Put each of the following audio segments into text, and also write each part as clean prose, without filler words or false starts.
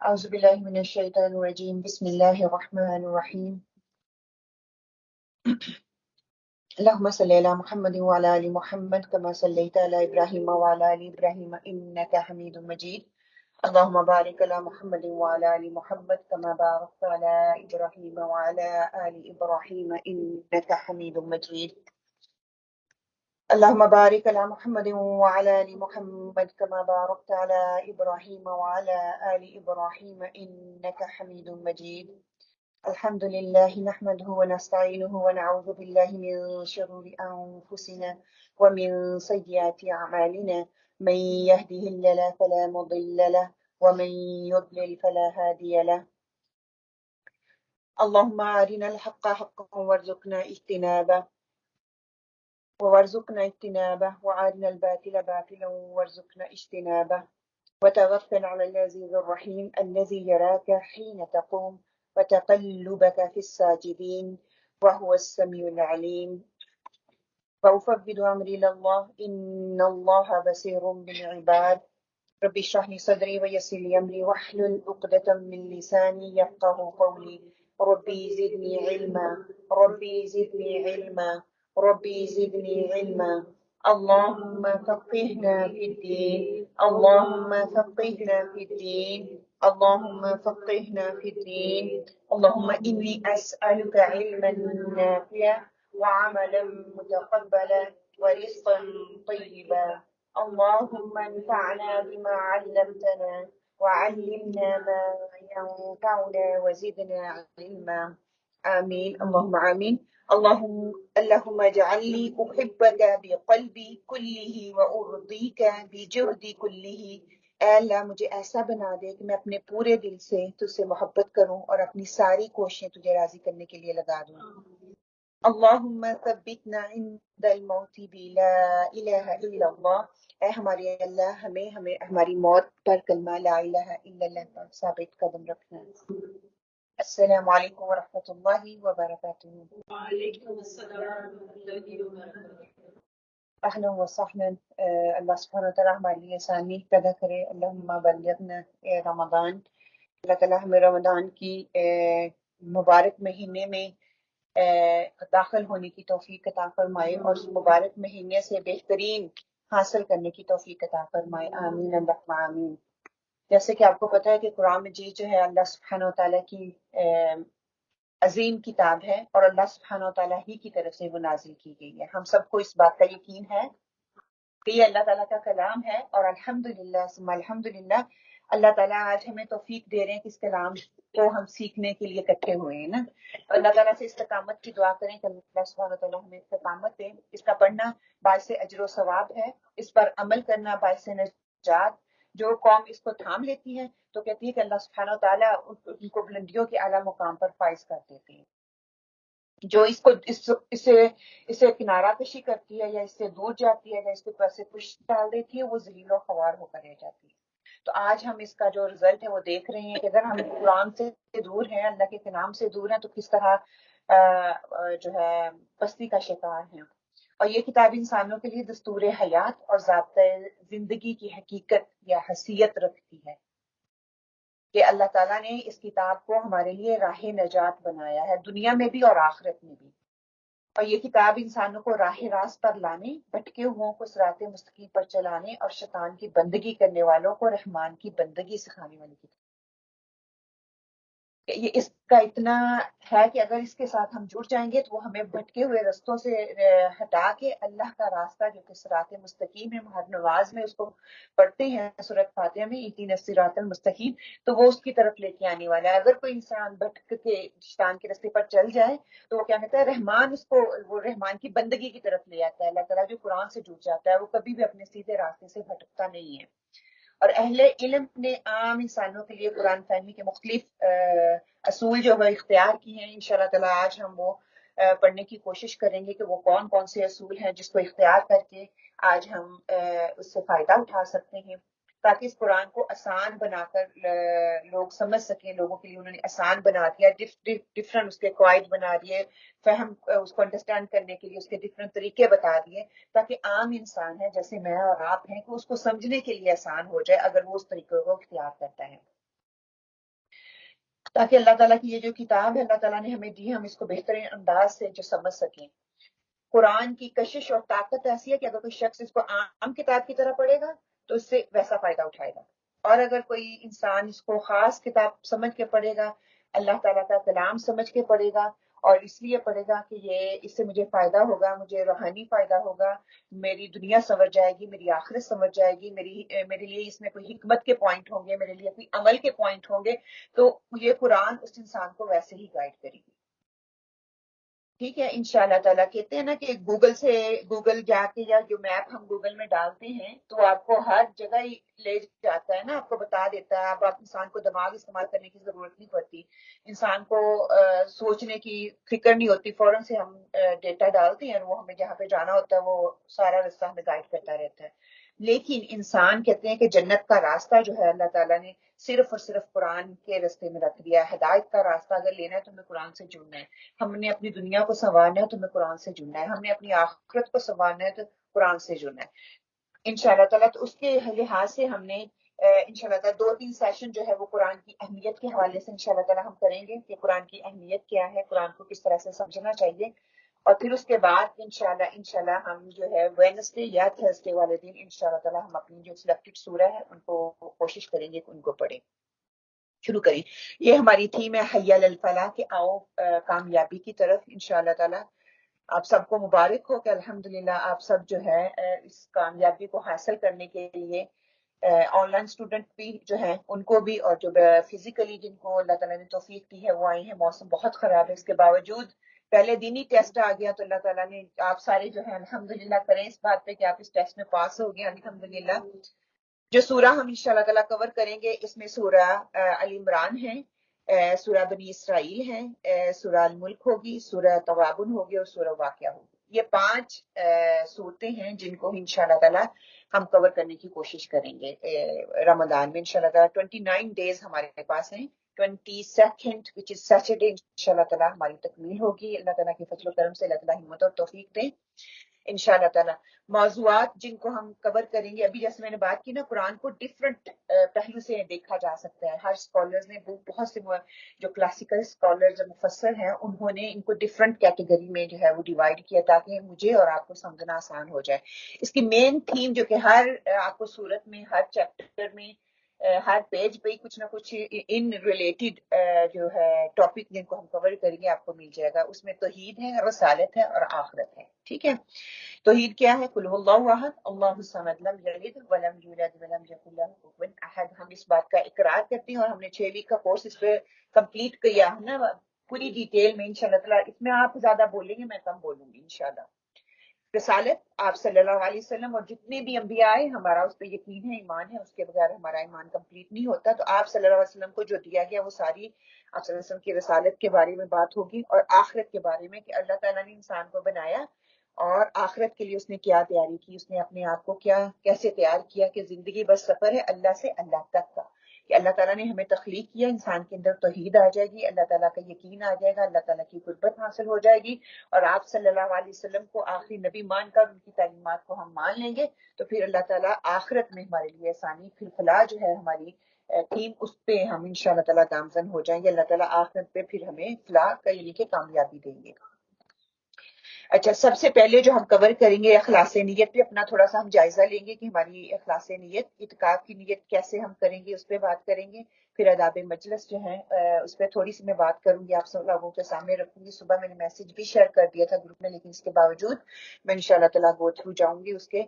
أعوذ بالله من الشيطان الرجيم بسم الله الرحمن الرحيم اللهم صل على محمد وعلى آل محمد كما صليت على إبراهيم وعلى آل إبراهيم إنك حميد مجيد اللهم بارك على محمد وعلى آل محمد كما باركت على إبراهيم وعلى آل إبراهيم إنك حميد مجيد اللهم بارك على محمد وعلى آل محمد كما باركت على إبراهيم وعلى آل إبراهيم إنك حميد مجيد الحمد لله نحمده ونستعينه ونعوذ بالله من شرور أنفسنا ومن سيئات أعمالنا من يهده الله فلا مضل له ومن يضلل فلا هادي له اللهم أرنا الحق حقا وارزقنا اجتنابه وأرنا الباطل باطلا وارزقنا اجتنابه وتوكل على العزيز الرحيم الذي يراك حين تقوم وتقلبك في الساجدين وهو السميع العليم وأفوض أمري إلى الله إن الله بصير بالعباد رب اشرح لي صدري ويسر لي أمري واحلل عقدة من لساني يفقه قولي ربي زدني علما ربي زدني علما ربي زدني علما اللهم فقهنا في الدين اللهم فقهنا في الدين اللهم فقهنا في الدين اللهم إني أسألك علما نافعا وعملا متقبلا ورزقا طيبا اللهم انفعنا بما علمتنا وعلمنا ما ينفعنا وزدنا علما آمين اللهم آمين اللهم اجعلني أحبك بقلبي كله وأرضيك بجهدي كله اے اللہ مجھے ایسا بنا دے کہ میں اپنے پورے دل سے تجھ سے محبت کروں اور اپنی ساری کوششیں تجھے راضی کرنے کے لیے لگا دوں اللہم ثبتنا عند الموت بلا الہ الا اللہ اے ہمارے اللہ ہمیں ہماری موت پر کلمہ لا الہ الا اللہ پر ثابت قدم رکھنا السلام علیکم ورحمۃ اللہ وبرکاتہ وعلیکم السلام ورحمۃ اللہ وبرکاتہ۔ اہلا و سہلا اللہ سبحانہ وتعالیٰ ہمارے لیے آسانی پیدا کرے اللہم بلغنا رمضان اللہ تعالیٰ ہمیں رمضان کی مبارک مہینے میں داخل ہونے کی توفیق عطا فرمائے اور اس مبارک مہینے سے بہترین حاصل کرنے کی توفیق عطا فرمائے آمین اللہم آمین۔ جیسے کہ آپ کو پتہ ہے کہ قرآن مجید جو ہے اللہ سبحانہ وتعالیٰ کی عظیم کتاب ہے اور اللہ سبحانہ وتعالیٰ ہی کی طرف سے وہ نازل کی گئی ہے۔ ہم سب کو اس بات کا یقین ہے کہ یہ اللہ تعالیٰ کا کلام ہے اور الحمدللہ ثم الحمدللہ اللہ تعالیٰ آج ہمیں توفیق دے رہے ہیں کہ اس کلام کو ہم سیکھنے کے لیے اکٹھے ہوئے ہیں نا۔ اللہ تعالیٰ سے استقامت کی دعا کریں کہ اللہ سبحانہ وتعالیٰ ہمیں استقامت دے۔ اس کا پڑھنا باعث اجر و ثواب ہے، اس پر عمل کرنا باعث نجات۔ جو قوم اس کو تھام لیتی ہے تو کہتی ہے کہ اللہ سبحانہ وتعالیٰ ان کو بلندیوں کے اعلیٰ مقام پر فائز کر دیتے ہیں۔ جو اسے کنارہ کشی کرتی ہے یا اس سے دور جاتی ہے یا اس کے اوپر سے پش ڈال دیتی ہے وہ ذلیل و خوار ہو کر رہ جاتی ہے۔ تو آج ہم اس کا جو رزلٹ ہے وہ دیکھ رہے ہیں کہ اگر ہم قرآن سے دور ہیں، اللہ کے کلام سے دور ہیں، تو کس طرح جو ہے پستی کا شکار ہیں۔ اور یہ کتاب انسانوں کے لیے دستور حیات اور ضابطۂ زندگی کی حقیقت یا حیثیت رکھتی ہے کہ اللہ تعالیٰ نے اس کتاب کو ہمارے لیے راہ نجات بنایا ہے، دنیا میں بھی اور آخرت میں بھی۔ اور یہ کتاب انسانوں کو راہ راست پر لانے، بھٹکے ہوئوں کو صراط مستقیم پر چلانے اور شیطان کی بندگی کرنے والوں کو رحمان کی بندگی سکھانے والی کتاب۔ یہ اس کا اتنا ہے کہ اگر اس کے ساتھ ہم جڑ جائیں گے تو وہ ہمیں بھٹکے ہوئے رستوں سے ہٹا کے اللہ کا راستہ جو کہ صراط مستقیم ہے، ہر نماز میں اس کو پڑھتے ہیں سورۃ فاتحہ میں اہدنا الصراط المستقیم، تو وہ اس کی طرف لے کے آنے والا ہے۔ اگر کوئی انسان بھٹک کے شیطان کے راستے پر چل جائے تو وہ کیا کہتا ہے، رحمان اس کو وہ رحمان کی بندگی کی طرف لے آتا ہے۔ اللہ تعالیٰ جو قرآن سے جڑ جاتا ہے وہ کبھی بھی اپنے سیدھے راستے سے بھٹکتا نہیں ہے۔ اور اہل علم نے عام انسانوں کے لیے قرآن فہمی کے مختلف اصول جو وہ اختیار کی ہیں، انشاءاللہ تعالیٰ آج ہم وہ پڑھنے کی کوشش کریں گے کہ وہ کون کون سے اصول ہیں جس کو اختیار کر کے آج ہم اس سے فائدہ اٹھا سکتے ہیں، تاکہ اس قرآن کو آسان بنا کر لوگ سمجھ سکیں۔ لوگوں کے لیے انہوں نے آسان بنا دیا، ڈفرنٹ اس کے قواعد بنا دیے، فہم اس کو انڈرسٹینڈ کرنے کے لیے اس کے ڈفرنٹ طریقے بتا دیے، تاکہ عام انسان ہے جیسے میں اور آپ ہیں کہ اس کو سمجھنے کے لیے آسان ہو جائے اگر وہ اس طریقے کو اختیار کرتا ہے۔ تاکہ اللہ تعالیٰ کی یہ جو کتاب ہے اللہ تعالیٰ نے ہمیں دی، ہم اس کو بہترین انداز سے جو سمجھ سکیں۔ قرآن کی کشش اور طاقت ایسی ہے کہ اگر کوئی شخص اس کو عام کتاب کی طرح پڑھے گا تو اس سے ویسا فائدہ اٹھائے گا، اور اگر کوئی انسان اس کو خاص کتاب سمجھ کے پڑھے گا، اللہ تعالیٰ کا کلام سمجھ کے پڑھے گا، اور اس لیے پڑھے گا کہ یہ اس سے مجھے فائدہ ہوگا، مجھے روحانی فائدہ ہوگا، میری دنیا سنور جائے گی، میری آخرت سنور جائے گی، میرے لیے اس میں کوئی حکمت کے پوائنٹ ہوں گے، میرے لیے کوئی عمل کے پوائنٹ ہوں گے، تو یہ قرآن اس انسان کو ویسے ہی گائیڈ کرے گی۔ ٹھیک ہے، انشاءاللہ تعالیٰ کہتے ہیں نا کہ گوگل جا کے، یا جو میپ ہم گوگل میں ڈالتے ہیں تو آپ کو ہر جگہ ہی لے جاتا ہے نا، آپ کو بتا دیتا ہے، آپ انسان کو دماغ استعمال کرنے کی ضرورت نہیں پڑتی، انسان کو سوچنے کی فکر نہیں ہوتی، فوراً سے ہم ڈیٹا ڈالتے ہیں اور وہ ہمیں جہاں پہ جانا ہوتا ہے وہ سارا رستہ ہمیں گائیڈ کرتا رہتا ہے۔ لیکن انسان کہتے ہیں کہ جنت کا راستہ جو ہے اللہ تعالیٰ نے صرف اور صرف قرآن کے رستے میں رکھ دیا ہے۔ ہدایت کا راستہ اگر لینا ہے تو ہمیں قرآن سے جڑنا ہے، ہم نے اپنی دنیا کو سنوارنا ہے تو ہمیں قرآن سے جڑنا ہے، ہم نے اپنی آخرت کو سنوارنا ہے تو قرآن سے جڑنا ہے انشاءاللہ تعالیٰ۔ تو اس کے لحاظ سے ہم نے انشاءاللہ تعالیٰ 2-3 سیشن جو ہے وہ قرآن کی اہمیت کے حوالے سے انشاءاللہ تعالیٰ ہم کریں گے کہ قرآن کی اہمیت کیا ہے، قرآن کو کس طرح سے سمجھنا چاہیے، اور پھر اس کے بعد انشاءاللہ ہم جو ہے وینسڈے یا تھرسڈے والے دن انشاءاللہ تعالیٰ ہم اپنی جو سلیکٹڈ سورہ ہے ان کو کوشش کریں گے کہ ان کو پڑھیں، شروع کریں۔ یہ ہماری تھیم ہے حی علی الفلاح، کہ آؤ کامیابی کی طرف انشاءاللہ تعالیٰ۔ آپ سب کو مبارک ہو کہ الحمدللہ آپ سب جو ہے اس کامیابی کو حاصل کرنے کے لیے آن لائن اسٹوڈنٹ بھی جو ہیں ان کو بھی، اور جو فزیکلی جن کو اللہ تعالیٰ نے توفیق دی ہے وہ آئے ہیں۔ موسم بہت خراب ہے، اس کے باوجود پہلے دن ہی ٹیسٹ آ گیا تو اللہ تعالیٰ نے آپ سارے جو ہے الحمدللہ کریں اس بات پہ کہ آپ اس ٹیسٹ میں پاس ہو گئے الحمدللہ۔ جو سورہ ہم انشاءاللہ تعالیٰ کور کریں گے اس میں سورہ علی عمران ہے، سورہ بنی اسرائیل ہے، سورہ الملک ہوگی، سورہ تغابن ہوگی، اور سورہ واقعہ ہوگی۔ یہ 5 صورتیں ہیں جن کو انشاءاللہ تعالیٰ ہم کور کرنے کی کوشش کریں گے رمضان میں انشاءاللہ تعالیٰ۔ 29 ڈیز ہمارے پاس ہیں، 22nd which is Saturday انشاءاللہ تعالیٰ ہماری تکمیل ہوگی۔ اللہ تعالیٰ کے فضل و کرم سے اللہ تعالیٰ ہمت اور توفیق دیں انشاءاللہ تعالیٰ۔ موضوعات جن کو ہم کور کریں گے، ابھی جیسے میں نے بات کی نا، قرآن کو ڈفرنٹ پہلو سے دیکھا جا سکتا ہے۔ ہر اسکالرز نے بہت سے جو کلاسیکل اسکالرز مفسر ہیں انہوں نے ان کو ڈفرنٹ کیٹیگری میں جو ہے وہ ڈیوائڈ کیا تاکہ مجھے اور آپ کو سمجھنا آسان ہو جائے۔ اس کی مین تھیم جو کہ ہر آپ کو سورت میں، ہر چیپٹر میں، ہر پیج پہ کچھ نہ کچھ ان ریلیٹڈ جو ہے ٹاپک جن کو ہم کور کریں گے آپ کو مل جائے گا۔ اس میں توحید ہے، رسالت ہے اور آخرت ہے۔ ٹھیک ہے، توحید کیا ہے؟ قل هو اللہ احد اللہ الصمد لم یلد ولم یولد ولم یکن له کفوا احد۔ ہم اس بات کا اقرار کرتے ہیں اور ہم نے 6 ویک کا کورس اس پہ کمپلیٹ کیا ہے نا پوری ڈیٹیل میں انشاءاللہ تعالیٰ۔ اس میں آپ زیادہ بولیں گے، میں کم بولوں گی انشاءاللہ۔ رسالت آپ صلی اللہ علیہ وسلم اور جتنے بھی انبیاء آئے ہمارا اس پہ یقین ہے، ایمان ہے، اس کے بغیر ہمارا ایمان کمپلیٹ نہیں ہوتا۔ تو آپ صلی اللہ علیہ وسلم کو جو دیا گیا وہ ساری آپ صلی اللہ علیہ وسلم کی رسالت کے بارے میں بات ہوگی، اور آخرت کے بارے میں کہ اللہ تعالیٰ نے انسان کو بنایا اور آخرت کے لیے اس نے کیا تیاری کی، اس نے اپنے آپ کو کیسے تیار کیا کہ زندگی بس سفر ہے اللہ سے اللہ تک کا، کہ اللہ تعالیٰ نے ہمیں تخلیق کیا، انسان کے اندر توحید آ جائے گی، اللہ تعالیٰ کا یقین آ جائے گا، اللہ تعالیٰ کی قربت حاصل ہو جائے گی، اور آپ صلی اللہ علیہ وسلم کو آخری نبی مان کر ان کی تعلیمات کو ہم مان لیں گے تو پھر اللہ تعالیٰ آخرت میں ہمارے لیے آسانی، پھر فلاح جو ہے ہماری تھیم، اس پہ ہم انشاءاللہ تعالیٰ گامزن ہو جائیں گے۔ اللہ تعالیٰ آخرت پہ پھر ہمیں فلاح کا یعنی کہ کامیابی دیں گے۔ اچھا، سب سے پہلے جو ہم کور کریں گے اخلاص نیت پہ اپنا تھوڑا سا ہم جائزہ لیں گے کہ ہماری اخلاص نیت، اعتکاف کی نیت کیسے ہم کریں گے، اس پہ بات کریں گے۔ پھر آداب مجلس جو ہے اس پہ تھوڑی سی میں بات کروں گی، آپ سب لوگوں کے سامنے رکھوں گی۔ صبح میں نے میسج بھی شیئر کر دیا تھا گروپ میں، لیکن اس کے باوجود میں انشاءاللہ تعالیٰ گو تھرو جاؤں گی اس کے۔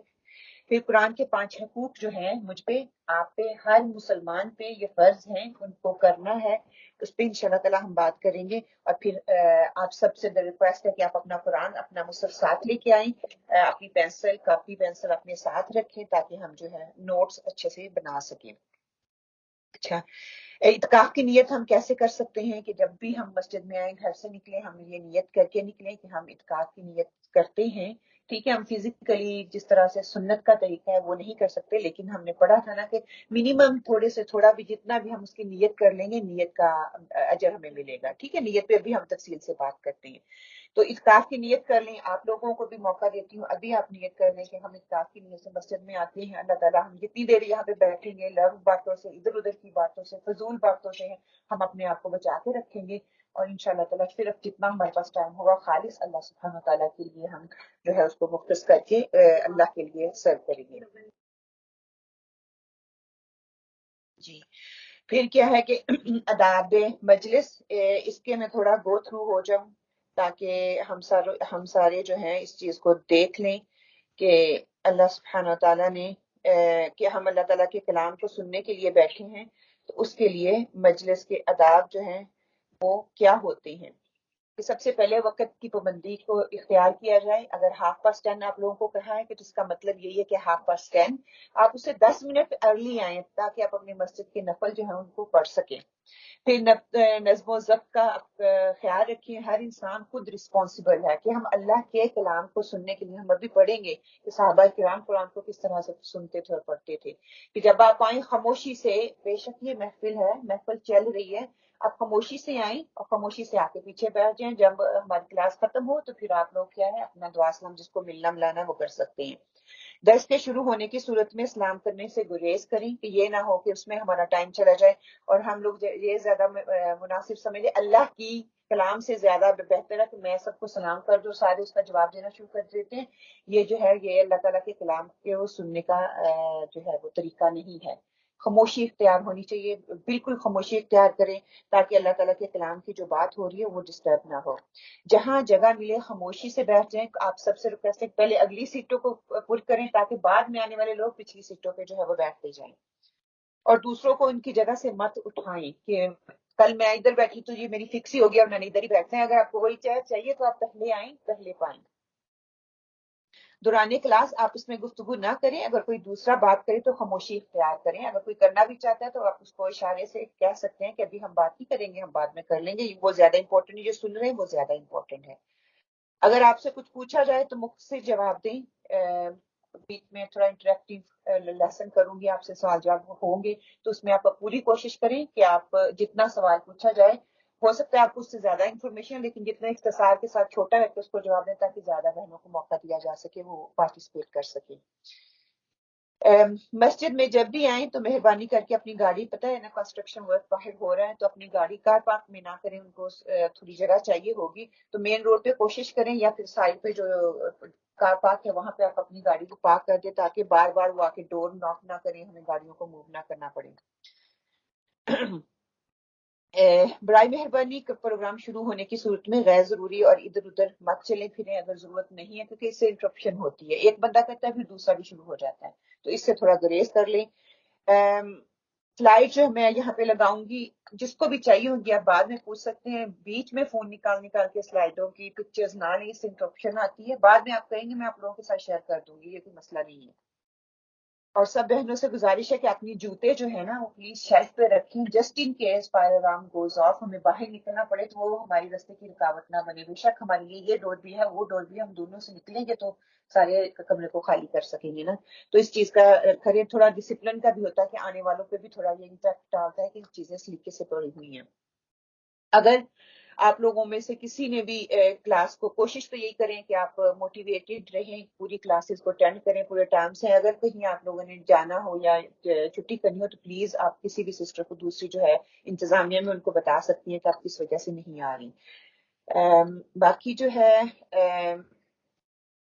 پھر قرآن کے 5 حقوق جو ہیں مجھ پہ، آپ پہ، ہر مسلمان پہ یہ فرض ہیں، ان کو کرنا ہے، اس پہ انشاءاللہ تعالیٰ ہم بات کریں گے۔ اور پھر آپ سب سے ریکویسٹ ہے کہ آپ اپنا قرآن، اپنا مصحف ساتھ لے کے آئیں، اپنی کاپی پینسل اپنے ساتھ رکھیں تاکہ ہم جو ہے نوٹس اچھے سے بنا سکیں۔ اچھا، اعتکاف کی نیت ہم کیسے کر سکتے ہیں کہ جب بھی ہم مسجد میں آئیں، گھر سے نکلیں، ہم یہ نیت کر کے نکلیں کہ ہم اعتکاف کی نیت کرتے ہیں ٹھیک ہے، ہم فزیکلی جس طرح سے سنت کا طریقہ ہے وہ نہیں کر سکتے، لیکن ہم نے پڑھا تھا نا کہ منیمم تھوڑے سے تھوڑا بھی جتنا بھی ہم اس کی نیت کر لیں گے نیت کا اجر ہمیں ملے گا. ٹھیک ہے، نیت پہ بھی ہم تفصیل سے بات کرتے ہیں. تو اتکاف کی نیت کر لیں. آپ لوگوں کو بھی موقع دیتی ہوں، ابھی آپ نیت کر لیں کہ ہم اتکاف کی نیت سے مسجد میں آتے ہیں. اللہ تعالیٰ ہم جتنی دیر یہاں پہ بیٹھیں گے لغو باتوں سے، ادھر ادھر کی باتوں سے، فضول باتوں سے ہم اپنے آپ کو بچا کے رکھیں گے، اور انشاءاللہ تعالیٰ صرف جتنا ہمارے پاس ٹائم ہوگا خالص اللہ سبحانہ تعالیٰ کے لیے ہم جو ہے اس کو مختص کر کے اللہ کے لیے سرو کریں گے. جی، پھر کیا ہے کہ آداب مجلس، اس کے میں تھوڑا گو تھرو ہو جاؤں تاکہ ہم سارے جو ہیں اس چیز کو دیکھ لیں کہ اللہ سبحانہ تعالیٰ نے کہ ہم اللہ تعالیٰ کے کلام کو سننے کے لیے بیٹھے ہیں، تو اس کے لیے مجلس کے آداب جو ہیں وہ کیا ہوتے ہیں. کہ سب سے پہلے وقت کی پابندی کو اختیار کیا جائے. اگر 10:30 آپ لوگوں کو کہا ہے کہ اس کا مطلب یہی ہے کہ 10:30 آپ اسے 10 منٹ ارلی آئیں تاکہ آپ اپنی مسجد کے نفل جو ہیں ان کو پڑھ سکیں. پھر نظم و ضبط کا خیال رکھیں. ہر انسان خود رسپانسبل ہے کہ ہم اللہ کے کلام کو سننے کے لیے ہم ابھی پڑھیں گے کہ صحابہ کرام قرآن کو کس طرح سے سنتے تھے اور پڑھتے تھے. کہ جب آپ آئیں خاموشی سے، بے شک یہ محفل ہے، محفل چل رہی ہے، آپ خاموشی سے آئیں اور خاموشی سے آ کے پیچھے بیٹھ جائیں. جب ہماری کلاس ختم ہو تو پھر آپ لوگ کیا ہے اپنا دعا سلام جس کو ملنا ملانا وہ کر سکتے ہیں. درس کے شروع ہونے کی صورت میں سلام کرنے سے گریز کریں کہ یہ نہ ہو کہ اس میں ہمارا ٹائم چلا جائے اور ہم لوگ یہ زیادہ مناسب سمجھے اللہ کی کلام سے زیادہ بہتر ہے کہ میں سب کو سلام کر دوں، سارے اس کا جواب دینا شروع کر دیتے ہیں. یہ جو ہے یہ اللہ تعالیٰ کے کلام کے وہ سننے کا جو ہے وہ طریقہ نہیں ہے. خاموشی اختیار ہونی چاہیے، بالکل خاموشی اختیار کریں تاکہ اللہ تعالیٰ کے کلام کی جو بات ہو رہی ہے وہ ڈسٹرب نہ ہو. جہاں جگہ ملے خاموشی سے بیٹھ جائیں. آپ سب سے ریکویسٹ ہے پہلے اگلی سیٹوں کو پر کریں تاکہ بعد میں آنے والے لوگ پچھلی سیٹوں پہ جو ہے وہ بیٹھتے جائیں. اور دوسروں کو ان کی جگہ سے مت اٹھائیں کہ کل میں ادھر بیٹھی تو یہ میری فکس ہی ہوگی اور میں نے ادھر ہی بیٹھنا ہے. اگر آپ کو وہی چاہیے تو آپ پہلے آئیں پہلے پائیں. دوران کلاس آپ اس میں گفتگو نہ کریں. اگر کوئی دوسرا بات کرے تو خاموشی اختیار کریں. اگر کوئی کرنا بھی چاہتا ہے تو آپ اس کو اشارے سے کہہ سکتے ہیں کہ ابھی ہم بات نہیں کریں گے، ہم بعد میں کر لیں گے. وہ زیادہ امپورٹنٹ ہے، جو سن رہے ہیں وہ زیادہ امپورٹنٹ ہے. اگر آپ سے کچھ پوچھا جائے تو مختصر جواب دیں. بیچ میں تھوڑا انٹریکٹیو لیسن کروں گی، آپ سے سوال جواب ہوں گے تو اس میں آپ پوری کوشش کریں کہ آپ جتنا سوال پوچھا جائے، ہو سکتا ہے آپ کو اس سے زیادہ انفارمیشن، لیکن جتنا اختصار کے ساتھ چھوٹا ہے تو اس کو جواب دیں تاکہ زیادہ بہنوں کو موقع دیا جا سکے وہ پارٹیسپیٹ کر سکیں. مسجد میں جب بھی آئیں تو مہربانی کر کے اپنی گاڑی، پتہ ہے نا کنسٹرکشن ورک باہر ہو رہا ہے تو اپنی گاڑی کار پارک میں نہ کریں. ان کو تھوڑی جگہ چاہیے ہوگی تو مین روڈ پہ کوشش کریں یا پھر سائڈ پہ جو کار پارک ہے وہاں پہ آپ اپنی گاڑی کو پارک کر دیں تاکہ بار بار وہ آ کے ڈور ناک نہ کریں، ہمیں گاڑیوں کو موو نہ کرنا پڑے. برائے مہربانی پروگرام شروع ہونے کی صورت میں غیر ضروری اور ادھر ادھر مت چلیں پھریں اگر ضرورت نہیں ہے، کیونکہ اس سے انٹرپشن ہوتی ہے. ایک بندہ کرتا ہے پھر دوسرا بھی شروع ہو جاتا ہے، تو اس سے تھوڑا گریز کر لیں. سلائڈ جو میں یہاں پہ لگاؤں گی جس کو بھی چاہیے ہوگی آپ بعد میں پوچھ سکتے ہیں. بیچ میں فون نکال کے سلائڈوں کی پکچرز نہ لیں، اس سے انٹرپشن آتی ہے. بعد میں آپ کہیں گے میں آپ لوگوں کے ساتھ شیئر کر دوں گی، یہ کوئی مسئلہ نہیں ہے. اور سب بہنوں سے گزارش ہے کہ اپنی جوتے جو ہے نا وہ پلیز شیلف پہ رکھیں just in case fire alarm goes off, ہمیں باہر نکلنا پڑے تو وہ ہماری راستے کی رکاوٹ نہ بنے. بے شک ہمارے لیے یہ ڈور بھی ہے وہ ڈور بھی ہے، ہم دونوں سے نکلیں گے تو سارے کمرے کو خالی کر سکیں گے نا. تو اس چیز کا کریں. تھوڑا ڈسپلن کا بھی ہوتا ہے کہ آنے والوں پہ بھی تھوڑا یہ امپیکٹ ڈالتا ہے کہ چیزیں سلیقے سے پڑی ہوئی ہیں. اگر آپ لوگوں میں سے کسی نے بھی کلاس کو، کوشش تو یہی کریں کہ آپ موٹیویٹڈ رہیں، پوری کلاسز کو اٹینڈ کریں پورے ٹائم سے. اگر کہیں آپ لوگوں نے جانا ہو یا چھٹی کرنی ہو تو پلیز آپ کسی بھی سسٹر کو دوسری جو ہے انتظامیہ میں ان کو بتا سکتی ہیں کہ آپ کس وجہ سے نہیں آ رہی. باقی جو ہے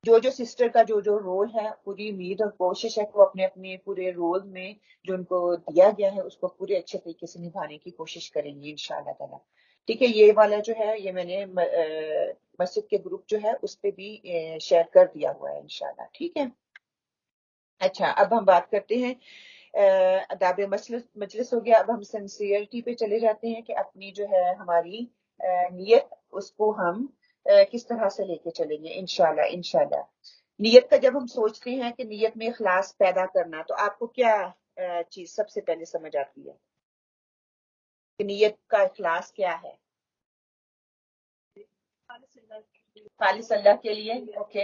جو سسٹر کا جو رول ہے، پوری امید اور کوشش ہے کہ وہ اپنے اپنے پورے رول میں جو ان کو دیا گیا ہے اس کو پورے اچھے طریقے سے نبھانے کی کوشش کریں گے انشاءاللہ تعالی. ٹھیک ہے، یہ والا جو ہے یہ میں نے مسجد کے گروپ جو ہے اس پہ بھی شیئر کر دیا ہوا ہے انشاءاللہ. ٹھیک ہے. اچھا، اب ہم بات کرتے ہیں آداب مجلس ہو گیا. اب ہم سنسیئرٹی پہ چلے جاتے ہیں کہ اپنی جو ہے ہماری نیت اس کو ہم کس طرح سے لے کے چلیں گے انشاءاللہ. نیت کا جب ہم سوچتے ہیں کہ نیت میں اخلاص پیدا کرنا، تو آپ کو کیا چیز سب سے پہلے سمجھ آتی ہے کہ نیت کا اخلاص کیا ہے؟ خالص اللہ کے لیے. اوکے.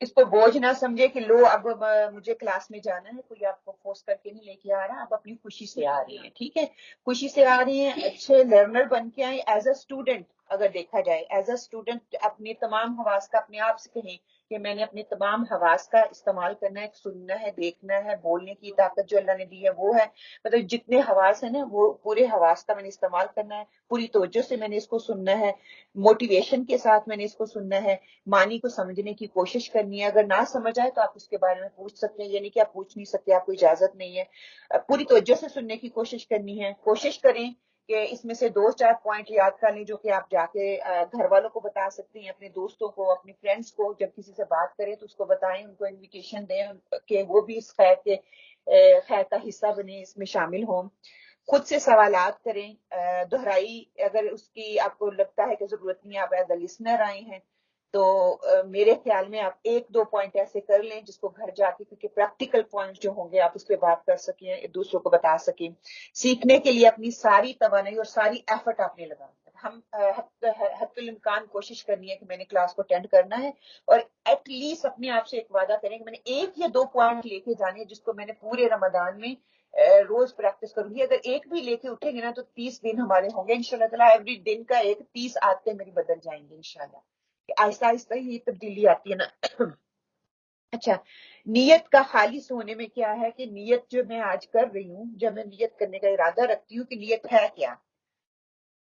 اس کو بوجھ نہ سمجھے کہ لو اب مجھے کلاس میں جانا ہے, کوئی آپ کو فورس کر کے نہیں لے کے آ رہا, آپ اپنی خوشی سے آ رہی ہیں. ٹھیک ہے, خوشی سے آ رہی ہیں, اچھے لرنر بن کے آئیں. ایز اے اسٹوڈنٹ اگر دیکھا جائے, ایز اے اسٹوڈنٹ اپنی تمام حواس کا اپنے آپ سے کہیں کہ میں نے اپنے تمام حواس کا استعمال کرنا ہے, سننا ہے, دیکھنا ہے, بولنے کی طاقت جو اللہ نے دی ہے وہ ہے, مطلب جتنے حواس ہیں نا وہ پورے حواس کا میں نے استعمال کرنا ہے, پوری توجہ سے میں نے اس کو سننا ہے, موٹیویشن کے ساتھ میں نے اس کو سننا ہے, معنی کو سمجھنے کی کوشش کرنی ہے. اگر نہ سمجھ آئے تو آپ اس کے بارے میں پوچھ سکتے ہیں, یعنی کہ آپ پوچھ نہیں سکتے, آپ کو اجازت نہیں ہے. پوری توجہ سے سننے کی کوشش کرنی ہے. کوشش کریں کہ اس میں سے 2-4 پوائنٹ یاد کر لیں جو کہ آپ جا کے گھر والوں کو بتا سکتے ہیں, اپنے دوستوں کو, اپنے فرینڈس کو, جب کسی سے بات کریں تو اس کو بتائیں, ان کو انویٹیشن دیں کہ وہ بھی اس خیر کا حصہ بنے, اس میں شامل ہوں. خود سے سوالات کریں, دہرائی اگر اس کی آپ کو لگتا ہے کہ ضرورت نہیں, آپ ایز اے لسنر آئے ہیں تو میرے خیال میں آپ 1-2 پوائنٹ ایسے کر لیں جس کو گھر جا کے, کیونکہ پریکٹیکل پوائنٹ جو ہوں گے آپ اس پہ بات کر سکیں, دوسروں کو بتا سکیں. سیکھنے کے لیے اپنی ساری توانائی اور ساری ایفرٹ آپ نے لگانا ہے. ہم حد الامکان کوشش کرنی ہے کہ میں نے کلاس کو اٹینڈ کرنا ہے, اور ایٹ لیسٹ اپنے آپ سے ایک وعدہ کریں کہ میں نے 1 یا 2 پوائنٹ لے کے جانے ہیں جس کو میں نے پورے رمضان میں روز پریکٹس کروں گی. اگر ایک بھی لے کے اٹھیں گے نا تو 30 دن ہمارے ہوں گے انشاءاللہ تعالیٰ. ایوری دن کا 30 عادتیں میری بدل جائیں گی انشاءاللہ. آہستہ آہستہ ہی تبدیلی آتی ہے نا. اچھا, نیت کا خالص ہونے میں کیا ہے کہ نیت جو میں آج کر رہی ہوں, جب میں نیت کرنے کا ارادہ رکھتی ہوں کہ نیت ہے کیا,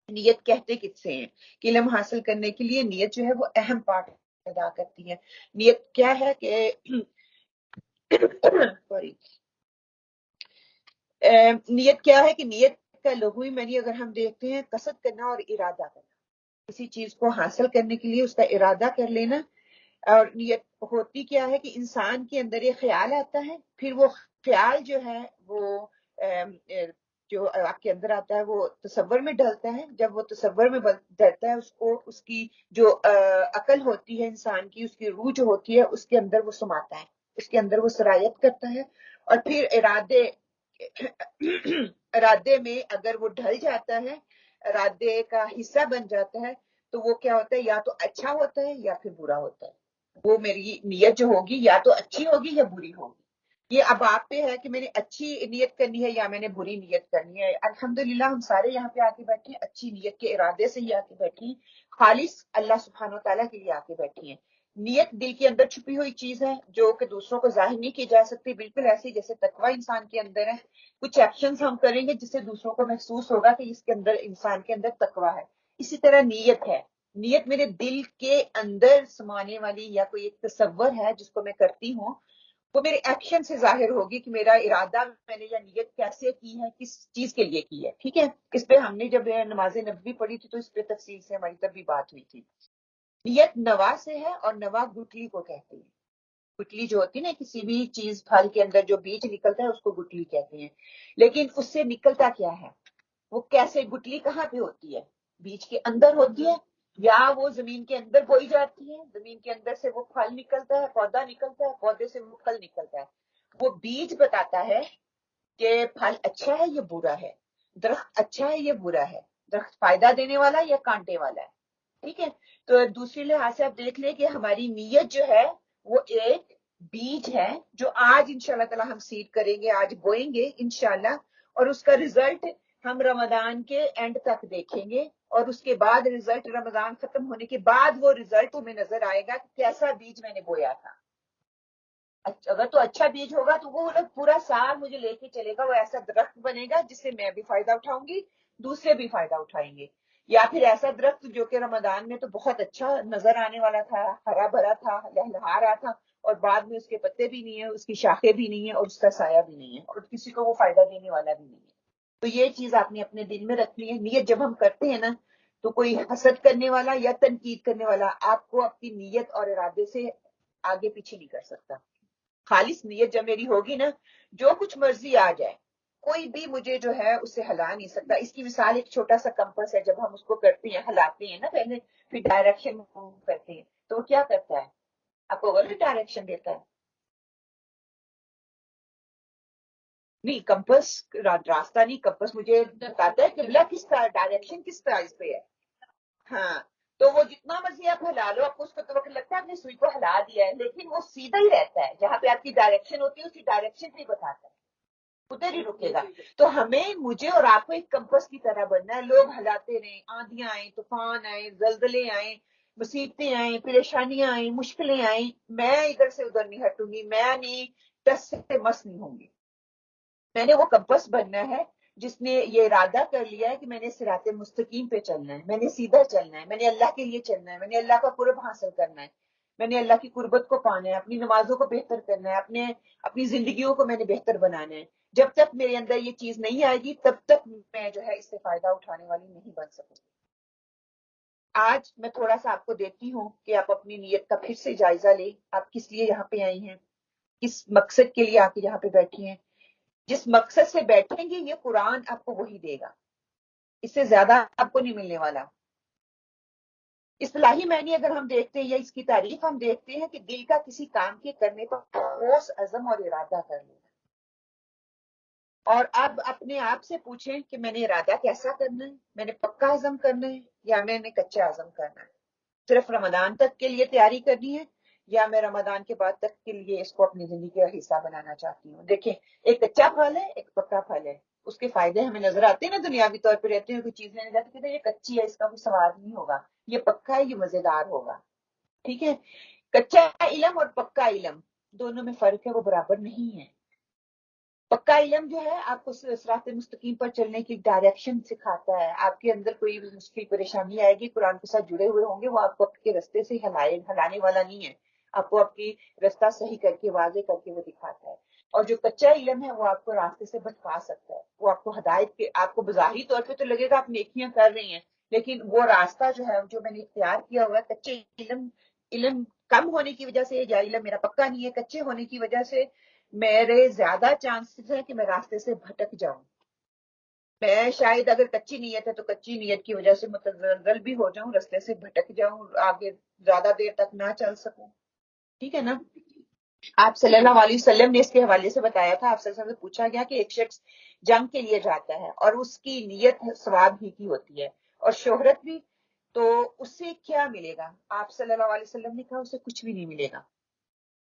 نیت کہتے کس سے ہیں, کہ علم حاصل کرنے کے لیے نیت جو ہے وہ اہم پارٹ ادا کرتی ہے. نیت کیا ہے کہ سوری, نیت کیا ہے کہ نیت کا لغوی معنی اگر ہم دیکھتے ہیں قصد کرنا اور ارادہ کرنا, کسی چیز کو حاصل کرنے کے لیے اس کا ارادہ کر لینا. اور نیت ہوتی کیا ہے کہ انسان کے اندر ایک خیال آتا ہے, پھر وہ خیال جو ہے وہ جو آپ کے اندر آتا ہے وہ تصور میں ڈلتا ہے. جب وہ تصور میں ڈلتا ہے, اس کو اس کی جو عقل ہوتی ہے انسان کی, اس کی روح جو ہوتی ہے اس کے اندر وہ سماتا ہے, اس کے اندر وہ سرایت کرتا ہے. اور پھر ارادے میں اگر وہ ڈھل جاتا ہے, ارادے کا حصہ بن جاتا ہے, تو وہ کیا ہوتا ہے, یا تو اچھا ہوتا ہے یا پھر برا ہوتا ہے. وہ میری نیت جو ہوگی یا تو اچھی ہوگی یا بری ہوگی. یہ اب آپ پہ ہے کہ میں نے اچھی نیت کرنی ہے یا میں نے بری نیت کرنی ہے. الحمدللہ ہم سارے یہاں پہ آ کے بیٹھے ہیں اچھی نیت کے ارادے سے ہی آ کے بیٹھے ہیں, خالص اللہ سبحانہ و تعالیٰ کے لیے آ کے بیٹھی ہیں. نیت دل کے اندر چھپی ہوئی چیز ہے جو کہ دوسروں کو ظاہر نہیں کی جا سکتی, بالکل ایسے جیسے تقوی انسان کے اندر ہے. کچھ ایکشنز ہم کریں گے جس سے دوسروں کو محسوس ہوگا کہ اس کے اندر, انسان کے اندر تقوی ہے. اسی طرح نیت ہے, نیت میرے دل کے اندر سمانے والی یا کوئی ایک تصور ہے جس کو میں کرتی ہوں, وہ میرے ایکشن سے ظاہر ہوگی کہ میرا ارادہ میں نے یا نیت کیسے کی ہے, کس چیز کے لیے کی ہے. ٹھیک ہے, اس پہ ہم نے جب نماز نبوی پڑھی تھی تو اس پہ تفصیل سے ہماری تب بھی بات ہوئی تھی. نیت نوا سے ہے, اور نوا گٹلی کو کہتے ہیں. گٹلی جو ہوتی ہے نا کسی بھی چیز, پھل کے اندر جو بیج نکلتا ہے اس کو گٹلی کہتے ہیں. لیکن اس سے نکلتا کیا ہے, وہ کیسے, گٹلی کہاں پہ ہوتی ہے, بیج کے اندر ہوتی ہے, یا وہ زمین کے اندر بوئی جاتی ہے, زمین کے اندر سے وہ پھل نکلتا ہے, پودا نکلتا ہے, پودے سے وہ پھل نکلتا ہے. وہ بیج بتاتا ہے کہ پھل اچھا ہے یا برا ہے, درخت اچھا ہے یا برا ہے, درخت فائدہ دینے والا یا کانٹے والا ہے. ٹھیک ہے, تو دوسری لحاظ سے آپ دیکھ لیں کہ ہماری نیت جو ہے وہ ایک بیج ہے جو آج انشاءاللہ تعالی ہم سیڈ کریں گے, آج بوئیں گے انشاءاللہ, اور اس کا رزلٹ ہم رمضان کے اینڈ تک دیکھیں گے. اور اس کے بعد رزلٹ, رمضان ختم ہونے کے بعد وہ رزلٹ ہمیں نظر آئے گا کہ کیسا بیج میں نے بویا تھا. اگر تو اچھا بیج ہوگا تو وہ پورا سال مجھے لے کے چلے گا, وہ ایسا درخت بنے گا جس سے میں بھی فائدہ اٹھاؤں گی, دوسرے بھی فائدہ اٹھائیں گے. یا پھر ایسا درخت جو کہ رمضان میں تو بہت اچھا نظر آنے والا تھا, ہرا بھرا تھا, لہلہا رہا تھا, اور بعد میں اس کے پتے بھی نہیں ہیں, اس کی شاخیں بھی نہیں ہیں, اور اس کا سایہ بھی نہیں ہے, اور کسی کو وہ فائدہ دینے والا بھی نہیں ہے. تو یہ چیز آپ نے اپنے دل میں رکھنی ہے. نیت جب ہم کرتے ہیں نا تو کوئی حسد کرنے والا یا تنقید کرنے والا آپ کو اپنی نیت اور ارادے سے آگے پیچھے نہیں کر سکتا. خالص نیت جب میری ہوگی نا, جو کچھ مرضی آ جائے کوئی بھی مجھے جو ہے اس سے ہلا نہیں سکتا. اس کی مثال ایک چھوٹا سا کمپس ہے, جب ہم اس کو کرتے ہیں, ہلاتے ہیں نا پہلے, پھر ڈائریکشن موو کرتے ہیں, تو وہ کیا کرتا ہے, آپ کو غلط ڈائریکشن دیتا ہے. نہیں, کمپس راستہ نہیں, کمپس مجھے بتاتا ہے قبلہ کس طرح, ڈائریکشن کس طرح اس پہ ہے. ہاں, تو وہ جتنا مرضی آپ ہلا لو، آپ کو اس کو تو وقت لگتا ہے آپ نے سوئی کو ہلا دیا ہے، لیکن وہ سیدھا ہی رہتا ہے، جہاں پہ آپ کی ڈائریکشن ہوتی ہے اسی ڈائریکشن پہ بتاتا ہے، ادھر ہی رکے گا۔ تو ہمیں، مجھے اور آپ کو ایک کمپس کی طرح بننا ہے، لوگ ہلاتے رہیں، آندیاں آئیں، طوفان آئیں، زلزلے آئیں، مصیبتیں آئیں، پریشانیاں آئیں، مشکلیں آئیں، میں ادھر سے ادھر نہیں ہٹوں گی، میں نہیں ٹس سے مس نہیں ہوں گی۔ میں نے وہ کمپس بننا ہے جس نے یہ ارادہ کر لیا ہے کہ میں نے صراط مستقیم پہ چلنا ہے، میں نے سیدھا چلنا ہے، میں نے اللہ کے لیے چلنا ہے، میں نے اللہ کا قرب حاصل کرنا ہے، میں نے اللہ کی قربت کو پانا ہے، اپنی نمازوں کو بہتر کرنا ہے، اپنی زندگیوں کو میں نے بہتر بنانا ہے۔ جب تک میرے اندر یہ چیز نہیں آئے گی تب تک میں جو ہے اس سے فائدہ اٹھانے والی نہیں بن سکوں گی۔ آج میں تھوڑا سا آپ کو دیتی ہوں کہ آپ اپنی نیت کا پھر سے جائزہ لیں، آپ کس لیے یہاں پہ آئی ہیں، کس مقصد کے لیے آپ یہاں پہ بیٹھی ہیں۔ جس مقصد سے بیٹھیں گے یہ قرآن آپ کو وہی دے گا، اس سے زیادہ آپ کو نہیں ملنے والا۔ اصطلاحی معنی اگر ہم دیکھتے ہیں یا اس کی تعریف ہم دیکھتے ہیں کہ دل کا کسی کام کے کرنے پر ٹھوس عزم اور ارادہ کر لینا۔ اور اب اپنے آپ سے پوچھیں کہ میں نے ارادہ کیسا کرنا ہے، میں نے پکا عزم کرنا ہے یا میں نے کچا عزم کرنا ہے، صرف رمضان تک کے لیے تیاری کرنی ہے یا میں رمضان کے بعد تک کے لیے اس کو اپنی زندگی کا حصہ بنانا چاہتی ہوں۔ دیکھیں، ایک کچا پھل ہے، ایک پکا پھل ہے، اس کے فائدے ہمیں نظر آتے ہیں نا، دنیاوی طور پہ رہتے ہیں، کوئی چیز لینے جاتے ہیں، یہ کچی ہے، اس کا کوئی سواد نہیں ہوگا، یہ پکا ہے، یہ مزیدار ہوگا، ٹھیک ہے۔ کچا علم اور پکا علم دونوں میں فرق ہے، وہ برابر نہیں ہے۔ پکا علم جو ہے آپ کو صراط مستقیم پر چلنے کی ڈائریکشن سکھاتا ہے، آپ کے اندر کوئی بھی مشکل پریشانی آئے گی، قرآن کے ساتھ جڑے ہوئے ہوں گے، وہ آپ کو آپ کے رستے سے ہلانے والا نہیں ہے، آپ کو آپ کی رستہ صحیح کر کے، واضح کر کے وہ دکھاتا ہے۔ اور جو کچا علم ہے وہ آپ کو راستے سے بھٹکا سکتا ہے، وہ آپ کو ہدایت کے، آپ کو بظاہری طور پہ تو لگے گا آپ نیکیاں کر رہی ہیں، لیکن وہ راستہ جو ہے جو میں نے اختیار کیا ہوا ہے، کچے علم کم ہونے کی وجہ سے، یا علم میرا پکا نہیں ہے، کچے ہونے کی وجہ سے میرے زیادہ چانسز ہیں کہ میں راستے سے بھٹک جاؤں۔ میں شاید اگر کچی نیت ہے تو کچی نیت کی وجہ سے متزلزل بھی ہو جاؤں، راستے سے بھٹک جاؤں، آگے زیادہ دیر تک نہ چل سکوں، ٹھیک ہے نا۔ آپ صلی اللہ علیہ وسلم نے اس کے حوالے سے بتایا تھا، آپ صلی اللہ علیہ وسلم سے پوچھا گیا کہ ایک شخص جنگ کے لیے جاتا ہے اور اس کی نیت ثواب ہی کی ہوتی ہے اور شہرت بھی، تو اس سے کیا ملے گا؟ آپ صلی اللہ علیہ وسلم نے کہا اسے کچھ بھی نہیں ملے گا۔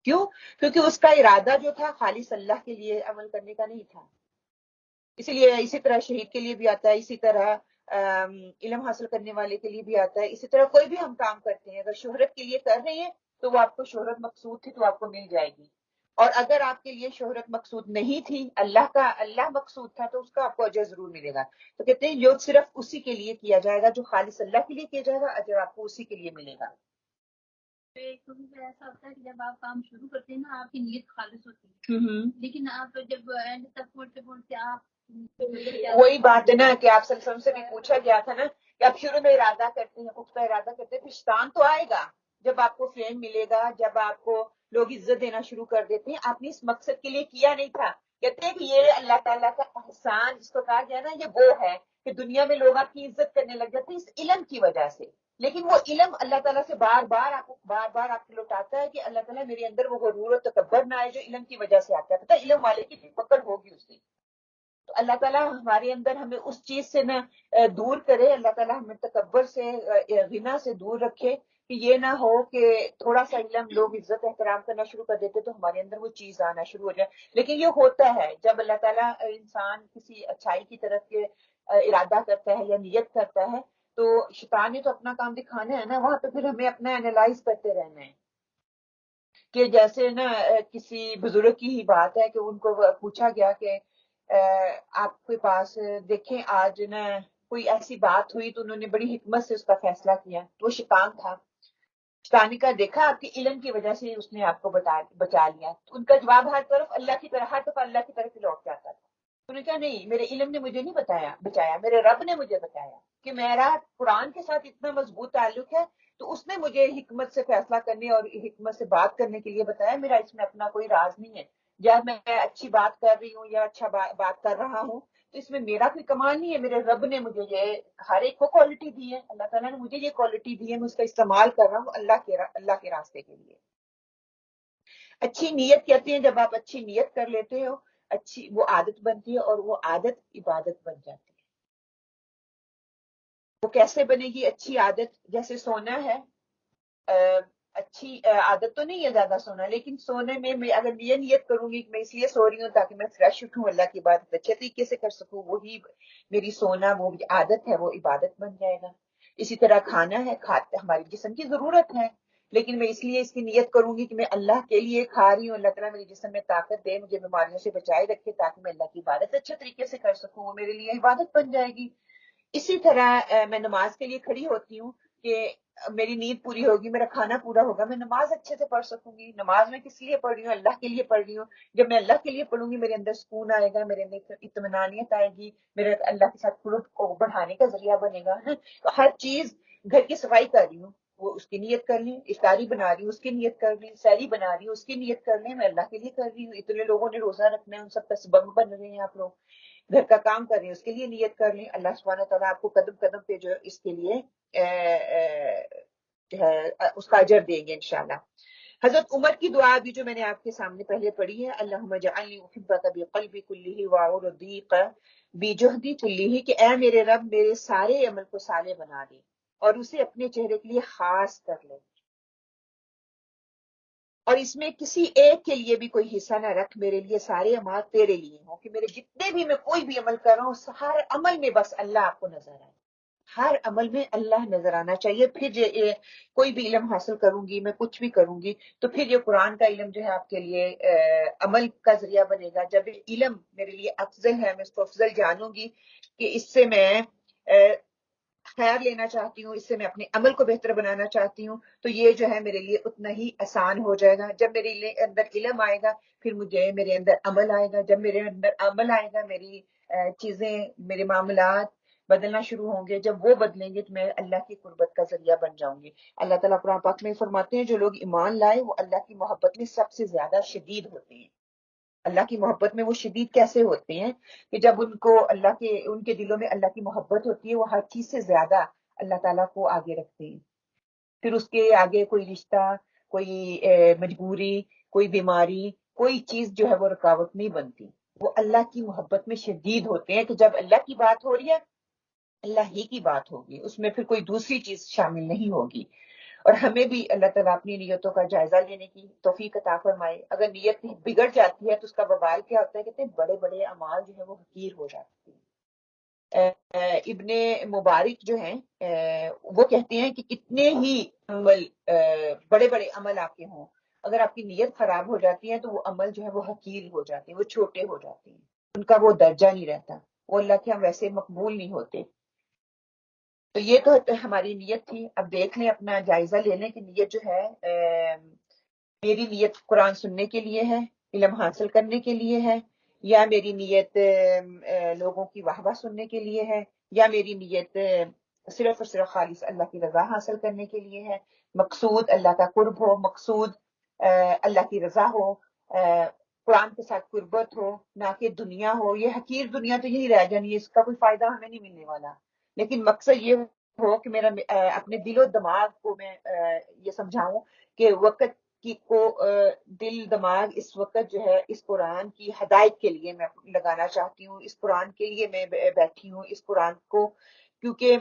کیوں؟ کیونکہ اس کا ارادہ جو تھا خالص اللہ کے لیے عمل کرنے کا نہیں تھا۔ اسی لیے اسی طرح شہید کے لیے بھی آتا ہے، اسی طرح علم حاصل کرنے والے کے لیے بھی آتا ہے، اسی طرح کوئی بھی ہم کام کرتے ہیں اگر شہرت کے لیے کر رہے ہیں تو وہ آپ کو شہرت مقصود تھی تو آپ کو مل جائے گی، اور اگر آپ کے لیے شہرت مقصود نہیں تھی، اللہ مقصود تھا، تو اس کا آپ کو اجر ضرور ملے گا۔ تو کہتے ہیں جو صرف اسی کے لیے کیا جائے گا، جو خالص اللہ کے لیے کیا جائے گا، اجر آپ کو اسی کے لیے ملے گا۔ کیونکہ ایسا ہوتا ہے کہ جب آپ کام شروع کرتے ہیں نا آپ کی نیت خالص ہوتی ہے، لیکن آپ جب اینڈ تک پہنچتے پہنچتے آپ وہی بات ہے نا کہ آپ صلی اللہ علیہ وسلم سے بھی پوچھا گیا تھا نا کہ آپ شروع میں ارادہ کرتے ہیں، پختہ ارادہ کرتے ہیں، پھر شیطان تو آئے گا جب آپ کو فیم ملے گا، جب آپ کو لوگ عزت دینا شروع کر دیتے ہیں، آپ نے اس مقصد کے لیے کیا نہیں تھا۔ کہتے ہیں کہ یہ اللہ تعالیٰ کا احسان جس کو کہا گیا نا، یہ وہ ہے کہ دنیا میں لوگ آپ کی عزت کرنے لگ جاتے ہیں اس علم کی وجہ سے، لیکن وہ علم اللہ تعالیٰ سے بار بار آپ کو لوٹاتا ہے کہ اللہ تعالیٰ میرے اندر وہ غرور و تکبر نہ آئے جو علم کی وجہ سے آتا ہے، پتہ علم والے کی پکڑ ہوگی اس سے۔ تو اللہ تعالیٰ ہمارے اندر ہمیں اس چیز سے نہ دور کرے، اللہ تعالیٰ ہمیں تکبر سے، غنا سے دور رکھے کہ یہ نہ ہو کہ تھوڑا سا علم لوگ عزت احترام کرنا شروع کر دیتے تو ہمارے اندر وہ چیز آنا شروع ہو جائے۔ لیکن یہ ہوتا ہے جب اللہ تعالیٰ انسان کسی اچھائی کی طرف کے ارادہ کرتا ہے یا نیت کرتا ہے، تو شیطان نے تو اپنا کام دکھانا ہے نا، وہاں پہ پھر ہمیں اپنا اینالائز کرتے رہنا ہے کہ جیسے نا کسی بزرگ کی ہی بات ہے کہ ان کو پوچھا گیا کہ آپ کے پاس دیکھیں آج نا کوئی ایسی بات ہوئی تو انہوں نے بڑی حکمت سے اس کا فیصلہ کیا، تو وہ شیطان تھا۔ شیطان نے کہا دیکھا آپ کی علم کی وجہ سے اس نے آپ کو بچا لیا، تو ان کا جواب ہر طرف اللہ کی طرف، ہر دفعہ اللہ کی طرف ہی لوٹ جاتا تھا۔ انہوں نے کہا نہیں، میرے علم نے مجھے نہیں بچایا، میرے رب نے مجھے بچایا کہ میرا قرآن کے ساتھ اتنا مضبوط تعلق ہے، تو اس نے مجھے حکمت سے فیصلہ کرنے اور حکمت سے بات کرنے کے لیے بتایا، میرا اس میں اپنا کوئی راز نہیں ہے۔ جب میں اچھی بات کر رہی ہوں یا اچھا بات کر رہا ہوں تو اس میں میرا کوئی کمال نہیں ہے، میرے رب نے مجھے یہ ہر ایک کو کوالٹی دی ہے، اللہ تعالیٰ نے مجھے یہ کوالٹی دی ہے، میں اس کا استعمال کر رہا ہوں اللہ کے راستے کے لیے۔ اچھی نیت کہتے ہیں جب آپ اچھی نیت کر لیتے ہو، اچھی وہ عادت بنتی ہے اور وہ عادت عبادت بن جاتی ہے۔ وہ کیسے بنے گی اچھی عادت؟ جیسے سونا ہے، اچھی عادت تو نہیں ہے زیادہ سونا، لیکن سونے میں اگر یہ نیت کروں گی کہ میں اس لیے سو رہی ہوں تاکہ میں فریش اٹھوں، اللہ کی عبادت اچھے طریقے سے کر سکوں، وہی میری سونا وہ عادت ہے، وہ عبادت بن جائے گا۔ اسی طرح کھانا ہے، ہمارے جسم کی ضرورت ہے، لیکن میں اس لیے اس کی نیت کروں گی کہ میں اللہ کے لیے کھا رہی ہوں، اللہ تعالیٰ میرے جسم میں طاقت دے، مجھے بیماریوں سے بچائے رکھے تاکہ میں اللہ کی عبادت اچھے طریقے سے کر سکوں، وہ میرے لیے عبادت بن جائے گی۔ اسی طرح میں نماز کے لیے کھڑی ہوتی ہوں کہ میری نیند پوری ہوگی، میرا کھانا پورا ہوگا، میں نماز اچھے سے پڑھ سکوں گی۔ نماز میں کس لیے پڑھ رہی ہوں؟ اللہ کے لیے پڑھ رہی ہوں۔ جب میں اللہ کے لیے پڑھوں گی میرے اندر سکون آئے گا، میرے اندر اطمینانیت آئے گی، میرے اللہ کے ساتھ قرب کو بڑھانے کا ذریعہ بنے گا۔ تو ہر چیز، گھر کی صفائی کر رہی ہوں وہ اس کی نیت کر لیں، افطاری بنا رہی ہوں اس کی نیت کر لیں، سحری بنا رہی ہوں اس کی نیت کر لیں، میں اللہ کے لیے کر رہی ہوں۔ اتنے لوگوں نے روزہ رکھنا ہے، ان سب کا سبب بن رہے ہیں آپ لوگ، گھر کا کام کر رہے ہیں اس کے لیے نیت کر لیں۔ اللہ سبحانہ تعالیٰ آپ کو قدم قدم پہ جو اس کے لیے جو ہے اس کا اجر دیں گے انشاءاللہ۔ حضرت عمر کی دعا بھی جو میں نے آپ کے سامنے پہلے پڑھی ہے، اللہم اجعلنی احبک بقلبی کلہ واعوذ بجہدی کلہ، کہ اے میرے رب میرے سارے عمل کو صالح بنا دے اور اسے اپنے چہرے کے لیے خاص کر لے، اور اس میں کسی ایک کے لیے بھی کوئی حصہ نہ رکھ، میرے لیے سارے عمل تیرے لیے ہوں، کہ میرے جتنے بھی میں کوئی بھی عمل کر رہا ہوں ہر عمل میں بس اللہ آپ کو نظر آئے، ہر عمل میں اللہ نظر آنا چاہیے۔ پھر کوئی بھی علم حاصل کروں گی، میں کچھ بھی کروں گی، تو پھر یہ قرآن کا علم جو ہے آپ کے لیے عمل کا ذریعہ بنے گا۔ جب علم میرے لیے افضل ہے، میں اس کو افضل جانوں گی کہ اس سے میں خیر لینا چاہتی ہوں، اس سے میں اپنے عمل کو بہتر بنانا چاہتی ہوں، تو یہ جو ہے میرے لیے اتنا ہی آسان ہو جائے گا۔ جب میرے اندر علم آئے گا پھر میرے اندر عمل آئے گا، جب میرے اندر عمل آئے گا میری چیزیں، میرے معاملات بدلنا شروع ہوں گے، جب وہ بدلیں گے تو میں اللہ کی قربت کا ذریعہ بن جاؤں گی۔ اللہ تعالیٰ قرآن پاک میں فرماتے ہیں جو لوگ ایمان لائے وہ اللہ کی محبت میں سب سے زیادہ شدید ہوتے ہیں۔ اللہ کی محبت میں وہ شدید کیسے ہوتے ہیں؟ کہ جب ان کے دلوں میں اللہ کی محبت ہوتی ہے، وہ ہر چیز سے زیادہ اللہ تعالیٰ کو آگے رکھتے ہیں، پھر اس کے آگے کوئی رشتہ، کوئی مجبوری، کوئی بیماری، کوئی چیز جو ہے وہ رکاوٹ نہیں بنتی۔ وہ اللہ کی محبت میں شدید ہوتے ہیں کہ جب اللہ کی بات ہو رہی ہے اللہ ہی کی بات ہوگی، اس میں پھر کوئی دوسری چیز شامل نہیں ہوگی۔ اور ہمیں بھی اللہ تعالیٰ اپنی نیتوں کا جائزہ لینے کی توفیق عطا فرمائے۔ اگر نیت بگڑ جاتی ہے تو اس کا وبال کیا ہوتا ہے؟ کہتے ہیں بڑے بڑے اعمال جو ہیں وہ حقیر ہو جاتے ہیں۔ ابن مبارک جو ہیں وہ کہتے ہیں کہ کتنے ہی عمل، بڑے بڑے عمل آپ کے ہوں، اگر آپ کی نیت خراب ہو جاتی ہے تو وہ عمل جو ہے وہ حقیر ہو جاتے ہیں، وہ چھوٹے ہو جاتے ہیں، ان کا وہ درجہ نہیں رہتا، وہ اللہ کے ہم ویسے مقبول نہیں ہوتے۔ تو یہ تو ہماری نیت تھی۔ اب دیکھ لیں، اپنا جائزہ لے لیں کہ نیت جو ہے میری نیت قرآن سننے کے لیے ہے، علم حاصل کرنے کے لیے ہے، یا میری نیت لوگوں کی واہ واہ سننے کے لیے ہے، یا میری نیت صرف اور صرف خالص اللہ کی رضا حاصل کرنے کے لیے ہے۔ مقصود اللہ کا قرب ہو، مقصود اللہ کی رضا ہو، قرآن کے ساتھ قربت ہو، نہ کہ دنیا ہو۔ یہ حقیر دنیا تو یہی رہ جانی ہے، اس کا کوئی فائدہ ہمیں نہیں ملنے والا، لیکن مقصد یہ ہو کہ میرا اپنے دل و دماغ کو میں یہ سمجھاؤں کہ وقت کو دل دماغ اس وقت جو ہے اس قرآن کی ہدایت کے لیے میں لگانا چاہتی ہوں، اس قرآن کے لیے میں بیٹھی ہوں، اس قرآن کو، کیونکہ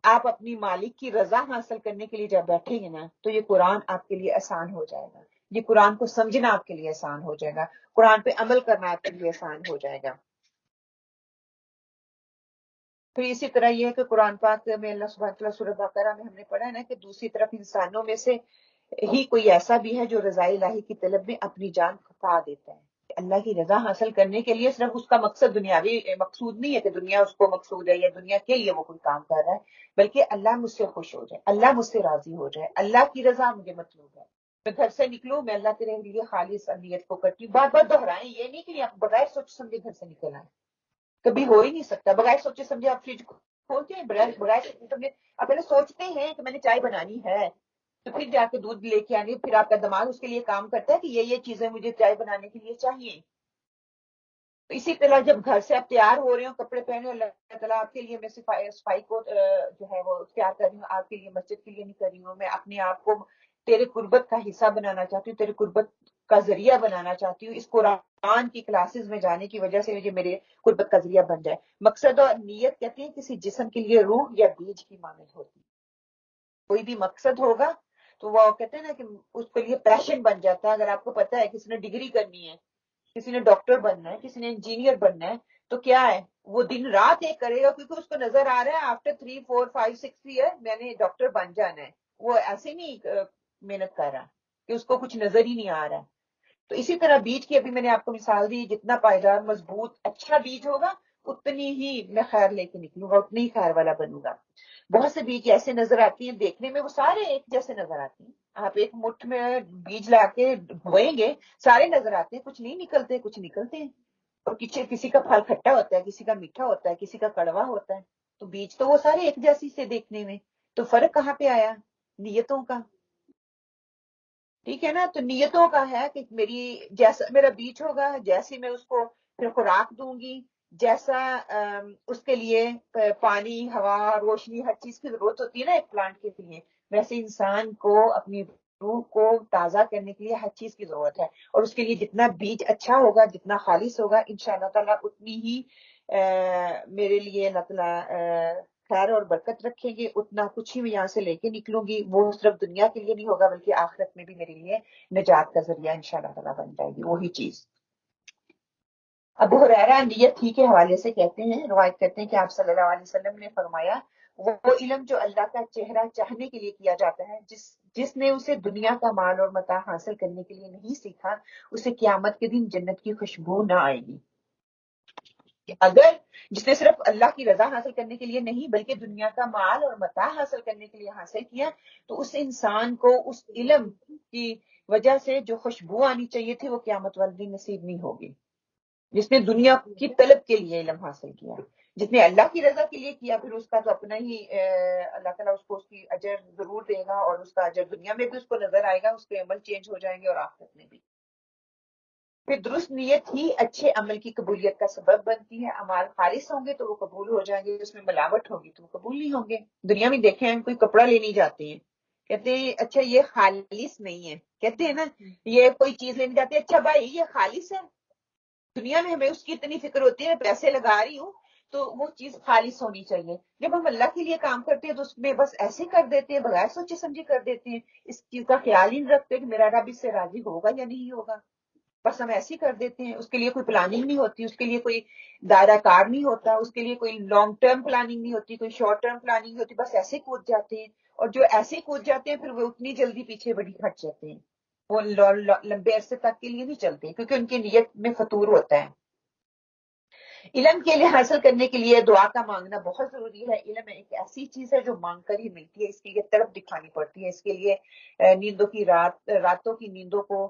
آپ اپنی مالک کی رضا حاصل کرنے کے لیے جب بیٹھیں گے نا تو یہ قرآن آپ کے لیے آسان ہو جائے گا، یہ قرآن کو سمجھنا آپ کے لیے آسان ہو جائے گا، قرآن پہ عمل کرنا آپ کے لیے آسان ہو جائے گا۔ پھر اسی طرح یہ ہے کہ قرآن پاک میں اللہ سبحانہ وتعالیٰ سورہ بقرہ میں ہم نے پڑھا ہے نا کہ دوسری طرف انسانوں میں سے ہی کوئی ایسا بھی ہے جو رضا الہی کی طلب میں اپنی جان کھپا دیتا ہے۔ اللہ کی رضا حاصل کرنے کے لیے صرف اس کا مقصد دنیاوی مقصود نہیں ہے کہ دنیا اس کو مقصود ہے یا دنیا کے لیے وہ کوئی کام کر رہا ہے، بلکہ اللہ مجھ سے خوش ہو جائے، اللہ مجھ سے راضی ہو جائے، اللہ کی رضا مجھے مطلوب ہے۔ میں گھر سے نکلوں، میں اللہ تیرے لیے خالص نیت کو کرتی ہوں، بار بار دہرائیں، یہ نہیں کہ آپ بغیر سوچ سمجھے گھر سے نکل آئیں، کبھی ہو ہی نہیں سکتا بغیر سوچے سمجھے۔ آپ فریج کھولتے ہیں بغیر سوچے سمجھے، آپ پہلے سوچتے ہیں کہ میں نے چائے بنانی ہے تو پھر جا کے دودھ لے کے آنی، پھر آپ کا دماغ اس کے لیے کام کرتا ہے کہ یہ چیزیں مجھے چائے بنانے کے لیے چاہیے۔ اسی طرح جب گھر سے آپ تیار ہو رہے ہو، کپڑے پہنے، اللہ تعالیٰ آپ کے لیے میں صفائی کو جو ہے وہ اختیار کر رہی ہوں، آپ کے لیے مسجد کے لیے نہیں کر رہی ہوں، میں اپنے آپ کو تیرے قربت کا حصہ بنانا چاہتی ہوں، تیرے قربت کا ذریعہ بنانا چاہتی ہوں، اس قرآن کی کلاسز میں جانے کی وجہ سے مجھے میرے قربت کا ذریعہ بن جائے۔ مقصد اور نیت کہتے ہیں کسی جسم کے لیے روح یا بیج کی مانند ہوتی ہے۔ کوئی بھی مقصد ہوگا تو وہ کہتے ہیں نا کہ اس کے لیے پیشن بن جاتا ہے۔ اگر آپ کو پتا ہے کسی نے ڈگری کرنی ہے، کسی نے ڈاکٹر بننا ہے، کسی نے انجینئر بننا ہے، تو کیا ہے وہ دن رات ایک کرے گا، کیونکہ اس کو نظر آ رہا ہے آفٹر 3 4 5 6 ایئر میں نے ڈاکٹر بن جانا ہے۔ وہ ایسے نہیں محنت کر رہا کہ اس کو کچھ نظر ہی نہیں آ رہا ہے۔ تو اسی طرح بیج کی ابھی میں نے آپ کو مثال دی، جتنا پائیدار مضبوط اچھا بیج ہوگا اتنی ہی میں خیر لے کے نکلوں گا، اتنی ہی خیر والا بنوں گا۔ بہت سے بیج ایسے نظر آتی ہیں دیکھنے میں، وہ سارے ایک جیسے نظر آتے ہیں۔ آپ ایک مٹھ میں بیج لا کے بوئیں گے، سارے نظر آتے ہیں، کچھ نہیں نکلتے، کچھ نکلتے ہیں۔ اور کسی کا پھل کھٹا ہوتا ہے، کسی کا میٹھا ہوتا ہے، کسی کا کڑوا ہوتا ہے۔ تو بیج تو وہ سارے ایک جیسی سے دیکھنے میں، تو فرق کہاں پہ آیا؟ نیتوں کا۔ ٹھیک ہے نا؟ تو نیتوں کا ہے کہ میری جیسا میرا بیج ہوگا، جیسی میں اس کو پھر خوراک دوں گی، جیسا اس کے لیے پانی، ہوا، روشنی، ہر چیز کی ضرورت ہوتی ہے نا ایک پلانٹ کے لیے، ویسے انسان کو اپنی روح کو تازہ کرنے کے لیے ہر چیز کی ضرورت ہے۔ اور اس کے لیے جتنا بیج اچھا ہوگا، جتنا خالص ہوگا، انشاءاللہ تعالیٰ اتنی ہی میرے لیے اللہ تعالیٰ خیر اور برکت رکھیں گے، اتنا کچھ ہی میں یہاں سے لے کے نکلوں گی۔ وہ صرف دنیا کے لیے نہیں ہوگا بلکہ آخرت میں بھی میرے لیے نجات کا ذریعہ انشاءاللہ تعالیٰ بن جائے گی وہی چیز۔ ابو ہریرہ نیت ہی کے حوالے سے کہتے ہیں، روایت کرتے ہیں کہ آپ صلی اللہ علیہ وسلم نے فرمایا، وہ علم جو اللہ کا چہرہ چاہنے کے لیے کیا جاتا ہے، جس نے اسے دنیا کا مال اور متاع حاصل کرنے کے لیے نہیں سیکھا، اسے قیامت کے دن جنت کی خوشبو نہ آئے گی۔ اگر جس نے صرف اللہ کی رضا حاصل کرنے کے لیے نہیں بلکہ دنیا کا مال اور متاع حاصل کرنے کے لیے حاصل کیا، تو اس انسان کو اس علم کی وجہ سے جو خوشبو آنی چاہیے تھی وہ قیامت والے دن نصیب نہیں ہوگی۔ جس نے دنیا کی طلب کے لیے علم حاصل کیا، جس نے اللہ کی رضا کے لیے کیا، پھر اس کا تو اپنا ہی اللہ تعالیٰ اس کو اس کی اجر ضرور دے گا، اور اس کا اجر دنیا میں بھی اس کو نظر آئے گا، اس کے عمل چینج ہو جائیں گے اور آخرت میں بھی۔ پھر درست نیت ہی اچھے عمل کی قبولیت کا سبب بنتی ہے۔ اعمال خالص ہوں گے تو وہ قبول ہو جائیں گے، اس میں ملاوٹ ہوگی تو وہ قبول نہیں ہوں گے۔ دنیا میں دیکھیں ہم کوئی کپڑا لینے جاتے ہیں، کہتے ہیں اچھا یہ خالص نہیں ہے، کہتے ہیں نا یہ کوئی چیز لینے جاتے ہیں، اچھا بھائی یہ خالص ہے۔ دنیا میں ہمیں اس کی اتنی فکر ہوتی ہے، پیسے لگا رہی ہوں تو وہ چیز خالص ہونی چاہیے۔ جب ہم اللہ کے لیے کام کرتے ہیں تو اس میں بس ایسے کر دیتے ہیں، بغیر سوچے سمجھے کر دیتے ہیں، اس چیز کا خیال ہی نہیں رکھتے کہ میرا رب اس سے راضی ہوگا یا نہیں ہوگا، بس ہم ایسے ہی کر دیتے ہیں۔ اس کے لیے کوئی پلاننگ نہیں ہوتی، اس کے لیے کوئی دائرہ کار نہیں ہوتا، اس کے لیے کوئی لانگ ٹرم پلاننگ نہیں ہوتی، کوئی شارٹ ٹرم پلاننگ نہیں ہوتی، بس ایسے کود جاتے ہیں۔ اور جو ایسے کود جاتے ہیں پھر وہ اتنی جلدی پیچھے بڑی ہٹ جاتے ہیں، وہ لمبے عرصے تک کے لیے نہیں چلتے، کیونکہ ان کی نیت میں فطور ہوتا ہے۔ علم کے لیے حاصل کرنے کے لیے دعا کا مانگنا بہت ضروری ہے۔ علم ایک ایسی چیز ہے جو مانگ کر ہی ملتی ہے، اس کے لیے تڑپ دکھانی پڑتی ہے، اس کے لیے نیندوں کی راتوں کی نیندوں کو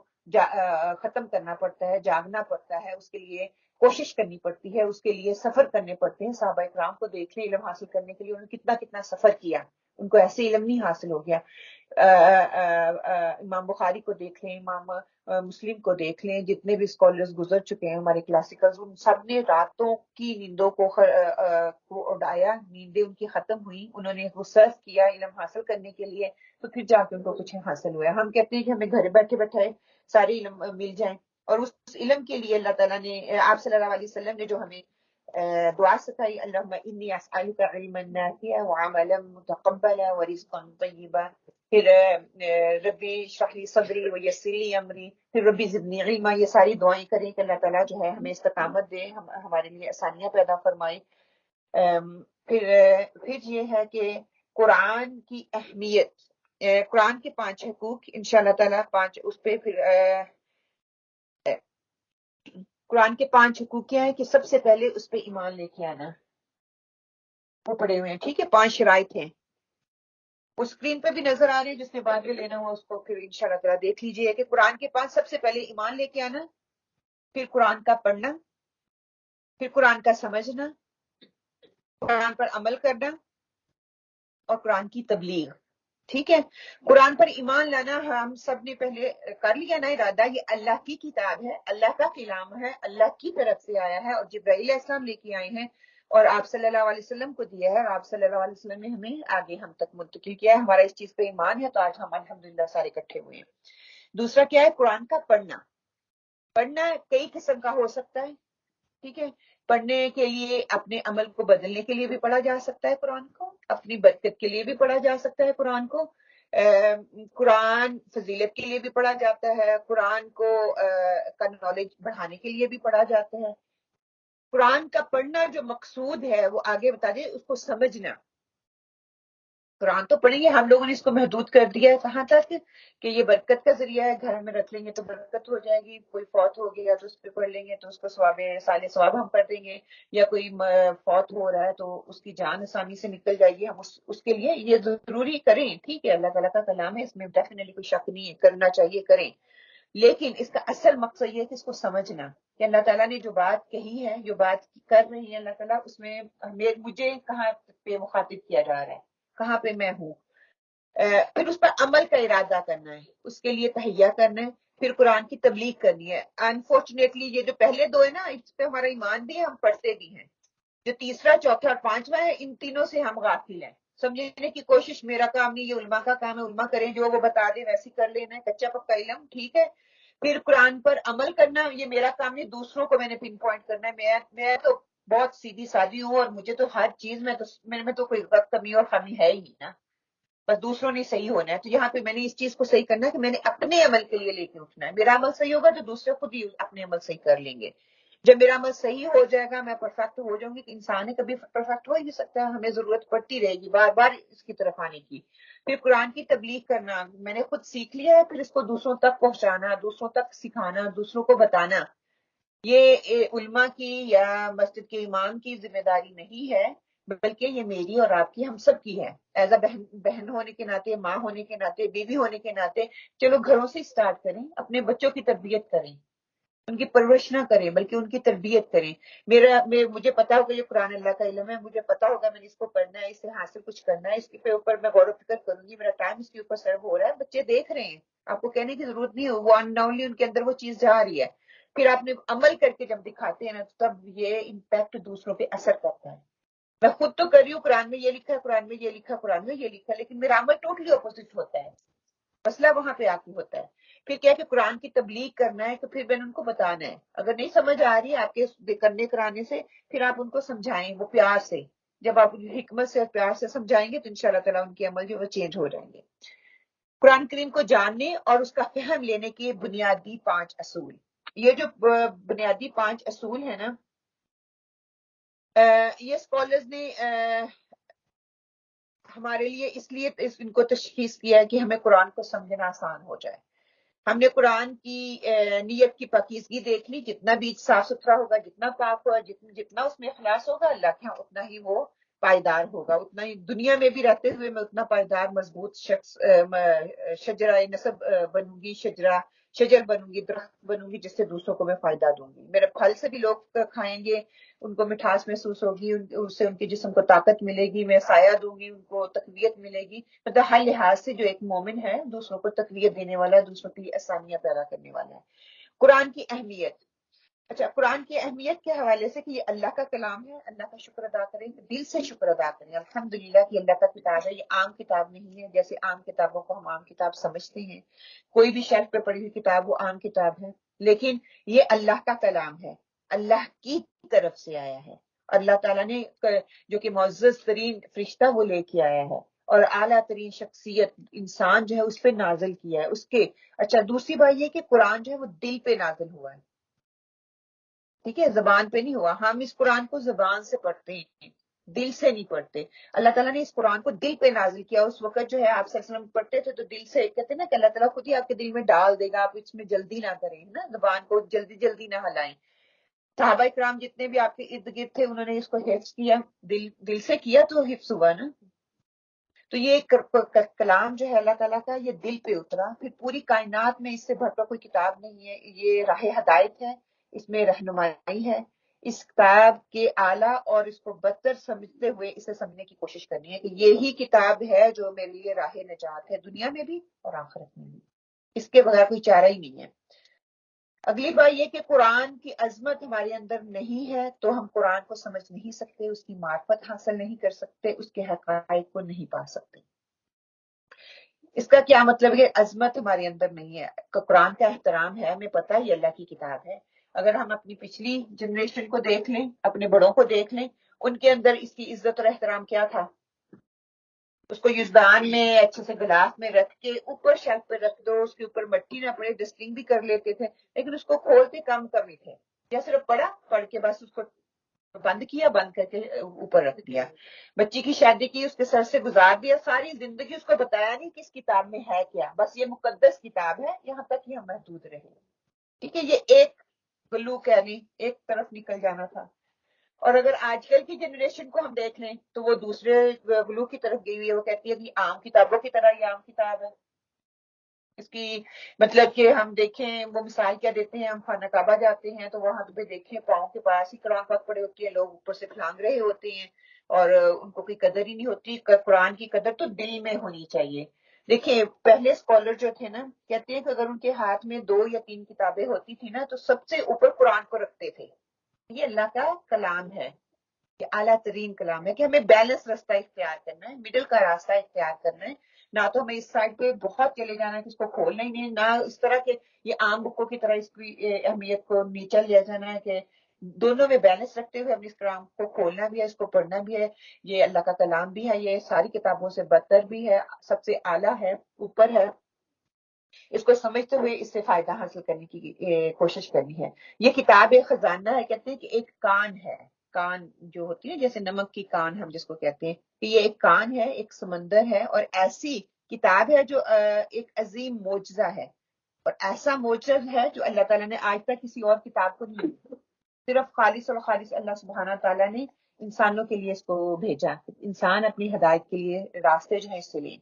ختم کرنا پڑتا ہے، جاگنا پڑتا ہے، اس کے لیے کوشش کرنی پڑتی ہے، اس کے لیے سفر کرنے پڑتے ہیں۔ صحابہ اکرام کو دیکھ لیں، علم حاصل کرنے کے لیے انہوں نے کتنا کتنا سفر کیا، ان کو ایسے علم نہیں حاصل ہو گیا۔ امام بخاری کو دیکھ لیں، امام مسلم کو دیکھ لیں، جتنے بھی اسکالرز گزر چکے ہیں ہمارے کلاسیکلز، ان سب نے راتوں کی نیندوں کو اڑایا، نیندیں ان کی ختم ہوئی، انہوں نے وہ سرف کیا علم حاصل کرنے کے لیے، تو پھر جا کے ان کو کچھ حاصل ہوا۔ ہم کہتے ہیں کہ ہمیں گھر بیٹھے بیٹھے سارے علم مل جائیں، اور اس علم کے لیے اللہ تعالیٰ نے، آپ صلی اللہ علیہ وسلم نے جو ہمیں دعا سکھائی، اللہم انی اسألک علما نافعا وعملا متقبلا ورزقا طیبا، پھر ربی اشرح لی صدری ویسر لی امری، پھر ربی زدنی علما، یہ ساری دعائیں کریں کہ اللہ تعالیٰ جو ہے ہمیں استقامت دے، ہمارے لیے آسانیاں پیدا فرمائے۔ پھر یہ ہے کہ قرآن کی اہمیت، قرآن کے 5 حقوق انشاءاللہ تعالیٰ 5 اس پہ پھر قرآن کے 5 حقوق کیا ہے کہ سب سے پہلے اس پہ ایمان لے کے آنا، وہ پڑے ہوئے ہیں، ٹھیک ہے، 5 شرائط ہیں، وہ اسکرین پہ بھی نظر آ رہے ہیں، جس نے بعد میں لینا ہوا اس کو پھر انشاءاللہ تعالیٰ دیکھ لیجیے کہ قرآن کے 5 سب سے پہلے ایمان لے کے آنا، پھر قرآن کا پڑھنا، پھر قرآن کا سمجھنا، قرآن پر عمل کرنا، اور قرآن کی تبلیغ۔ ٹھیک ہے، قرآن پر ایمان لانا ہم سب نے پہلے کر لیا نا ارادہ، یہ اللہ کی کتاب ہے، اللہ کا کلام ہے، اللہ کی طرف سے آیا ہے، اور جبرائیل علیہ السلام لے کے آئے ہیں اور آپ صلی اللہ علیہ وسلم کو دیا ہے، اور آپ صلی اللہ علیہ وسلم نے ہمیں آگے ہم تک منتقل کیا ہے۔ ہمارا اس چیز پہ ایمان ہے تو آج ہم الحمدللہ سارے اکٹھے ہوئے ہیں۔ دوسرا کیا ہے؟ قرآن کا پڑھنا، پڑھنا کئی قسم کا ہو سکتا ہے، ٹھیک ہے. پڑھنے کے لیے اپنے عمل کو بدلنے کے لیے بھی پڑھا جا سکتا ہے قرآن کو، اپنی برکت کے لیے بھی پڑھا جا سکتا ہے قرآن کو، قرآن فضیلت کے لیے بھی پڑھا جاتا ہے، قرآن کو کا نالج بڑھانے کے لیے بھی پڑھا جاتا ہے. قرآن کا پڑھنا جو مقصود ہے وہ آگے بتا دیں، اس کو سمجھنا. قرآن تو پڑھیں گے، ہم لوگوں نے اس کو محدود کر دیا ہے کہاں تک کہ یہ برکت کا ذریعہ ہے، گھر میں رکھ لیں گے تو برکت ہو جائے گی، کوئی فوت ہو گیا تو اس پہ پڑھ لیں گے تو اس کو سال ثواب ہم کر دیں گے، یا کوئی فوت ہو رہا ہے تو اس کی جان آسانی سے نکل جائے گی، ہم اس کے لیے یہ ضروری کریں. ٹھیک ہے، اللہ تعالیٰ کا کلام ہے، اس میں ڈیفینیٹلی کوئی شک نہیں ہے، کرنا چاہیے کریں. لیکن اس کا اصل مقصد یہ ہے کہ اس کو سمجھنا کہ اللہ تعالیٰ نے جو بات کہی ہے، جو بات کر رہی ہے اللہ تعالیٰ، اس میں مجھے کہاں پہ مخاطب کیا جا رہا ہے، کہاں پہ میں ہوں. پھر اس پر عمل کا ارادہ کرنا ہے، اس کے لیے تہیہ کرنا ہے، پھر قرآن کی تبلیغ کرنی ہے. انفارچونیٹلی یہ جو پہلے دو ہے نا، اس پہ ہمارا ایمان بھی ہے، ہم پڑھتے بھی ہیں. جو تیسرا، چوتھا اور پانچواں ہے، ان تینوں سے ہم غافل ہیں. سمجھنے کی کوشش میرا کام نہیں، یہ علماء کا کام ہے، علماء کریں جو وہ بتا دیں ویسے کر لینا ہے، کچا پکا علم. ٹھیک ہے. پھر قرآن پر عمل کرنا، یہ میرا کام نہیں، دوسروں کو میں نے پن پوائنٹ کرنا ہے. میں تو بہت سیدھی سادی ہوں، اور مجھے تو ہر چیز میں تو کوئی کمی اور خامی ہے ہی نہیں نا، بس دوسروں نے صحیح ہونا ہے. تو یہاں پہ میں نے اس چیز کو صحیح کرنا ہے کہ میں نے اپنے عمل کے لیے لے کے اٹھنا ہے. میرا عمل صحیح ہوگا تو دوسرے خود ہی اپنے عمل صحیح کر لیں گے. جب میرا عمل صحیح ہو جائے گا، میں پرفیکٹ ہو جاؤں گی. کہ انسان ہے کبھی پرفیکٹ ہو ہی نہیں سکتا، ہمیں ضرورت پڑتی رہے گی بار بار اس کی طرف آنے کی. پھر قرآن کی تبلیغ کرنا، میں نے خود سیکھ لیا ہے، پھر اس کو دوسروں تک پہنچانا، دوسروں تک سکھانا، دوسروں کو بتانا. یہ علماء کی یا مسجد کے امام کی ذمہ داری نہیں ہے، بلکہ یہ میری اور آپ کی، ہم سب کی ہے. ایز اے بہن ہونے کے ناطے، ماں ہونے کے ناطے، بیوی ہونے کے ناطے، چلو گھروں سے سٹارٹ کریں، اپنے بچوں کی تربیت کریں. ان کی پرورش نہ کریں بلکہ ان کی تربیت کریں. مجھے پتا ہوگا یہ قرآن اللہ کا علم ہے، مجھے پتا ہوگا میں نے اس کو پڑھنا ہے، اس سے حاصل کچھ کرنا ہے، اس کے اوپر میں غور و فکر کروں گی، میرا ٹائم اس کے اوپر سرو ہو رہا ہے. بچے دیکھ رہے ہیں، آپ کو کہنے کی ضرورت نہیں ہے، وہ انناؤنلی ان کے اندر وہ چیز جا رہی ہے. پھر آپ نے عمل کر کے جب دکھاتے ہیں نا، تب یہ امپیکٹ دوسروں پہ اثر کرتا ہے. میں خود تو کر رہی ہوں، قرآن میں یہ لکھا ہے، قرآن میں یہ لکھا ہے، قرآن میں یہ لکھا ہے، لیکن میرا عمل ٹوٹلی اپوزٹ ہوتا ہے. مسئلہ وہاں پہ آتی ہوتا ہے. پھر کیا کہ قرآن کی تبلیغ کرنا ہے، تو پھر میں نے ان کو بتانا ہے. اگر نہیں سمجھ آ رہی ہے آپ کے کرنے کرانے سے، پھر آپ ان کو سمجھائیں وہ پیار سے. جب آپ حکمت سے اور پیار سے سمجھائیں گے تو انشاءاللہ تعالیٰ ان کے عمل جو وہ چینج ہو جائیں گے. قرآن کریم کو جاننے اور اس کا فہم لینے کے بنیادی 5 اصول. یہ جو بنیادی 5 اصول ہیں نا، یہ اسکالرز نے ہمارے لیے اس لیے ان کو تشخیص کیا ہے کہ ہمیں قرآن کو سمجھنا آسان ہو جائے. ہم نے قرآن کی نیت کی پاکیزگی دیکھ لی، جتنا بیج صاف ستھرا ہوگا، جتنا پاک ہوگا، جتنا اس میں اخلاص ہوگا، اللہ کے ہاں اتنا ہی وہ پائیدار ہوگا، اتنا ہی دنیا میں بھی رہتے ہوئے میں اتنا پائیدار مضبوط شخص شجرہ نسب بنوں گی، شجر بنوں گی، درخت بنوں گی، جس سے دوسروں کو میں فائدہ دوں گی. میرے پھل سے بھی لوگ کھائیں گے، ان کو مٹھاس محسوس ہوگی، اس سے ان کے جسم کو طاقت ملے گی، میں سایہ دوں گی، ان کو تقویت ملے گی. مطلب ہر لحاظ سے جو ایک مومن ہے دوسروں کو تقویت دینے والا ہے، دوسروں کے لیے آسانیاں پیدا کرنے والا ہے. قرآن کی اہمیت. اچھا، قرآن کی اہمیت کے حوالے سے کہ یہ اللہ کا کلام ہے، اللہ کا شکر ادا کریں، دل سے شکر ادا کریں. الحمدللہ کہ اللہ کا کتاب ہے، یہ عام کتاب نہیں ہے جیسے عام کتابوں کو ہم عام کتاب سمجھتے ہیں. کوئی بھی شیلف پہ پڑی ہوئی کتاب وہ عام کتاب ہے، لیکن یہ اللہ کا کلام ہے، اللہ کی طرف سے آیا ہے. اللہ تعالیٰ نے جو کہ معزز ترین فرشتہ وہ لے کے آیا ہے، اور اعلیٰ ترین شخصیت انسان جو ہے اس پہ نازل کیا ہے اس کے. اچھا، دوسری بات یہ کہ قرآن جو ہے وہ دل پہ نازل ہوا ہے. ٹھیک ہے، زبان پہ نہیں ہوا. ہم اس قرآن کو زبان سے پڑھتے ہیں، دل سے نہیں پڑھتے. اللہ تعالیٰ نے اس قرآن کو دل پہ نازل کیا. اس وقت جو ہے آپ صلی اللہ علیہ وسلم پڑھتے تھے تو دل سے کہتے ہیں نا کہ اللہ تعالیٰ خود ہی آپ کے دل میں ڈال دے گا، آپ اس میں جلدی نہ کریں نا، زبان کو جلدی جلدی نہ ہلائیں. صحابہ کرام جتنے بھی آپ کے ارد گرد تھے انہوں نے اس کو حفظ کیا، دل سے کیا تو حفظ ہوا نا. تو یہ کلام جو ہے اللہ تعالیٰ کا، یہ دل پہ اترا. پھر پوری کائنات میں اس سے بڑھ کر کوئی کتاب نہیں ہے. یہ راہ ہدایت ہے، اس میں رہنمائی ہے. اس کتاب کے اعلیٰ اور اس کو بدتر سمجھتے ہوئے اسے سمجھنے کی کوشش کرنی ہے کہ یہی کتاب ہے جو میرے لیے راہ نجات ہے، دنیا میں بھی اور آخرت میں بھی. اس کے بغیر کوئی چارہ ہی نہیں ہے. اگلی بات یہ کہ قرآن کی عظمت ہمارے اندر نہیں ہے تو ہم قرآن کو سمجھ نہیں سکتے، اس کی معرفت حاصل نہیں کر سکتے، اس کے حقائق کو نہیں پا سکتے. اس کا کیا مطلب ہے؟ عظمت ہمارے اندر نہیں ہے، قرآن کا احترام ہے، ہمیں پتہ ہے یہ اللہ کی کتاب ہے۔ اگر ہم اپنی پچھلی جنریشن کو دیکھ لیں، اپنے بڑوں کو دیکھ لیں، ان کے اندر اس کی عزت اور احترام کیا تھا؟ اس کو یزدان میں اچھے سے گلاس میں رکھ کے اوپر شیلف پہ رکھ دو، اس کے اوپر مٹی نہ پڑے، ڈسٹنگ بھی کر لیتے تھے، لیکن اس کو کھولتے کم ہی تھے، یا صرف پڑھ کے بس اس کو بند کیا، بند کر کے اوپر رکھ دیا۔ بچی کی شادی کی، اس کے سر سے گزار دیا، ساری زندگی اس کو بتایا نہیں کہ اس کتاب میں ہے کیا، بس یہ مقدس کتاب ہے، یہاں تک ہی ہم محدود رہے۔ ٹھیک ہے، یہ ایک گلو کہنی، ایک طرف نکل جانا تھا۔ اور اگر آج کل کی جنریشن کو ہم دیکھ لیں تو وہ دوسرے گلو کی طرف گئی ہوئی ہے، وہ کہتی ہے کہ عام کتابوں کی طرح یہ عام کتاب ہے۔ اس کی مطلب کہ ہم دیکھیں، وہ مثال کیا دیتے ہیں، ہم خانہ کعبہ جاتے ہیں تو وہاں پہ دیکھیں پاؤں کے پاس ہی قرآن پاک پڑے ہوتی ہے، لوگ اوپر سے پھلانگ رہے ہوتے ہیں اور ان کو کوئی قدر ہی نہیں ہوتی۔ قرآن کی قدر تو دل میں ہونی چاہیے۔ دیکھیں پہلے اسکالر جو تھے نا، کہتے ہیں کہ اگر ان کے ہاتھ میں 2 یا 3 کتابیں ہوتی تھی نا تو سب سے اوپر قرآن کو رکھتے تھے۔ یہ اللہ کا کلام ہے، کہ اعلیٰ ترین کلام ہے، کہ ہمیں بیلنس راستہ اختیار کرنا ہے، مڈل کا راستہ اختیار کرنا ہے، نہ تو ہمیں اس سائڈ پہ بہت چلے جانا ہے کہ اس کو کھولنا ہی نہیں، نہ اس طرح کہ یہ عام بکوں کی طرح اس کی اہمیت کو نیچا لیا جانا ہے، کہ دونوں میں بیلنس رکھتے ہوئے ہم اس کلام کو کھولنا بھی ہے، اس کو پڑھنا بھی ہے۔ یہ اللہ کا کلام بھی ہے، یہ ساری کتابوں سے برتر بھی ہے، سب سے اعلیٰ ہے، اوپر ہے۔ اس کو سمجھتے ہوئے اس سے فائدہ حاصل کرنے کی کوشش کرنی ہے۔ یہ کتاب ایک خزانہ ہے، کہتے ہیں کہ ایک کان ہے، کان جو ہوتی ہے جیسے نمک کی کان ہم جس کو کہتے ہیں، کہ یہ ایک کان ہے، ایک سمندر ہے، اور ایسی کتاب ہے جو ایک عظیم معجزہ ہے، اور ایسا معجزہ ہے جو اللہ تعالیٰ نے آج تک کسی اور کتاب کو نہیں دیا، صرف خالص اور خالص اللہ سبحانہ تعالیٰ نے انسانوں کے لیے اس کو بھیجا، انسان اپنی ہدایت کے لیے راستے جو ہیں اس سے لیں۔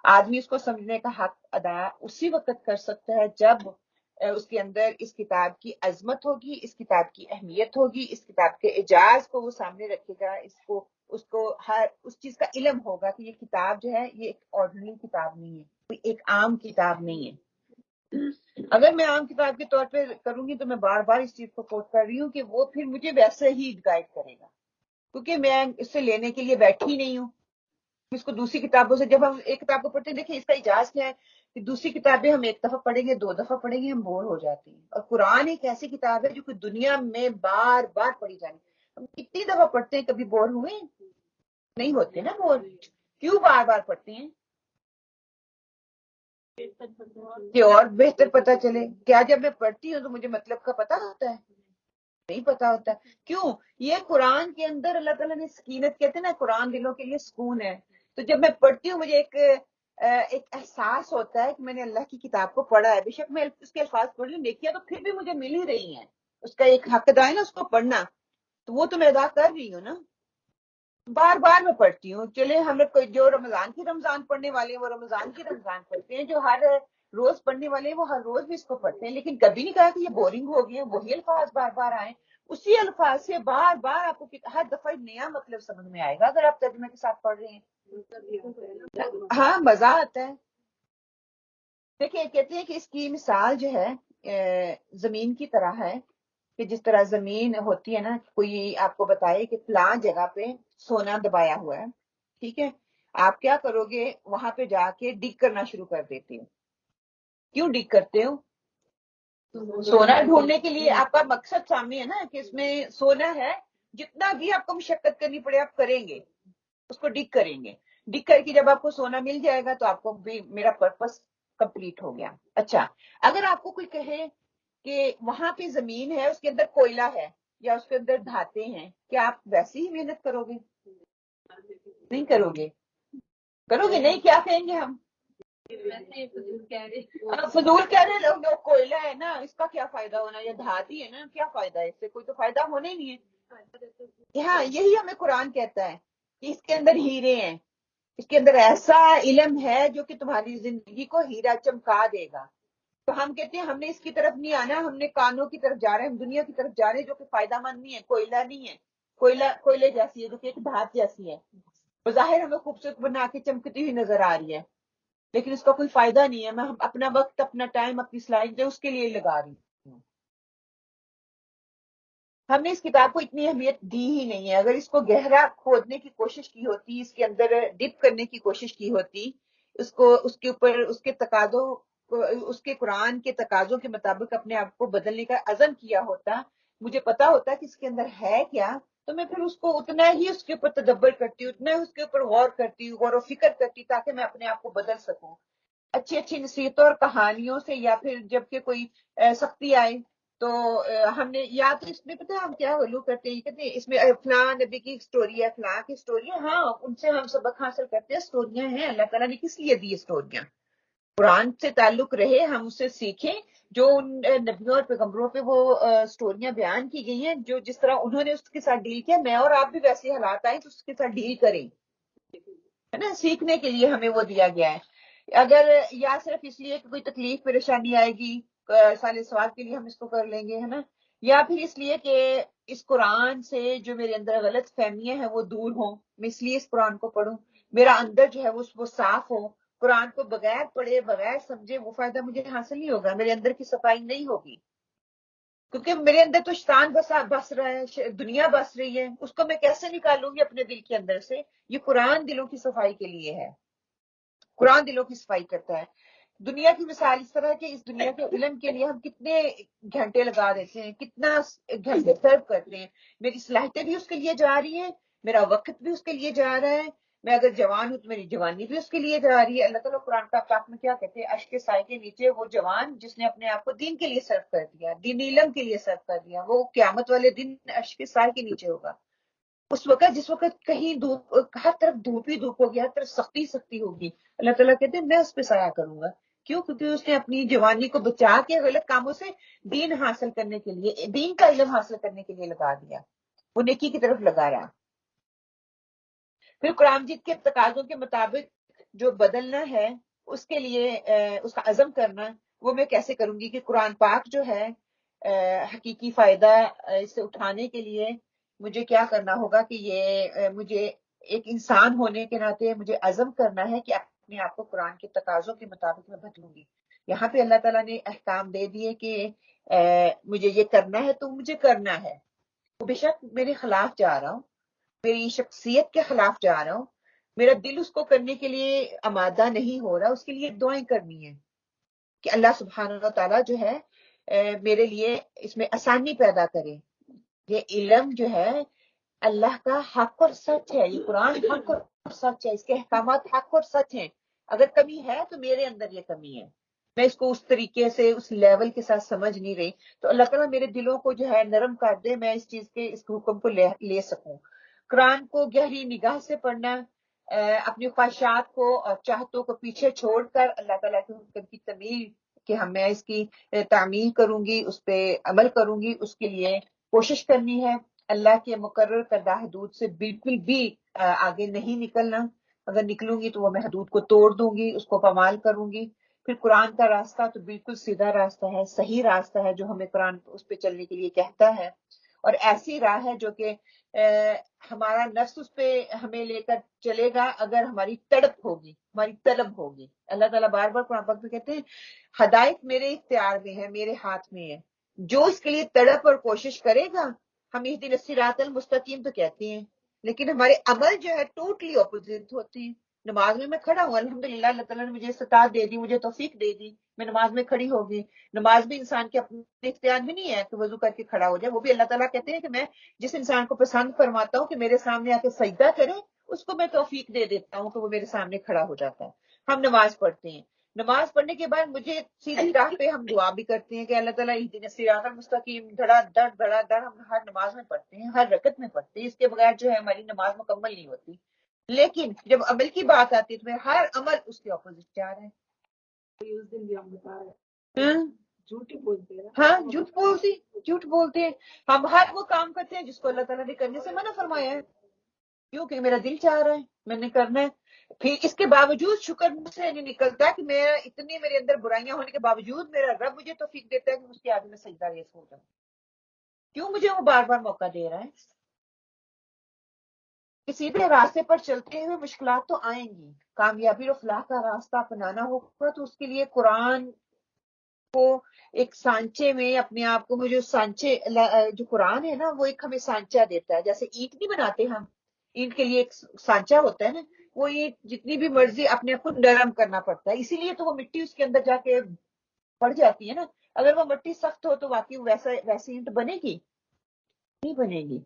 آدمی اس کو سمجھنے کا حق ادا اسی وقت کر سکتا ہے جب اس کے اندر اس کتاب کی عظمت ہوگی، اس کتاب کی اہمیت ہوگی، اس کتاب کے اعجاز کو وہ سامنے رکھے گا، اس کو ہر اس چیز کا علم ہوگا کہ یہ کتاب جو ہے یہ ایک آرڈنری کتاب نہیں ہے، کوئی ایک عام کتاب نہیں ہے۔ اگر میں عام کتاب کے طور پہ کروں گی تو میں بار بار اس چیز کو کوٹ کر رہی ہوں کہ وہ پھر مجھے ویسے ہی گائیڈ کرے گا، کیونکہ میں اس سے لینے کے لیے بیٹھی نہیں ہوں۔ اس کو دوسری کتابوں سے جب ہم ایک کتاب کو پڑھتے ہیں، دیکھیں اس کا اجاز کیا ہے کہ دوسری کتابیں ہم ایک دفعہ پڑھیں گے، 2 دفعہ پڑھیں گے، ہم بور ہو جاتے ہیں، اور قرآن ایک ایسی کتاب ہے جو کہ دنیا میں بار بار پڑھی جانی۔ ہم کتنی دفعہ پڑھتے ہیں، کبھی بور ہوئے نہیں ہوتے نا بور؟ کیوں بار بار پڑھتے ہیں؟ کہ اور بہتر پتہ چلے۔ کیا جب میں پڑھتی ہوں تو مجھے مطلب کا پتہ ہوتا ہے؟ نہیں پتا ہوتا۔ کیوں؟ یہ قرآن کے اندر اللہ تعالیٰ نے سکینت، کہتے ہیں نا قرآن دلوں کے لیے سکون ہے، تو جب میں پڑھتی ہوں مجھے ایک احساس ہوتا ہے کہ میں نے اللہ کی کتاب کو پڑھا ہے، بے شک میں اس کے الفاظ پڑھ لوں نیکیاں تو پھر بھی مجھے مل ہی رہی ہیں، اس کا ایک حق ادا ہے نا اس کو پڑھنا، تو وہ تو میں ادا کر رہی ہوں نا، بار بار میں پڑھتی ہوں۔ چلے ہم لوگ جو رمضان پڑھنے والے ہیں وہ رمضان کی رمضان پڑھتے ہیں، جو ہر روز پڑھنے والے ہیں وہ ہر روز بھی اس کو پڑھتے ہیں، لیکن کبھی نہیں کہا کہ یہ بورنگ ہو گئے، وہی الفاظ بار بار آئیں، اسی الفاظ سے بار بار آپ کو ہر دفعہ نیا مطلب سمجھ میں آئے گا اگر آپ ترجمے کے ساتھ پڑھ رہے ہیں۔ ہاں مزہ آتا ہے۔ دیکھیں کہتے ہیں کہ اس کی مثال جو ہے زمین کی طرح ہے، کہ جس طرح زمین ہوتی ہے نا، کوئی آپ کو بتائے کہ فلاں جگہ پہ سونا دبایا ہوا ہے، ٹھیک ہے، آپ کیا کرو گے؟ وہاں پہ جا کے ڈگ کرنا شروع کر دیتے ہو۔ کیوں ڈگ کرتے ہو؟ سونا ڈھونڈنے کے لیے۔ آپ کا مقصد سامنے ہے نا کہ اس میں سونا ہے، جتنا بھی آپ کو مشقت کرنی پڑے آپ کریں گے، اس کو ڈگ کریں گے، ڈگ کر کے جب آپ کو سونا مل جائے گا تو آپ کو بھی میرا پرپس کمپلیٹ ہو گیا۔ اچھا، اگر آپ کو کوئی کہے کہ وہاں پہ زمین ہے، اس کے اندر کوئلہ ہے یا اس کے اندر دھاتیں ہیں، کیا آپ ویسے ہی محنت کرو گے؟ نہیں کرو گے؟ کرو گے نہیں؟ کیا کہیں گے ہم؟ فضول کہہ رہے لوگ، کوئلہ ہے نا، اس کا کیا فائدہ ہونا، یا دھاتی ہے نا، کیا فائدہ ہے اس سے؟ کوئی تو فائدہ ہونا ہی نہیں ہے۔ ہاں یہی ہمیں قرآن کہتا ہے کہ اس کے اندر ہیرے ہیں، اس کے اندر ایسا علم ہے جو کہ تمہاری زندگی کو ہیرا چمکا دے گا۔ تو ہم کہتے ہیں ہم نے اس کی طرف نہیں آنا، ہم نے کانوں کی طرف جا رہے ہیں، ہم دنیا کی طرف جا رہے ہیں جو کہ فائدہ مند نہیں ہے، کوئلہ نہیں ہے، کوئلے جیسی ہے جو کہ ایک دھات جیسی ہے، بظاہر ہمیں خوبصورت بنا کے چمکتی ہوئی نظر آ رہی ہے، لیکن اس کا کوئی فائدہ نہیں ہے۔ میں اپنا وقت، اپنا ٹائم، اپنی صلاحیت اس کے لیے لگا رہی ہوں۔ ہم نے اس کتاب کو اتنی اہمیت دی ہی نہیں ہے۔ اگر اس کو گہرا کھودنے کی کوشش کی ہوتی، اس کے اندر ڈپ کرنے کی کوشش کی ہوتی، اس کے اوپر اس کے قرآن کے تقاضوں کے مطابق اپنے آپ کو بدلنے کا عزم کیا ہوتا، مجھے پتا ہوتا کہ اس کے اندر ہے کیا، تو میں پھر اس کو اتنا ہی اس کے اوپر تدبر کرتی ہوں، اتنا ہی اس کے اوپر غور کرتی ہوں، غور و فکر کرتی تاکہ میں اپنے آپ کو بدل سکوں۔ اچھی اچھی نصیحتوں اور کہانیوں سے، یا پھر جب کہ کوئی سختی آئے تو ہم نے یا تو اس میں پتہ ہے ہم کیا غلو کرتے ہیں، کہتے ہیں اس میں فلاں نبی کی سٹوری ہے، فلاں کی سٹوری ہے، ہاں ان سے ہم سبق حاصل کرتے ہیں، سٹوریاں ہیں، اللہ تعالیٰ نے کس لیے دی سٹوریاں؟ قرآن سے تعلق رہے، ہم اسے سیکھیں، جو ان نبیوں اور پیغمبروں پہ وہ سٹوریاں بیان کی گئی ہیں، جو جس طرح انہوں نے اس کے ساتھ ڈیل کیا، میں اور آپ بھی ویسے حالات آئیں تو اس کے ساتھ ڈیل کریں، ہے نا، سیکھنے کے لیے ہمیں وہ دیا گیا ہے۔ اگر یا صرف اس لیے کہ کوئی تکلیف پریشانی آئے گی سال سوال کے لیے ہم اس کو کر لیں گے، ہے نا، یا پھر اس لیے کہ اس قرآن سے جو میرے اندر غلط فہمیاں ہیں وہ دور ہوں، میں اس لیے اس قرآن کو پڑھوں، میرا اندر جو ہے وہ صاف ہو، قرآن کو بغیر پڑھے بغیر سمجھے وہ فائدہ مجھے حاصل نہیں ہوگا، میرے اندر کی صفائی نہیں ہوگی، کیونکہ میرے اندر تو شیطان بس رہا ہے، دنیا بس رہی ہے، اس کو میں کیسے نکالوں گی اپنے دل کے اندر سے؟ یہ قرآن دلوں کی صفائی کے لیے ہے، قرآن دلوں کی صفائی کرتا ہے۔ دنیا کی مثال اس طرح کہ اس دنیا کے علم کے لیے ہم کتنے گھنٹے لگا دیتے ہیں، کتنا گھنٹے سرو کرتے ہیں، میری صلاحیتیں بھی اس کے لیے جا رہی ہیں، میرا وقت بھی اس کے لیے جا رہا ہے، میں اگر جوان ہوں تو میری جوانی بھی اس کے لیے جا رہی ہے۔ اللہ تعالیٰ قرآن پاک میں کیا کہتے ہیں؟ عرش کے سائے کے نیچے وہ جوان جس نے اپنے آپ کو دین کے لیے صرف کر دیا، دین علم کے لیے صرف کر دیا، وہ قیامت والے دن عرش کے سائے کے نیچے ہوگا، اس وقت جس وقت کہیں دھوپ، ہر طرف دھوپ ہی دھوپ ہوگی، ہر طرف سختی سختی ہوگی، اللہ تعالیٰ کہتے ہیں میں اس پہ سایہ کروں گا۔ کیوں؟ کیونکہ اس نے اپنی جوانی کو بچا کے غلط کاموں سے دین حاصل کرنے کے لیے، دین کا علم حاصل کرنے کے لیے لگا دیا، وہ نیکی کی طرف لگا رہا۔ پھر قرآن مجید کے تقاضوں کے مطابق جو بدلنا ہے اس کے لیے اس کا عزم کرنا، وہ میں کیسے کروں گی کہ قرآن پاک جو ہے حقیقی فائدہ اس سے اٹھانے کے لیے مجھے کیا کرنا ہوگا کہ یہ مجھے ایک انسان ہونے کے ناطے مجھے عزم کرنا ہے کہ اپنے آپ کو قرآن کے تقاضوں کے مطابق میں بدلوں گی۔ یہاں پہ اللہ تعالیٰ نے احکام دے دیے کہ مجھے یہ کرنا ہے تو مجھے کرنا ہے، وہ بے شک میرے خلاف جا رہا ہوں، میری شخصیت کے خلاف جا رہا ہوں، میرا دل اس کو کرنے کے لیے آمادہ نہیں ہو رہا، اس کے لیے دعائیں کرنی ہے کہ اللہ سبحانہ و تعالیٰ جو ہے میرے لیے اس میں آسانی پیدا کرے۔ یہ علم جو ہے اللہ کا حق اور سچ ہے، یہ قرآن حق اور سچ ہے، اس کے احکامات حق اور سچ ہیں، اگر کمی ہے تو میرے اندر یہ کمی ہے، میں اس کو اس طریقے سے اس لیول کے ساتھ سمجھ نہیں رہی، تو اللہ تعالیٰ میرے دلوں کو جو ہے نرم کر دے، میں اس چیز کے اس حکم کو لے سکوں۔ قرآن کو گہری نگاہ سے پڑھنا، اپنی خواہشات کو اور چاہتوں کو پیچھے چھوڑ کر اللہ تعالیٰ کے حکم کی تعمیل کہ میں اس کی تعمیل کروں گی، اس پہ عمل کروں گی، اس کے لیے کوشش کرنی ہے، اللہ کے مقرر کردہ حدود سے بالکل بھی آگے نہیں نکلنا، اگر نکلوں گی تو وہ میں حدود کو توڑ دوں گی، اس کو پامال کروں گی۔ پھر قرآن کا راستہ تو بالکل سیدھا راستہ ہے، صحیح راستہ ہے جو ہمیں قرآن اس پہ چلنے کے لیے کہتا ہے، اور ایسی راہ ہے جو کہ ہمارا نفس اس پہ ہمیں لے کر چلے گا اگر ہماری تڑپ ہوگی، ہماری طلب ہوگی۔ اللہ تعالیٰ بار بار قرآن پاک میں کہتے ہیں ہدایت میرے اختیار میں ہے، میرے ہاتھ میں ہے، جو اس کے لیے تڑپ اور کوشش کرے گا، ہم اہدنا الصراط المستقیم تو کہتے ہیں لیکن ہمارے عمل جو ہے ٹوٹلی اپوزٹ ہوتے ہیں۔ نماز میں کھڑا ہوں، الحمدللہ اللہ تعالیٰ نے مجھے استطاعت دے دی، مجھے توفیق دے دی، میں نماز میں کھڑی ہوگی۔ نماز بھی انسان کے اپنے اختیار میں نہیں ہے کہ وضو کر کے کھڑا ہو جائے، وہ بھی اللہ تعالیٰ کہتے ہیں کہ میں جس انسان کو پسند فرماتا ہوں کہ میرے سامنے آ کے سجدہ کرے، اس کو میں توفیق دے دیتا ہوں کہ وہ میرے سامنے کھڑا ہو جاتا ہے۔ ہم نماز پڑھتے ہیں، نماز پڑھنے کے بعد مجھے سیدھی راہ پہ ہم دعا بھی کرتے ہیں کہ اللہ تعالیٰ اہدنا الصراط المستقیم، دھڑا دھڑ ہم ہر نماز میں پڑھتے ہیں، ہر رکعت میں پڑھتے ہیں، اس کے بغیر جو ہے ہماری نماز مکمل نہیں ہوتی۔ لیکن جب عمل کی بات آتی ہے تو ہر عمل اس کے اپوزٹ جا رہا ہے۔ اس دن بھی ہم بتا رہے ہیں جھوٹ بولتے ہیں، ہاں جھوٹ بولتے ہیں، ہم ہر وہ کام کرتے ہیں جس کو اللہ تعالیٰ نے کرنے سے منع فرمایا ہے، کیونکہ میرا دل چاہ رہا ہے، میں نے کرنا ہے، پھر اس کے باوجود شکر مجھ سے نہیں نکلتا کہ میں اتنی میرے اندر برائیاں ہونے کے باوجود میرا رب مجھے توفیق دیتا ہے کہ اس کے آگے میں سجدہ ریز ہو جاؤں، کیوں مجھے وہ بار بار موقع دے رہا ہے؟ سیدھے راستے پر چلتے ہوئے مشکلات تو آئیں گی، کامیابی اور فلاح کا راستہ اپنانا ہوگا تو اس کے لیے قرآن کو ایک سانچے میں اپنے آپ کو، مجھے سانچے جو قرآن ہے نا وہ ایک ہمیں سانچہ دیتا ہے، جیسے اینٹ نہیں بناتے ہم، اینٹ کے لیے ایک سانچہ ہوتا ہے نا، وہ یہ جتنی بھی مرضی اپنے آپ کو نرم کرنا پڑتا ہے، اسی لیے تو وہ مٹی اس کے اندر جا کے پڑ جاتی ہے نا. اگر وہ مٹی سخت ہو تو واقعی ویسے اینٹ بنے گی نہیں بنے گی.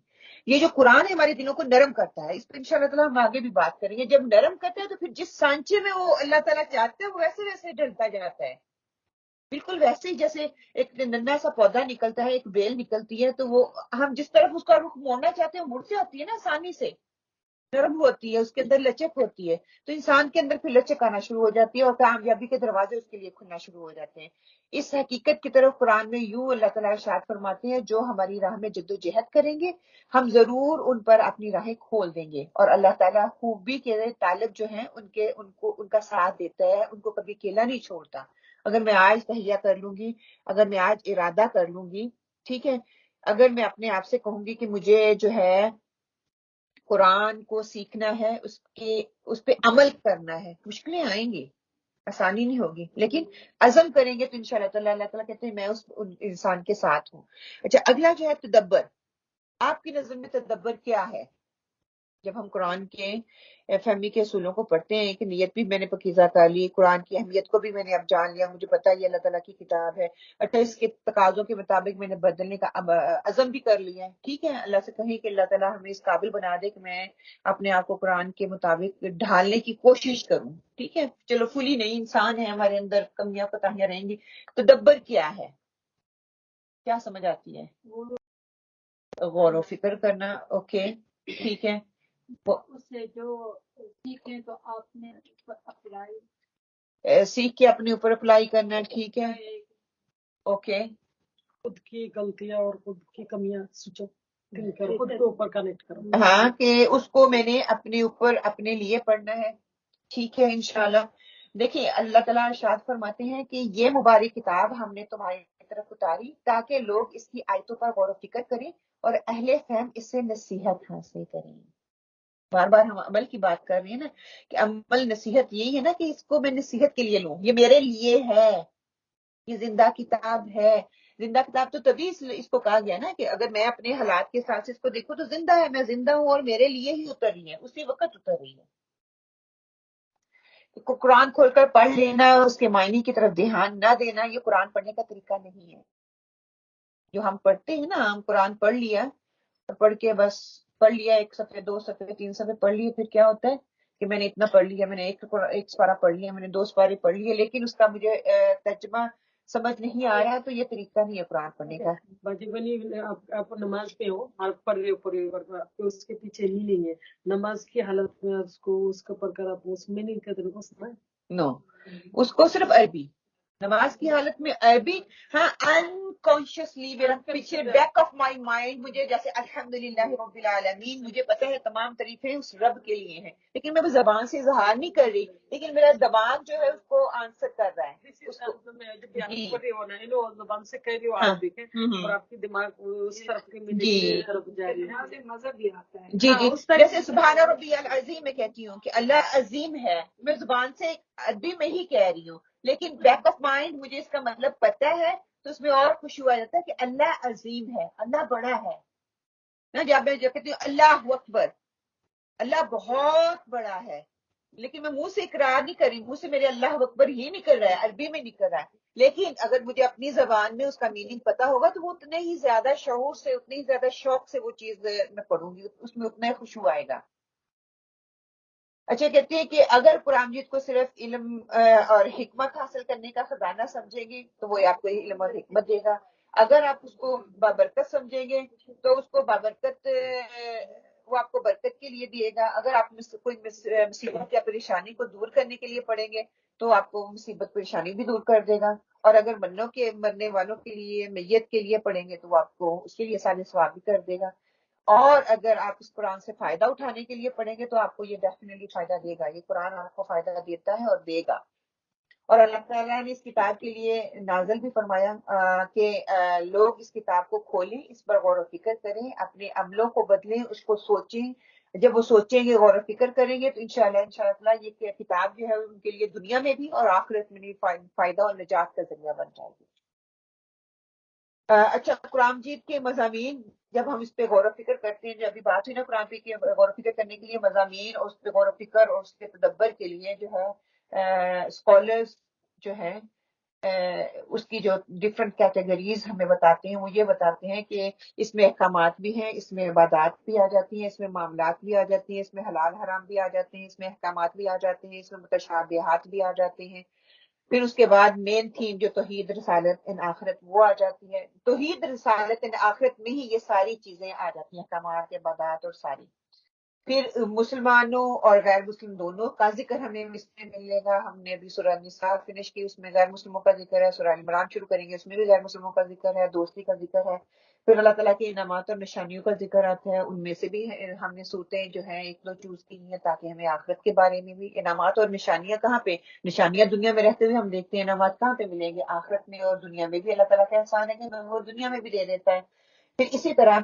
یہ جو قرآن ہے ہمارے دلوں کو نرم کرتا ہے، اس پہ انشاءاللہ تعالیٰ ہم آگے بھی بات کریں گے. جب نرم کرتا ہے تو پھر جس سانچے میں وہ اللہ تعالیٰ چاہتے ہیں وہ ویسے ویسے ڈلتا جاتا ہے، بالکل ویسے ہی جیسے ایک ننھا سا پودا نکلتا ہے، ایک بیل نکلتی ہے، تو وہ ہم جس طرف اس کا رخ موڑنا چاہتے ہیں مڑ جاتی ہے نا آسانی سے، نرم ہوتی ہے، اس کے اندر لچک ہوتی ہے. تو انسان کے اندر پھر لچک آنا شروع ہو جاتی ہے اور کامیابی کے دروازے اس کے لیے کھلنا شروع ہو جاتے ہیں. اس حقیقت کی طرف قرآن میں یوں اللہ تعالیٰ ارشاد فرماتے ہیں، جو ہماری راہ میں جد و جہد کریں گے ہم ضرور ان پر اپنی راہیں کھول دیں گے. اور اللہ تعالیٰ خوبی کے طالب جو ہیں ان کا ساتھ دیتا ہے، ان کو کبھی اکیلا نہیں چھوڑتا. اگر میں آج تہیہ کر لوں گی، اگر میں آج ارادہ کر لوں گی، ٹھیک ہے، اگر میں اپنے آپ سے کہوں گی کہ مجھے جو ہے قرآن کو سیکھنا ہے، اس پہ عمل کرنا ہے، مشکلیں آئیں گی، آسانی نہیں ہوگی، لیکن عزم کریں گے تو انشاءاللہ تعالیٰ اللہ تعالیٰ کہتے ہیں میں اس انسان کے ساتھ ہوں. اچھا، اگلا جو ہے تدبر. آپ کی نظر میں تدبر کیا ہے؟ جب ہم قرآن کے فہمی کے اصولوں کو پڑھتے ہیں کہ نیت بھی میں نے پکیزہ کر لی، قرآن کی اہمیت کو بھی میں نے اب جان لیا، مجھے پتا یہ اللہ تعالیٰ کی کتاب ہے، اچھا اس کے تقاضوں کے مطابق میں نے بدلنے کا عزم بھی کر لیا ہے، ٹھیک ہے، اللہ سے کہیں کہ اللہ تعالیٰ ہمیں اس قابل بنا دے کہ میں اپنے آپ کو قرآن کے مطابق ڈھالنے کی کوشش کروں، ٹھیک ہے، چلو فلی نہیں، انسان ہے، ہمارے اندر کمیاں کوتاہیاں رہیں گی. تدبر کیا ہے؟ کیا سمجھ آتی ہے؟ غور و فکر کرنا. اوکے، ٹھیک ہے. اس سے جو سیکھیں تو آپ نے اپلائی سیکھ کے اپنے اوپر اپلائی کرنا، ٹھیک ہے، اوکے. خود کی غلطیاں اور خود کی کمیاں سوچو، خود کے اوپر کنیکٹ کرو. ہاں، کہ اس کو میں نے اپنے اوپر اپنے لیے پڑھنا ہے، ٹھیک ہے، انشاءاللہ. دیکھیں اللہ تعالیٰ ارشاد فرماتے ہیں کہ یہ مبارک کتاب ہم نے تمہاری طرف اتاری تاکہ لوگ اس کی آیتوں پر غور و فکر کریں اور اہل فہم اس سے نصیحت حاصل کریں. بار بار ہم عمل کی بات کر رہے ہیں نا، کہ عمل نصیحت یہی ہے نا کہ اس کو میں نصیحت کے لیے لوں، یہ میرے لیے ہے، یہ زندہ کتاب ہے. زندہ کتاب تو تبھی اس کو کہا گیا نا کہ اگر میں اپنے حالات کے ساتھ اس کو دیکھوں تو زندہ ہے، میں زندہ ہوں اور میرے لیے ہی اتر رہی ہے، اسی وقت اتر رہی ہے. قرآن کھول کر پڑھ لینا اور اس کے معنی کی طرف دھیان نہ دینا یہ قرآن پڑھنے کا طریقہ نہیں ہے. جو ہم پڑھتے ہیں نا، ہم قرآن پڑھ لیا، پڑھ کے بس پڑھ لیا، 1 صفحے 2 صفحے 3 صفحے پڑھ لیے، پھر کیا ہوتا ہے کہ میں نے اتنا پڑھ لیا، میں نے ایک سپارہ پڑھ لیا، میں نے 2 سپارے پڑھ لیے، لیکن اس کا مجھے ترجمہ سمجھ نہیں آ رہا، تو یہ طریقہ نہیں ہے قرآن پڑھنے کا. باقی بنی آپ نماز پہ ہو، آپ پڑھ رہے ہو اس کے پیچھے ہی نہیں ہے نماز کی حالت میں اس کو پڑھ کر آپ اس میں نہیں کرتے نو، اس کو صرف عربی، نماز کی حالت میں عربی، ہاں انکانشیسلی میرا پیچھے بیک آف مائی مائنڈ مجھے جیسے الحمدللہ رب العالمین، مجھے پتہ ہے تمام تعریفیں اس رب کے لیے ہیں، لیکن میں زبان سے اظہار نہیں کر رہی، لیکن میرا دماغ جو ہے اس کو آنسر کر رہا ہے. زبان سے کہہ رہی ہو عربک ہے اور آپ کی دماغ اس طرف کی طرف جا رہی ہے، مذہب بھی آتا ہے. جی جی، جیسے سبحان ربی العظیم میں کہتی ہوں کہ اللہ عظیم ہے، میں زبان سے عربی میں ہی کہہ رہی ہوں، لیکن بیک آف مائنڈ مجھے اس کا مطلب پتہ ہے، تو اس میں اور خوشی آ جاتا ہے کہ اللہ عظیم ہے، اللہ بڑا ہے نا. جب میں کہتی ہوں اللہ اکبر، اللہ بہت بڑا ہے، لیکن میں منہ سے اقرار نہیں کر رہی، منہ سے میرے اللہ اکبر ہی نکل رہا ہے، عربی میں نکل رہا ہے، لیکن اگر مجھے اپنی زبان میں اس کا میننگ پتا ہوگا تو وہ اتنے ہی زیادہ شعور سے، اتنی ہی زیادہ شوق سے وہ چیز میں پڑھوں گی، اس میں اتنا ہی خوشبو آئے گا. اچھا، کہتے ہیں کہ اگر قرآن مجید کو صرف علم اور حکمت حاصل کرنے کا خزانہ سمجھیں گے تو وہ آپ کو علم اور حکمت دے گا. اگر آپ اس کو بابرکت سمجھیں گے تو اس کو بابرکت وہ آپ کو برکت کے لیے دیے گا. اگر آپ کوئی مصیبت یا پریشانی کو دور کرنے کے لیے پڑھیں گے تو آپ کو مصیبت پریشانی بھی دور کر دے گا. اور اگر مرنے والوں کے لیے، میت کے لیے پڑھیں گے تو وہ آپ کو اس کے لیے سارے ثواب بھی کر دے گا. اور اگر آپ اس قرآن سے فائدہ اٹھانے کے لیے پڑھیں گے تو آپ کو یہ ڈیفینیٹلی فائدہ دے گا. یہ قرآن آپ کو فائدہ دیتا ہے اور دے گا. اور اللہ تعالیٰ نے اس کتاب کے لیے نازل بھی فرمایا کہ لوگ اس کتاب کو کھولیں، اس پر غور و فکر کریں، اپنے عملوں کو بدلیں، اس کو سوچیں. جب وہ سوچیں گے، غور و فکر کریں گے تو انشاءاللہ یہ کتاب جو ہے ان کے لیے دنیا میں بھی اور آخرت میں بھی فائدہ اور نجات کا ذریعہ بن جائے گی. اچھا، قرآن مجید کے مضامین جب ہم اس پہ غور و فکر کرتے ہیں، جو ابھی بات ہوئی نا قرآن پہ کہ غور و فکر کرنے کے لیے مضامین اور اس پہ غور و فکر اور اس کے تدبر کے لیے جو ہے اسکالرز جو ہیں اس کی جو ڈفرنٹ کیٹیگریز ہمیں بتاتے ہیں، وہ یہ بتاتے ہیں کہ اس میں احکامات بھی ہیں، اس میں عبادات بھی آ جاتی ہیں، اس میں معاملات بھی آ جاتی ہیں، اس میں حلال حرام بھی آ جاتے ہیں، اس میں احکامات بھی آ جاتے ہیں، اس میں متشابہات بھی آ جاتے ہیں. پھر اس کے بعد مین تھیم جو توحید رسالت ان آخرت وہ آ جاتی ہے. توحید رسالت ان آخرت میں ہی یہ ساری چیزیں آ جاتی ہیں، احکامات، عبادات اور ساری. پھر مسلمانوں اور غیر مسلم دونوں کا ذکر ہمیں اس میں ملے گا. ہم نے ابھی سورہ نساء فنش کی، اس میں غیر مسلموں کا ذکر ہے. سورہ عمران شروع کریں گے، اس میں بھی غیر مسلموں کا ذکر ہے، دوستی کا ذکر ہے. پھر اللہ تعالیٰ کے انعامات اور نشانیوں کا ذکر آتا ہے. ان میں سے بھی ہم نے صورتیں جو ہیں ایک دو چوز کی ہیں تاکہ ہمیں آخرت کے بارے میں بھی. انعامات اور نشانیاں کہاں پہ؟ نشانیاں دنیا میں رہتے ہوئے ہم دیکھتے ہیں، انعامات کہاں پہ ملیں گے؟ آخرت میں اور دنیا میں بھی. اللہ تعالیٰ کا احسان ہے کہ وہ دنیا میں بھی دے دیتا ہے. پھر اسی طرح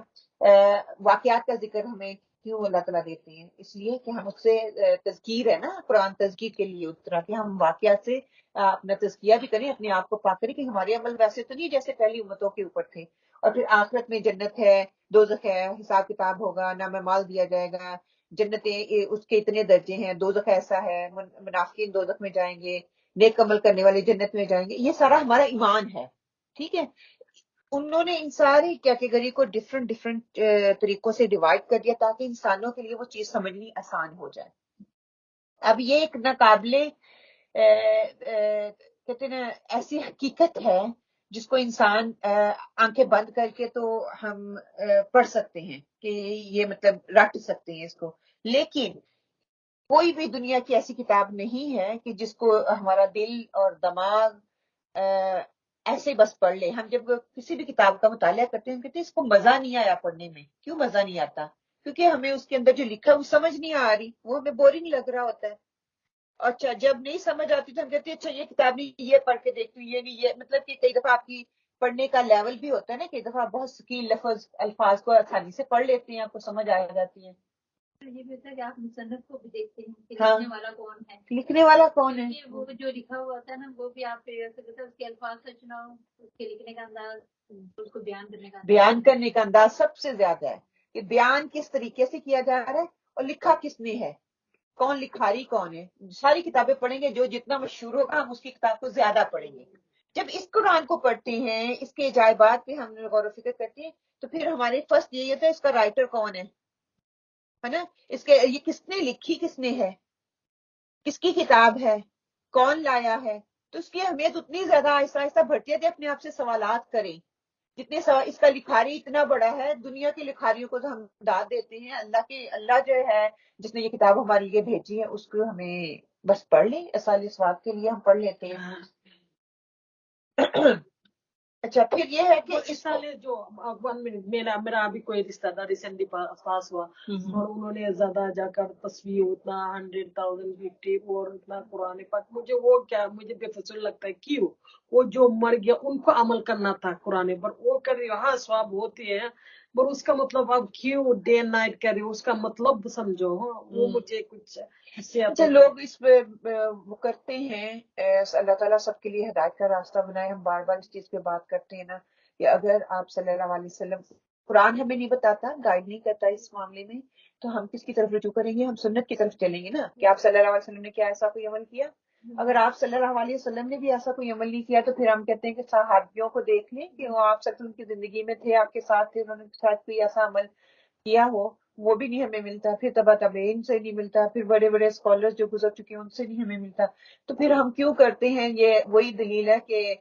واقعات کا ذکر ہمیں کیوں اللہ تعالیٰ دیتے ہیں؟ اس لیے کہ ہم اس سے تذکیر ہے نا، قرآن تذکیر کے لیے اترا کہ ہم واقعات سے اپنا تزکیہ بھی کریں، اپنے آپ کو پاک کریں کہ ہمارے عمل ویسے تو نہیں جیسے پہلی امتوں کے اوپر تھے. اور پھر آخرت میں جنت ہے، دوزخ ہے، حساب کتاب ہوگا، نام مال دیا جائے گا. جنتیں اس کے اتنے درجے ہیں، دوزخ ایسا ہے، منافقین دوزخ میں جائیں گے، نیک عمل کرنے والے جنت میں جائیں گے. یہ سارا ہمارا ایمان ہے، ٹھیک ہے. انہوں نے ان ساری کیٹیگری کو ڈفرنٹ طریقوں سے ڈیوائڈ کر دیا تاکہ انسانوں کے لیے وہ چیز سمجھنی آسان ہو جائے. اب یہ ایک ناقابل کہتے ہیں نا ایسی حقیقت ہے جس کو انسان آنکھیں بند کر کے تو ہم پڑھ سکتے ہیں کہ یہ مطلب رٹ سکتے ہیں اس کو، لیکن کوئی بھی دنیا کی ایسی کتاب نہیں ہے کہ جس کو ہمارا دل اور دماغ ایسے بس پڑھ لے. ہم جب کسی بھی کتاب کا مطالعہ کرتے ہیں ہم کہتے ہیں اس کو مزہ نہیں آیا پڑھنے میں. کیوں مزہ نہیں آتا؟ کیونکہ ہمیں اس کے اندر جو لکھا ہے وہ سمجھ نہیں آ رہی، وہ ہمیں بورنگ لگ رہا ہوتا ہے. اچھا جب نہیں سمجھ آتی تو ہم کہتے ہیں اچھا یہ کتاب نہیں، یہ پڑھ کے دیکھتی ہوں، یہ نہیں. یہ مطلب کہ کئی دفعہ آپ کی پڑھنے کا لیول بھی ہوتا ہے نا، کئی دفعہ آپ بہت سکیل الفاظ کو آسانی سے پڑھ لیتے ہیں، آپ کو سمجھ آ جاتی ہیں. یہ بھی ہوتا ہے کہ آپ مصنف کو بھی دیکھتے ہیں کہ ہاں، لکھنے والا کون ہے. لکھنے والا کون ہے؟ وہ جو لکھا ہوا ہوتا ہے نا وہ بھی آپ اس کے الفاظ سچنا ہو، اس کے لکھنے کا انداز، اس کو بیان کرنے کا بیان کرنے کا انداز سب سے زیادہ ہے کہ بیان کس طریقے سے کیا جا رہا ہے اور لکھا کس نے ہے، کون لکھاری کون ہے. ساری کتابیں پڑھیں گے، جو جتنا مشہور ہوگا ہم اس کی کتاب کو زیادہ پڑھیں گے. جب اس قرآن کو پڑھتے ہیں، اس کے عجائبات پہ ہم غور و فکر کرتے ہیں تو پھر ہمارے فرسٹ یہی ہوتا ہے اس کا رائٹر کون ہے نا، اس کے یہ کس نے لکھی، کس نے ہے، کس کی کتاب ہے، کون لایا ہے. تو اس کی اہمیت اتنی زیادہ آہستہ آہستہ بڑھتی ہے کہ اپنے آپ سے سوالات کریں. جتنے اس کا لکھاری اتنا بڑا ہے، دنیا کی لکھاریوں کو تو ہم داد دیتے ہیں. اللہ جو ہے جس نے یہ کتاب ہمارے لیے بھیجی ہے اس کو ہمیں بس پڑھ لیں، اصال سواد کے لیے ہم پڑھ لیتے ہیں. اچھا پھر یہ ہے کہ اس سال جو 1 منٹ میرا ابھی کوئی رشتہ دار ریسنٹلی پاس ہوا اور انہوں نے زیادہ جا کر تصویر اتنا 100,050 اور اتنا قرآن پاک، مجھے وہ کیا مجھے بے فضول لگتا ہے. کیوں وہ جو مر گیا ان کو عمل کرنا تھا قرآن پر، وہ کر رہی ہاں ثواب ہوتی ہے پر اس کا مطلب آپ کیوں ڈے نائٹ کر رہے ہو، اس کا مطلب سمجھو. وہ مجھے کچھ اچھا لوگ اس پہ وہ کرتے ہیں. اللہ تعالیٰ سب کے لیے ہدایت کا راستہ بنائے. ہم بار بار اس چیز پہ بات کرتے ہیں نا کہ اگر آپ صلی اللہ علیہ وسلم، قرآن ہمیں نہیں بتاتا، گائیڈ نہیں کرتا اس معاملے میں، تو ہم کس کی طرف رجوع کریں گے؟ ہم سنت کی طرف چلیں گے نا کہ آپ صلی اللہ علیہ وسلم نے کیا ایسا کوئی عمل کیا. اگر آپ صلی اللہ علیہ وسلم نے بھی ایسا کوئی عمل نہیں کیا تو پھر ہم کہتے ہیں کہ صحابیوں کو دیکھ لیں کہ وہ آپ صلی اللہ علیہ وسلم کی زندگی میں تھے، آپ کے ساتھ تھے، انہوں نے ساتھ کوئی ایسا عمل کیا ہو، وہ بھی نہیں ہمیں ملتا. پھر تبا تابعین سے نہیں ملتا، پھر بڑے بڑے اسکالرز جو گزر چکے ہیں ان سے نہیں ہمیں ملتا. تو پھر ہم کیوں کرتے ہیں؟ یہ وہی دلیل ہے کہ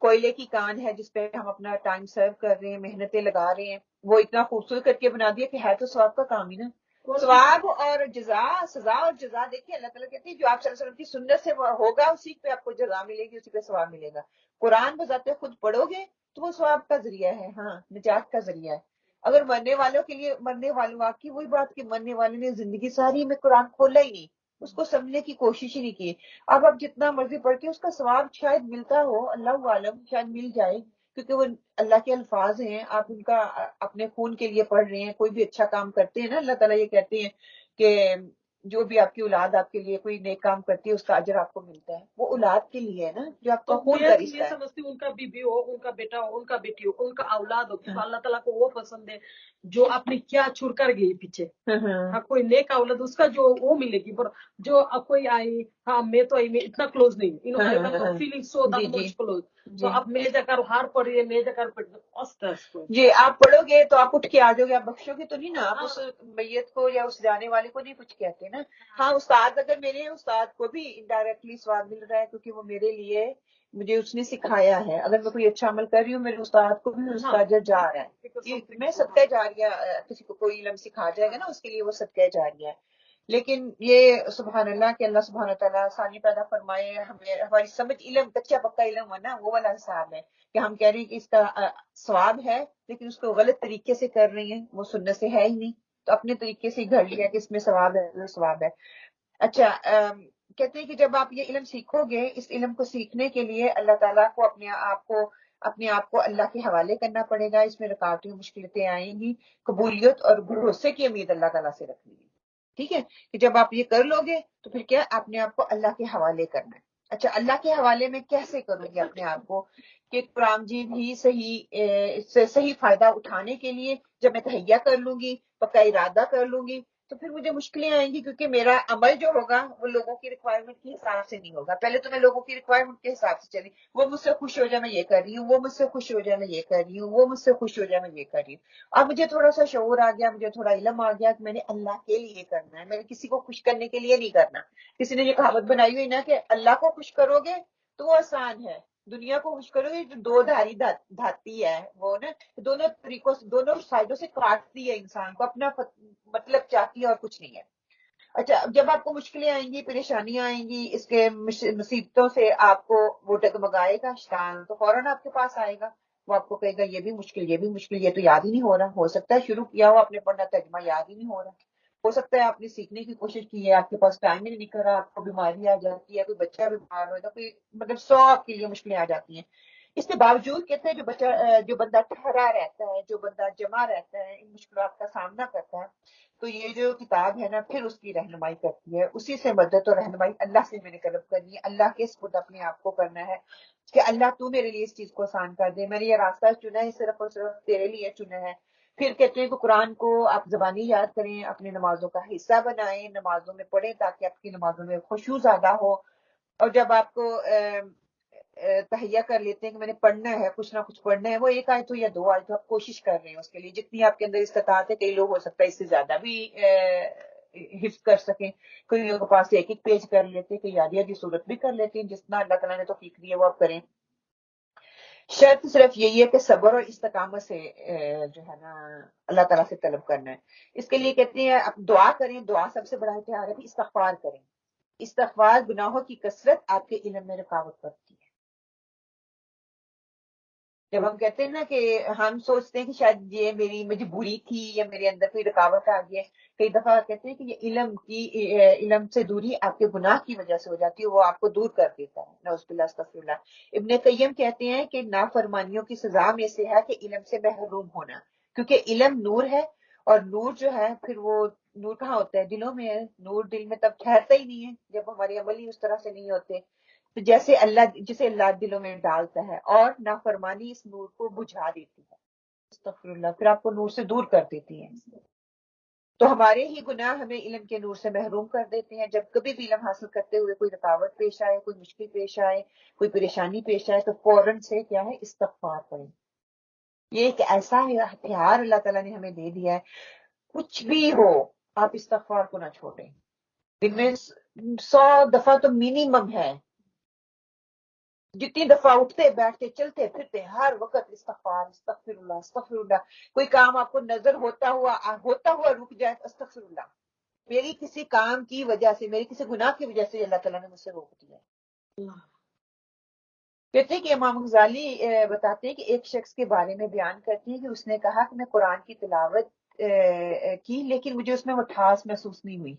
کوئلے کی کان ہے جس پہ ہم اپنا ٹائم سرو کر رہے ہیں، محنتیں لگا رہے ہیں. وہ اتنا خوبصورت کر کے بنا دیا کہ ہے تو ثواب کا کام ہی نا. ثواب اور جزا، سزا اور جزا دیکھیے اللہ تعالیٰ کہتے ہیں جو آپ صلی اللہ علیہ وسلم کی سنت سے ہوگا اسی پہ آپ کو جزا ملے گی، اسی پہ ثواب ملے گا. قرآن بذات خود پڑھو گے تو وہ ثواب کا ذریعہ ہے، ہاں نجات کا ذریعہ ہے. اگر مرنے والوں کے لیے، مرنے والوں واقعی وہی بات کہ مرنے والوں نے زندگی ساری میں قرآن کھولا ہی نہیں، اس کو سمجھنے کی کوشش ہی نہیں کی. اب آپ جتنا مرضی پڑھ کے اس کا ثواب شاید ملتا ہو، اللہ عالم شاید مل جائے، کیونکہ وہ اللہ کے الفاظ ہیں. آپ ان کا اپنے خون کے لیے پڑھ رہے ہیں. کوئی بھی اچھا کام کرتے ہیں نا اللہ تعالیٰ یہ کہتے ہیں کہ جو بھی آپ کی اولاد آپ کے لیے کوئی نیک کام کرتی ہے اس کا اجر آپ کو ملتا ہے، وہ اولاد کے لیے ہے نا، جو آپ کا تو خون میں کا رشتہ یہ ہے۔ سمجھتی ہوں ان کا بیوی ہو، ان کا بیٹا ہو، ان کا بیٹی ہو، ان کا اولاد ہو، تو اللہ تعالیٰ کو وہ پسند ہے جو اپنی کیا چھوڑ کر گئی پیچھے۔ ہاں کوئی نیک اولاد اس کا جو وہ ملے گی، پر جو اب کوئی آئی، ہاں میں تو میں اتنا کلوز نہیں ہوں، فیلنگ سو جی دیٹ جی مچ کلوز، تو جی اب میں جا کر ہار پڑی ہے، میں جا کر پڑھ جی، آپ پڑھو گے تو آپ اٹھ کے آ جاؤ گے، آپ بخشو گے تو نہیں نا، آپ اس میت کو یا اس جانے والے کو نہیں کچھ کہتے نا۔ ہاں استاد، اگر میرے استاد کو بھی انڈائریکٹلی ثواب مل رہا ہے کیونکہ وہ میرے لیے، مجھے اس نے سکھایا ہے، اگر میں کوئی اچھا عمل کر رہی ہوں میرے استاد کو بھی اس کا اجر جا رہا ہے، یہ میں صدقہ جاریہ، کسی کو کوئی علم سکھا جائے گا نا اس کے لیے وہ صدقہ جاریہ ہے۔ لیکن یہ سبحان اللہ کہ اللہ سبحانہ تعالیٰ آسانی پیدا فرمائے، ہمیں ہماری سمجھ، علم کچا پکا علم ہے نا، وہ والا حساب ہے کہ ہم کہہ رہے ہیں کہ اس کا ثواب ہے لیکن اس کو غلط طریقے سے کر رہی ہیں، وہ سنت سے ہے ہی نہیں، تو اپنے طریقے سے گھڑ لیا کہ اس میں ثواب ہے، ثواب ہے۔ اچھا، کہتے ہیں کہ جب آپ یہ علم سیکھو گے، اس علم کو سیکھنے کے لیے اللہ تعالیٰ کو اپنے آپ کو اللہ کے حوالے کرنا پڑے گا، اس میں رکاوٹیں مشکلتیں آئیں گی، قبولیت اور بھروسے کی امید اللہ تعالیٰ سے رکھنی ہے، ٹھیک ہے، کہ جب آپ یہ کر لو گے تو پھر کیا اپنے آپ کو اللہ کے حوالے کرنا ہے۔ اچھا، اللہ کے حوالے میں کیسے کروں گی اپنے آپ کو؟ کہ قرآن جی بھی صحیح فائدہ اٹھانے کے لیے جب میں تہیہ کر لوں گی، پکا ارادہ کر لوں گی، تو پھر مجھے مشکلیں آئیں گی، کیونکہ میرا عمل جو ہوگا وہ لوگوں کی ریکوائرمنٹ کے حساب سے نہیں ہوگا۔ پہلے تو میں لوگوں کی ریکوائرمنٹ کے حساب سے چلی، وہ مجھ سے خوش ہو جائے میں یہ کر رہی ہوں، وہ مجھ سے خوش ہو جائے میں یہ کر رہی ہوں، وہ مجھ سے خوش ہو جائے میں یہ کر رہی ہوں۔ اب مجھے تھوڑا سا شعور آ گیا، مجھے تھوڑا علم آ گیا کہ میں نے اللہ کے لیے کرنا ہے، میں نے کسی کو خوش کرنے کے لیے نہیں کرنا۔ کسی نے یہ کہاوت بنائی ہوئی نا کہ اللہ کو خوش کرو گے تو وہ آسان ہے، دنیا کو خوش کرو گے جو دو دھاری دھاتی ہے، وہ نا دونوں طریقوں سے، دونوں سائڈوں سے کاٹتی ہے انسان کو، اپنا مطلب چاہتی ہے اور کچھ نہیں ہے۔ اچھا، جب آپ کو مشکلیں آئیں گی، پریشانیاں آئیں گی، اس کے مصیبتوں سے آپ کو وہ ڈگمگائے گا شیطان، تو فوراً آپ کے پاس آئے گا، وہ آپ کو کہے گا یہ بھی مشکل، یہ بھی مشکل، یہ تو یاد ہی نہیں ہو رہا، ہو سکتا ہے شروع کیا ہو آپ نے پڑھنا، ترجمہ یاد ہی نہیں ہو رہا، ہو سکتا ہے آپ نے سیکھنے کی کوشش کی ہے، آپ کے پاس ٹائم ہی نہیں نکل رہا، آپ کو بیماری آ جاتی ہے، کوئی بچہ بیمار ہو جاتا، کوئی مطلب 100 آپ کے لیے مشکلیں آ جاتی ہیں۔ اس کے باوجود کہتے ہیں جو بندہ ٹھہرا رہتا ہے، جو بندہ جمع رہتا ہے، ان مشکلات کا سامنا کرتا ہے، تو یہ جو کتاب ہے نا پھر اس کی رہنمائی کرتی ہے، اسی سے مدد اور رہنمائی اللہ سے میں نے طلب کرنی ہے، اللہ کے سپرد اپنے آپ کو کرنا ہے کہ اللہ تو میرے لیے اس چیز کو آسان کر دے، میں نے یہ راستہ چنا ہے صرف اور صرف تیرے لیے چنا ہے۔ پھر کہتے ہیں کہ قرآن کو آپ زبانی یاد کریں، اپنی نمازوں کا حصہ بنائیں، نمازوں میں پڑھیں تاکہ آپ کی نمازوں میں خشوع زیادہ ہو، اور جب آپ کو تہیہ کر لیتے ہیں کہ میں نے پڑھنا ہے، کچھ نہ کچھ پڑھنا ہے، وہ ایک آیت ہو یا دو آیت ہو، آپ کوشش کر رہے ہیں اس کے لیے جتنی آپ کے اندر استطاعت ہے، کئی لوگ ہو سکتا ہے اس سے زیادہ بھی حفظ کر سکیں، کئی لوگوں کے پاس ایک ایک پیج کر لیتے ہیں، کئی آدھی آدھی صورت بھی کر لیتے ہیں، جتنا اللہ تعالیٰ نے توفیق دی ہے وہ آپ کریں۔ شرط صرف یہی ہے کہ صبر اور استقامت سے جو ہے نا اللہ تعالیٰ سے طلب کرنا ہے۔ اس کے لیے کہتے ہیں آپ دعا کریں، دعا سب سے بڑا ہتھیار ہے، استغفار کریں، استغفار گناہوں کی کثرت آپ کے علم میں رکاوٹ کرتی ہے۔ جب ہم کہتے ہیں نا کہ ہم سوچتے ہیں کہ شاید یہ میری مجبوری تھی یا میرے اندر کوئی رکاوٹ آ گئی ہے، کئی دفعہ کہتے ہیں کہ یہ علم سے دوری آپ کے گناہ کی وجہ سے ہو جاتی ہے، وہ آپ کو دور کر دیتا ہے، نعوذ باللہ استغفر اللہ۔ ابن قیم کہتے ہیں کہ نافرمانیوں کی سزا میں سے ہے کہ علم سے محروم ہونا، کیونکہ علم نور ہے، اور نور جو ہے پھر وہ نور کہاں ہوتا ہے؟ دلوں میں ہے، نور دل میں تب ٹھہرتا ہی نہیں ہے جب ہمارے عمل ہی اس طرح سے نہیں ہوتے، تو جیسے جسے اللہ دلوں میں ڈالتا ہے، اور نافرمانی اس نور کو بجھا دیتی ہے، استغفر اللہ، پھر آپ کو نور سے دور کر دیتی ہے۔ تو ہمارے ہی گناہ ہمیں علم کے نور سے محروم کر دیتے ہیں۔ جب کبھی بھی علم حاصل کرتے ہوئے کوئی رکاوٹ پیش آئے، کوئی مشکل پیش آئے، کوئی پریشانی پیش آئے، تو فوراً سے کیا ہے؟ استغفار کریں۔ یہ ایک ایسا ہتھیار اللہ تعالیٰ نے ہمیں دے دیا ہے، کچھ بھی ہو آپ استغفار کو نہ چھوڑیں، دن میں 100 دفعہ تو منیمم ہے، جتنی دفعہ اٹھتے بیٹھتے چلتے پھرتے ہر وقت استغفار، استغفر اللہ، استغفر اللہ۔ کوئی کام آپ کو نظر ہوتا ہوا رک جائے، استغفر اللہ، میری کسی کام کی وجہ سے، میری کسی گناہ کی وجہ سے اللہ تعالیٰ نے مجھ سے روک دیا ہے۔ کہتے ہیں کہ امام غزالی بتاتے ہیں کہ ایک شخص کے بارے میں بیان کرتے ہیں کہ اس نے کہا کہ میں قرآن کی تلاوت کی، لیکن مجھے اس میں مٹھاس محسوس نہیں ہوئی،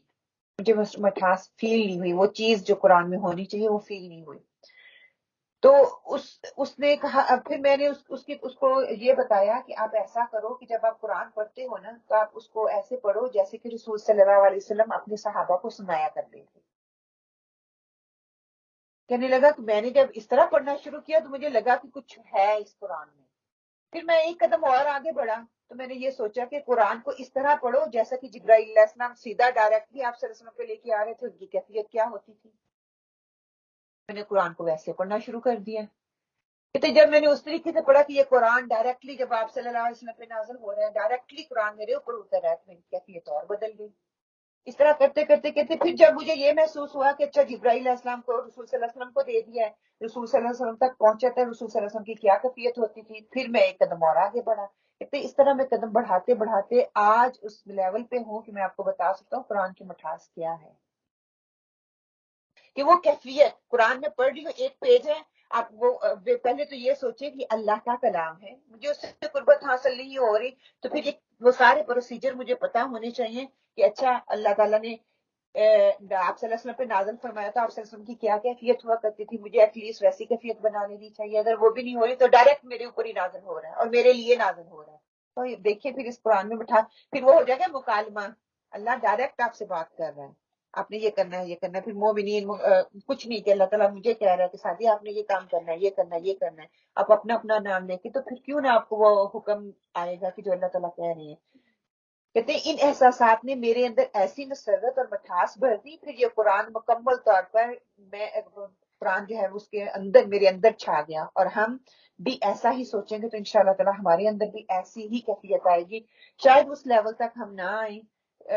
مجھے مٹھاس فیل نہیں ہوئی، وہ چیز جو قرآن میں ہونی چاہیے وہ فیل نہیں ہوئی۔ تو اس نے کہا، اب پھر میں نے اس کو یہ بتایا کہ آپ ایسا کرو کہ جب آپ قرآن پڑھتے ہو نا تو آپ اس کو ایسے پڑھو جیسے کہ رسول صلی اللہ علیہ وسلم اپنے صحابہ کو سنایا کرتے تھے. کہنے لگا کہ میں نے جب اس طرح پڑھنا شروع کیا تو مجھے لگا کہ کچھ ہے اس قرآن میں. پھر میں ایک قدم اور آگے بڑھا تو میں نے یہ سوچا کہ قرآن کو اس طرح پڑھو جیسا کہ جبرائیل علیہ السلام سیدھا ڈائریکٹلی آپ صلی اللہ علیہ وسلم پہ لے کے آ رہے تھے، ان کی کیفیت کیا ہوتی تھی. میں نے قرآن کو ویسے پڑھنا شروع کر دیا. کہتے جب میں نے اس طریقے سے پڑھا کہ یہ قرآن ڈائریکٹلی جب آپ صلی اللہ علیہ وسلم پہ نازل ہو رہا ہے، ڈائریکٹلی قرآن میرے اوپر اتر رہا ہے، تو میری کیفیت اور بدل گئی. اس طرح کرتے کرتے کرتے پھر جب مجھے یہ محسوس ہوا کہ اچھا جبرائیل علیہ السلام کو رسول صلی اللہ علیہ وسلم کو دے دیا ہے، رسول صلی اللہ علیہ وسلم تک پہنچا تھا، رسول صلی اللہ علیہ وسلم کی کیا کیفیت ہوتی تھی، پھر میں ایک قدم اور آگے بڑھا. کہتے اس طرح میں قدم بڑھاتے بڑھاتے آج اس لیول پہ ہوں کہ میں آپ کو بتا سکتا ہوں قرآن کی مٹھاس کیا ہے. کہ وہ کیفیت قرآن میں پڑھ رہی ہوں، ایک پیج ہے، آپ وہ پہلے تو یہ سوچیں کہ اللہ کا کلام ہے، مجھے اس سے قربت حاصل نہیں ہو رہی، تو پھر وہ سارے پروسیجر مجھے پتا ہونے چاہیے کہ اچھا اللہ تعالیٰ نے آپ صلی اللہ علیہ وسلم پہ نازل فرمایا تھا، آپ صلی اللہ علیہ وسلم کی کیا کیفیت ہوا کرتی تھی، مجھے ایٹ لیسٹ ویسی کیفیت بنا لینی چاہیے. اگر وہ بھی نہیں ہو رہی تو ڈائریکٹ میرے اوپر ہی نازل ہو رہا ہے اور میرے لیے نازل ہو رہا ہے. تو دیکھیے پھر اس قرآن میں بٹھا، پھر وہ ہو جائے گا مکالمہ، اللہ ڈائریکٹ آپ سے بات کر رہا ہے، آپ نے یہ کرنا ہے یہ کرنا ہے. پھر مومنین کچھ نہیں کہ اللہ تعالیٰ مجھے کہہ رہا ہے کہ سادی آپ نے یہ کام کرنا ہے، یہ کرنا ہے، یہ کرنا ہے، آپ اپنا اپنا نام لے کے، تو پھر کیوں نہ آپ کو وہ حکم آئے گا کہ جو اللہ تعالیٰ کہہ رہے ہیں. کہتے ہیں ان احساسات نے میرے اندر ایسی مسرت اور مٹھاس بھر دی، پھر یہ قرآن مکمل طور پر میں قرآن جو ہے اس کے اندر میرے اندر چھا گیا. اور ہم بھی ایسا ہی سوچیں گے تو انشاءاللہ تعالیٰ ہمارے اندر بھی ایسی ہی کیفیت آئے گی. شاید اس لیول تک ہم نہ آئیں،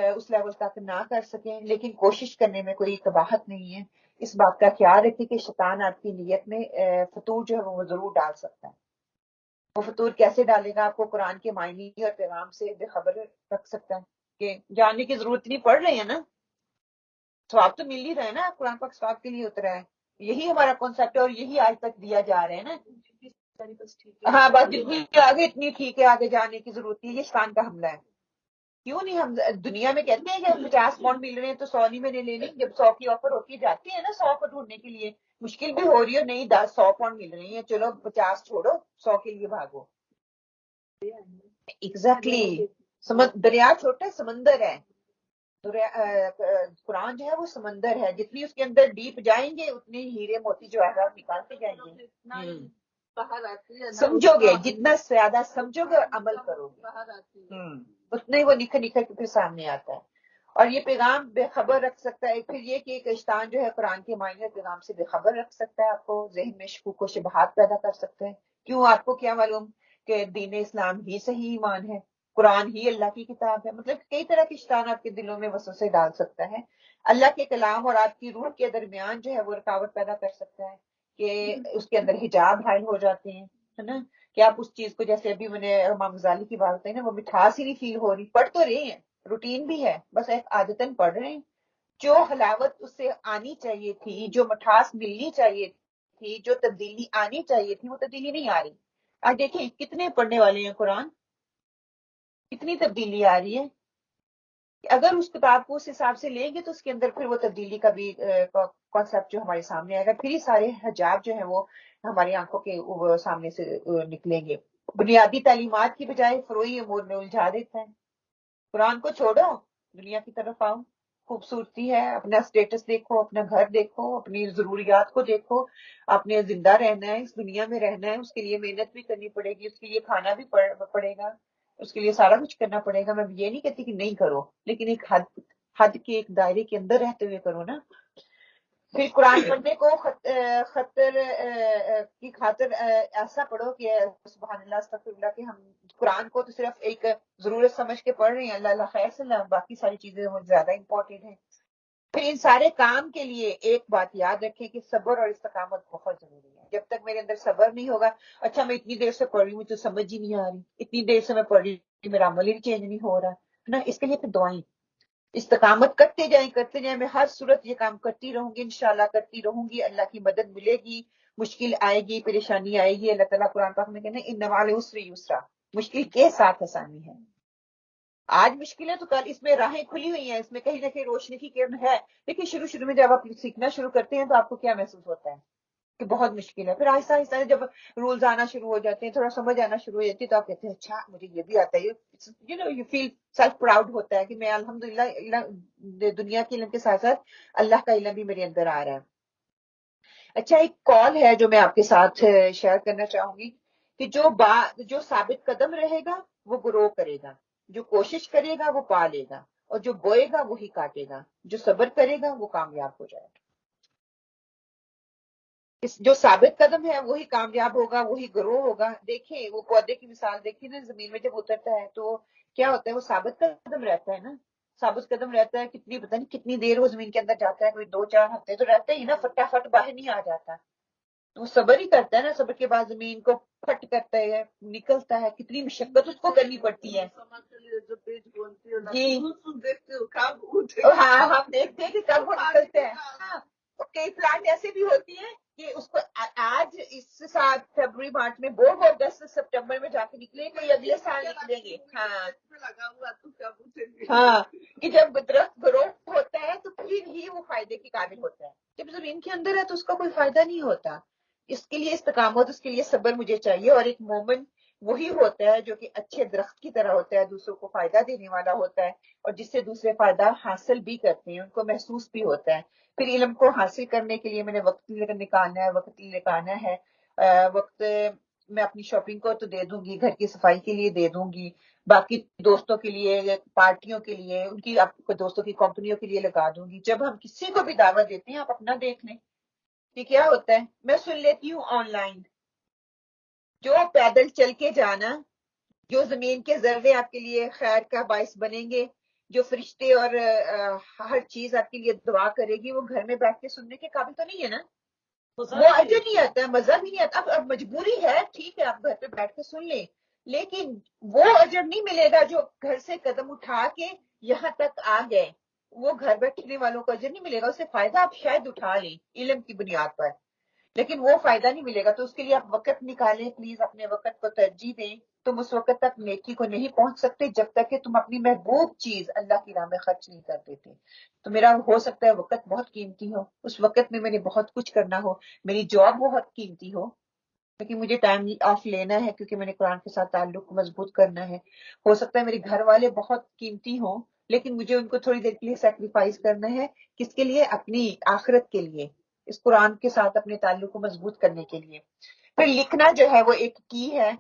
اس لیول تک نہ کر سکیں، لیکن کوشش کرنے میں کوئی قباحت نہیں ہے. اس بات کا خیال رکھیں کہ شیطان آپ کی نیت میں فطور جو ہے وہ ضرور ڈال سکتا ہے. وہ فطور کیسے ڈالے گا؟ آپ کو قرآن کے معنی اور پیغام سے بے خبر رکھ سکتا ہے کہ جاننے کی ضرورت نہیں، پڑھ رہے ہیں نا، ثواب تو مل ہی رہا ہے نا، قرآن پاک ثواب کے لیے اترا ہے. یہی ہمارا کانسیپٹ ہے اور یہی آج تک دیا جا رہا ہے نا. ہاں بس جتنی آگے اتنی ٹھیک ہے، آگے جانے کی ضرورت نہیں. یہ شیطان کا حملہ ہے. کیوں نہیں ہم دنیا میں کہتے ہیں کہ 50 پاؤنڈ مل رہے ہیں تو 100 نہیں میں نے لینے، جب 100 کی آفر ہوتی ہے جاتی ہے نا 100 کو ڈھونڈنے کے لیے، مشکل بھی ہو رہی ہے، نہیں 100 پاؤنڈ مل رہی ہیں، چلو 50 چھوڑو 100 کے لیے بھاگو. ایگزیکٹلی دریا چھوٹا ہے، سمندر ہے. قرآن جو ہے وہ سمندر ہے، جتنی اس کے اندر ڈیپ جائیں گے اتنے ہیرے موتی جو ہے نکالتے جائیں گے. سمجھو گے جتنا زیادہ سمجھو گے اور عمل کرو گے اتنے وہ نکھر نکھر کے پھر سامنے آتا ہے. اور یہ پیغام بے خبر رکھ سکتا ہے. پھر یہ کہ ایک اشتان جو ہے قرآن کے معنی اور پیغام سے بے خبر رکھ سکتا ہے، آپ کو ذہن میں شکوک و شبہات پیدا کر سکتا ہے. کیوں؟ آپ کو کیا معلوم کہ دین اسلام ہی صحیح ایمان ہے، قرآن ہی اللہ کی کتاب ہے. مطلب کئی طرح کے شیطان آپ کے دلوں میں وسوسے ڈال سکتا ہے. اللہ کے کلام اور آپ کی روح کے درمیان جو ہے وہ رکاوٹ پیدا کر سکتا ہے کہ اس کے اندر حجاب حائل ہو جاتے ہیں، ہے نا، کہ آپ اس چیز کو، جیسے ابھی میں نے امام غزالی کی بات ہے نا، وہ مٹھاس ہی نہیں فیل ہو رہی. پڑھ تو رہے ہیں، روٹین بھی ہے، بس ایک عادتاً پڑھ رہے ہیں. جو حلاوت اس سے آنی چاہیے تھی، جو مٹھاس ملنی چاہیے تھی، جو تبدیلی آنی چاہیے تھی، وہ تبدیلی نہیں آ رہی. آج دیکھیں کتنے پڑھنے والے ہیں قرآن، کتنی تبدیلی آ رہی ہے. اگر اس کتاب کو اس حساب سے لیں گے تو اس کے اندر پھر وہ تبدیلی کا بھی کانسیپٹ جو ہمارے سامنے آئے گا. پھر ہی سارے حجاب جو ہیں وہ ہماری آنکھوں کے سامنے سے نکلیں گے. بنیادی تعلیمات کی بجائے فروعی امور میں الجھا دیتا ہے. قرآن کو چھوڑو، دنیا کی طرف آؤ. خوبصورتی ہے، اپنا اسٹیٹس دیکھو، اپنا گھر دیکھو، اپنی ضروریات کو دیکھو. آپ نے زندہ رہنا ہے، اس دنیا میں رہنا ہے، اس کے لیے محنت بھی کرنی پڑے گی، اس کے لیے کھانا بھی پڑے گا، اس کے لیے سارا کچھ کرنا پڑے گا. میں یہ نہیں کہتی کہ نہیں کرو، لیکن ایک حد کے ایک دائرے کے اندر رہتے ہوئے کرو نا. پھر قرآن پڑھنے کو خطر کی خاطر ایسا پڑھو کہ سبحان اللہ استغفر اللہ، کہ ہم قرآن کو تو صرف ایک ضرورت سمجھ کے پڑھ رہے ہیں، اللہ اللہ خیر سے اللہ، باقی ساری چیزیں وہ زیادہ امپورٹنٹ ہیں. پھر ان سارے کام کے لیے ایک بات یاد رکھیں کہ صبر اور استقامت بہت ضروری ہے. جب تک میرے اندر صبر نہیں ہوگا، اچھا میں اتنی دیر سے پڑھ رہی ہوں تو سمجھ ہی نہیں آ رہی، اتنی دیر سے میں پڑھ رہی ہوں میرا عمل ہی چینج نہیں ہو رہا ہے نا. اس کے لیے پھر دعائیں، استقامت کرتے جائیں. میں ہر صورت یہ کام کرتی رہوں گی، انشاءاللہ کرتی رہوں گی. اللہ کی مدد ملے گی، مشکل آئے گی، پریشانی آئے گی. اللہ تعالیٰ قرآن پاک میں کہنا ان مع العسر یسرا، مشکل کے ساتھ آسانی ہے. آج مشکل ہے تو کل اس میں راہیں کھلی ہوئی ہیں، اس میں کہیں نہ کہیں روشنی کی کرن ہے. لیکن شروع میں جب آپ سیکھنا شروع کرتے ہیں تو آپ کو کیا محسوس ہوتا ہے؟ کہ بہت مشکل ہے. پھر آہستہ آہستہ جب رولز آنا شروع ہو جاتے ہیں, تھوڑا سمجھ آنا شروع ہو جاتی ہے, تو آپ کہتے ہیں اچھا مجھے یہ بھی آتا ہے. یو فیل سیلف پراؤڈ ہوتا ہے کہ میں الحمدللہ دنیا کے علم کے ساتھ ساتھ اللہ کا علم بھی میرے اندر آ رہا ہے. اچھا, ایک کال ہے جو میں آپ کے ساتھ شیئر کرنا چاہوں گی کہ جو ثابت قدم رہے گا وہ گرو کرے گا, جو کوشش کرے گا وہ پا لے گا, اور جو بوئے گا وہی کاٹے گا, جو صبر کرے گا وہ کامیاب ہو جائے گا. جو ثابت قدم ہے وہی کامیاب ہوگا, وہی گرو ہوگا. دیکھیں وہ پودے کی مثال دیکھیں نا, زمین میں جب اترتا ہے تو کیا ہوتا ہے, وہ ثابت قدم رہتا ہے نا, ثابت قدم رہتا ہے. پتہ نہیں کتنی دیر وہ زمین کے اندر جاتا ہے, کوئی 2-4 ہفتے تو رہتا ہی نا, فٹافٹ باہر نہیں آ جاتا. وہ صبر ہی کرتا ہے نا, صبر کے بعد زمین کو پھٹ کرتا ہے, نکلتا ہے, کتنی مشقت اس کو کرنی پڑتی ہے. جی ہاں, ہم دیکھتے ہیں کہ کب وہ نکلتے ہیں. ہاں, کئی پلانٹ ایسے بھی ہوتی ہیں کہ اس کو آج اس سال فروری مارچ میں بو 10 سپٹمبر میں جا کے نکلیں گے, اگلے سال نکلیں گے. ہاں, کہ جب درخت گرو ہوتا ہے تو پھر ہی وہ فائدے کے قابل ہوتا ہے. جب زمین کے اندر ہے تو اس کا کوئی فائدہ نہیں ہوتا. اس کے لیے استقامت, اس کے لیے صبر مجھے چاہیے. اور ایک مومن وہی ہوتا ہے جو کہ اچھے درخت کی طرح ہوتا ہے, دوسروں کو فائدہ دینے والا ہوتا ہے, اور جس سے دوسرے فائدہ حاصل بھی کرتے ہیں, ان کو محسوس بھی ہوتا ہے. پھر علم کو حاصل کرنے کے لیے میں نے وقت نکالنا ہے. وقت میں اپنی شاپنگ کو تو دے دوں گی, گھر کی صفائی کے لیے دے دوں گی, باقی دوستوں کے لیے, پارٹیوں کے لیے, ان کی دوستوں کی کمپنیوں کے لیے لگا دوں گی. جب ہم کسی کو بھی دعوت دیتے ہیں, آپ اپنا دیکھ لیں کہ کیا ہوتا ہے. میں سن لیتی ہوں آن لائن, جو پیدل چل کے جانا, جو زمین کے ذرے آپ کے لیے خیر کا باعث بنیں گے, جو فرشتے اور ہر چیز آپ کے لیے دعا کرے گی, وہ گھر میں بیٹھ کے سننے کے قابل تو نہیں ہے نا. وہ اجر نہیں آتا, مزہ بھی نہیں آتا. اب مجبوری ہے, ٹھیک ہے, آپ گھر پہ بیٹھ کے سن لیں, لیکن وہ اجر نہیں ملے گا جو گھر سے قدم اٹھا کے یہاں تک آ گئے. وہ گھر بیٹھنے والوں کو اجر نہیں ملے گا. اس سے فائدہ آپ شاید اٹھا لیں علم کی بنیاد پر, لیکن وہ فائدہ نہیں ملے گا. تو اس کے لیے آپ وقت نکالیں, پلیز اپنے وقت کو ترجیح دیں. تم اس وقت تک نیکی کو نہیں پہنچ سکتے جب تک کہ تم اپنی محبوب چیز اللہ کی راہ میں خرچ نہیں کر دیتے. تو میرا ہو سکتا ہے وقت بہت قیمتی ہو, اس وقت میں نے بہت کچھ کرنا ہو, میری جاب بہت قیمتی ہو, لیکن مجھے ٹائم آف لینا ہے کیونکہ میں نے قرآن کے ساتھ تعلق مضبوط کرنا ہے. ہو سکتا ہے میرے گھر والے بہت قیمتی ہوں, لیکن مجھے ان کو تھوڑی دیر کے لیے سیکریفائس کرنا ہے. کس کے لیے؟ اپنی آخرت کے لیے, اس قرآن کے ساتھ اپنے تعلق کو مضبوط کرنے کے لیے. پھر لکھنا جو ہے وہ ایک کی ہے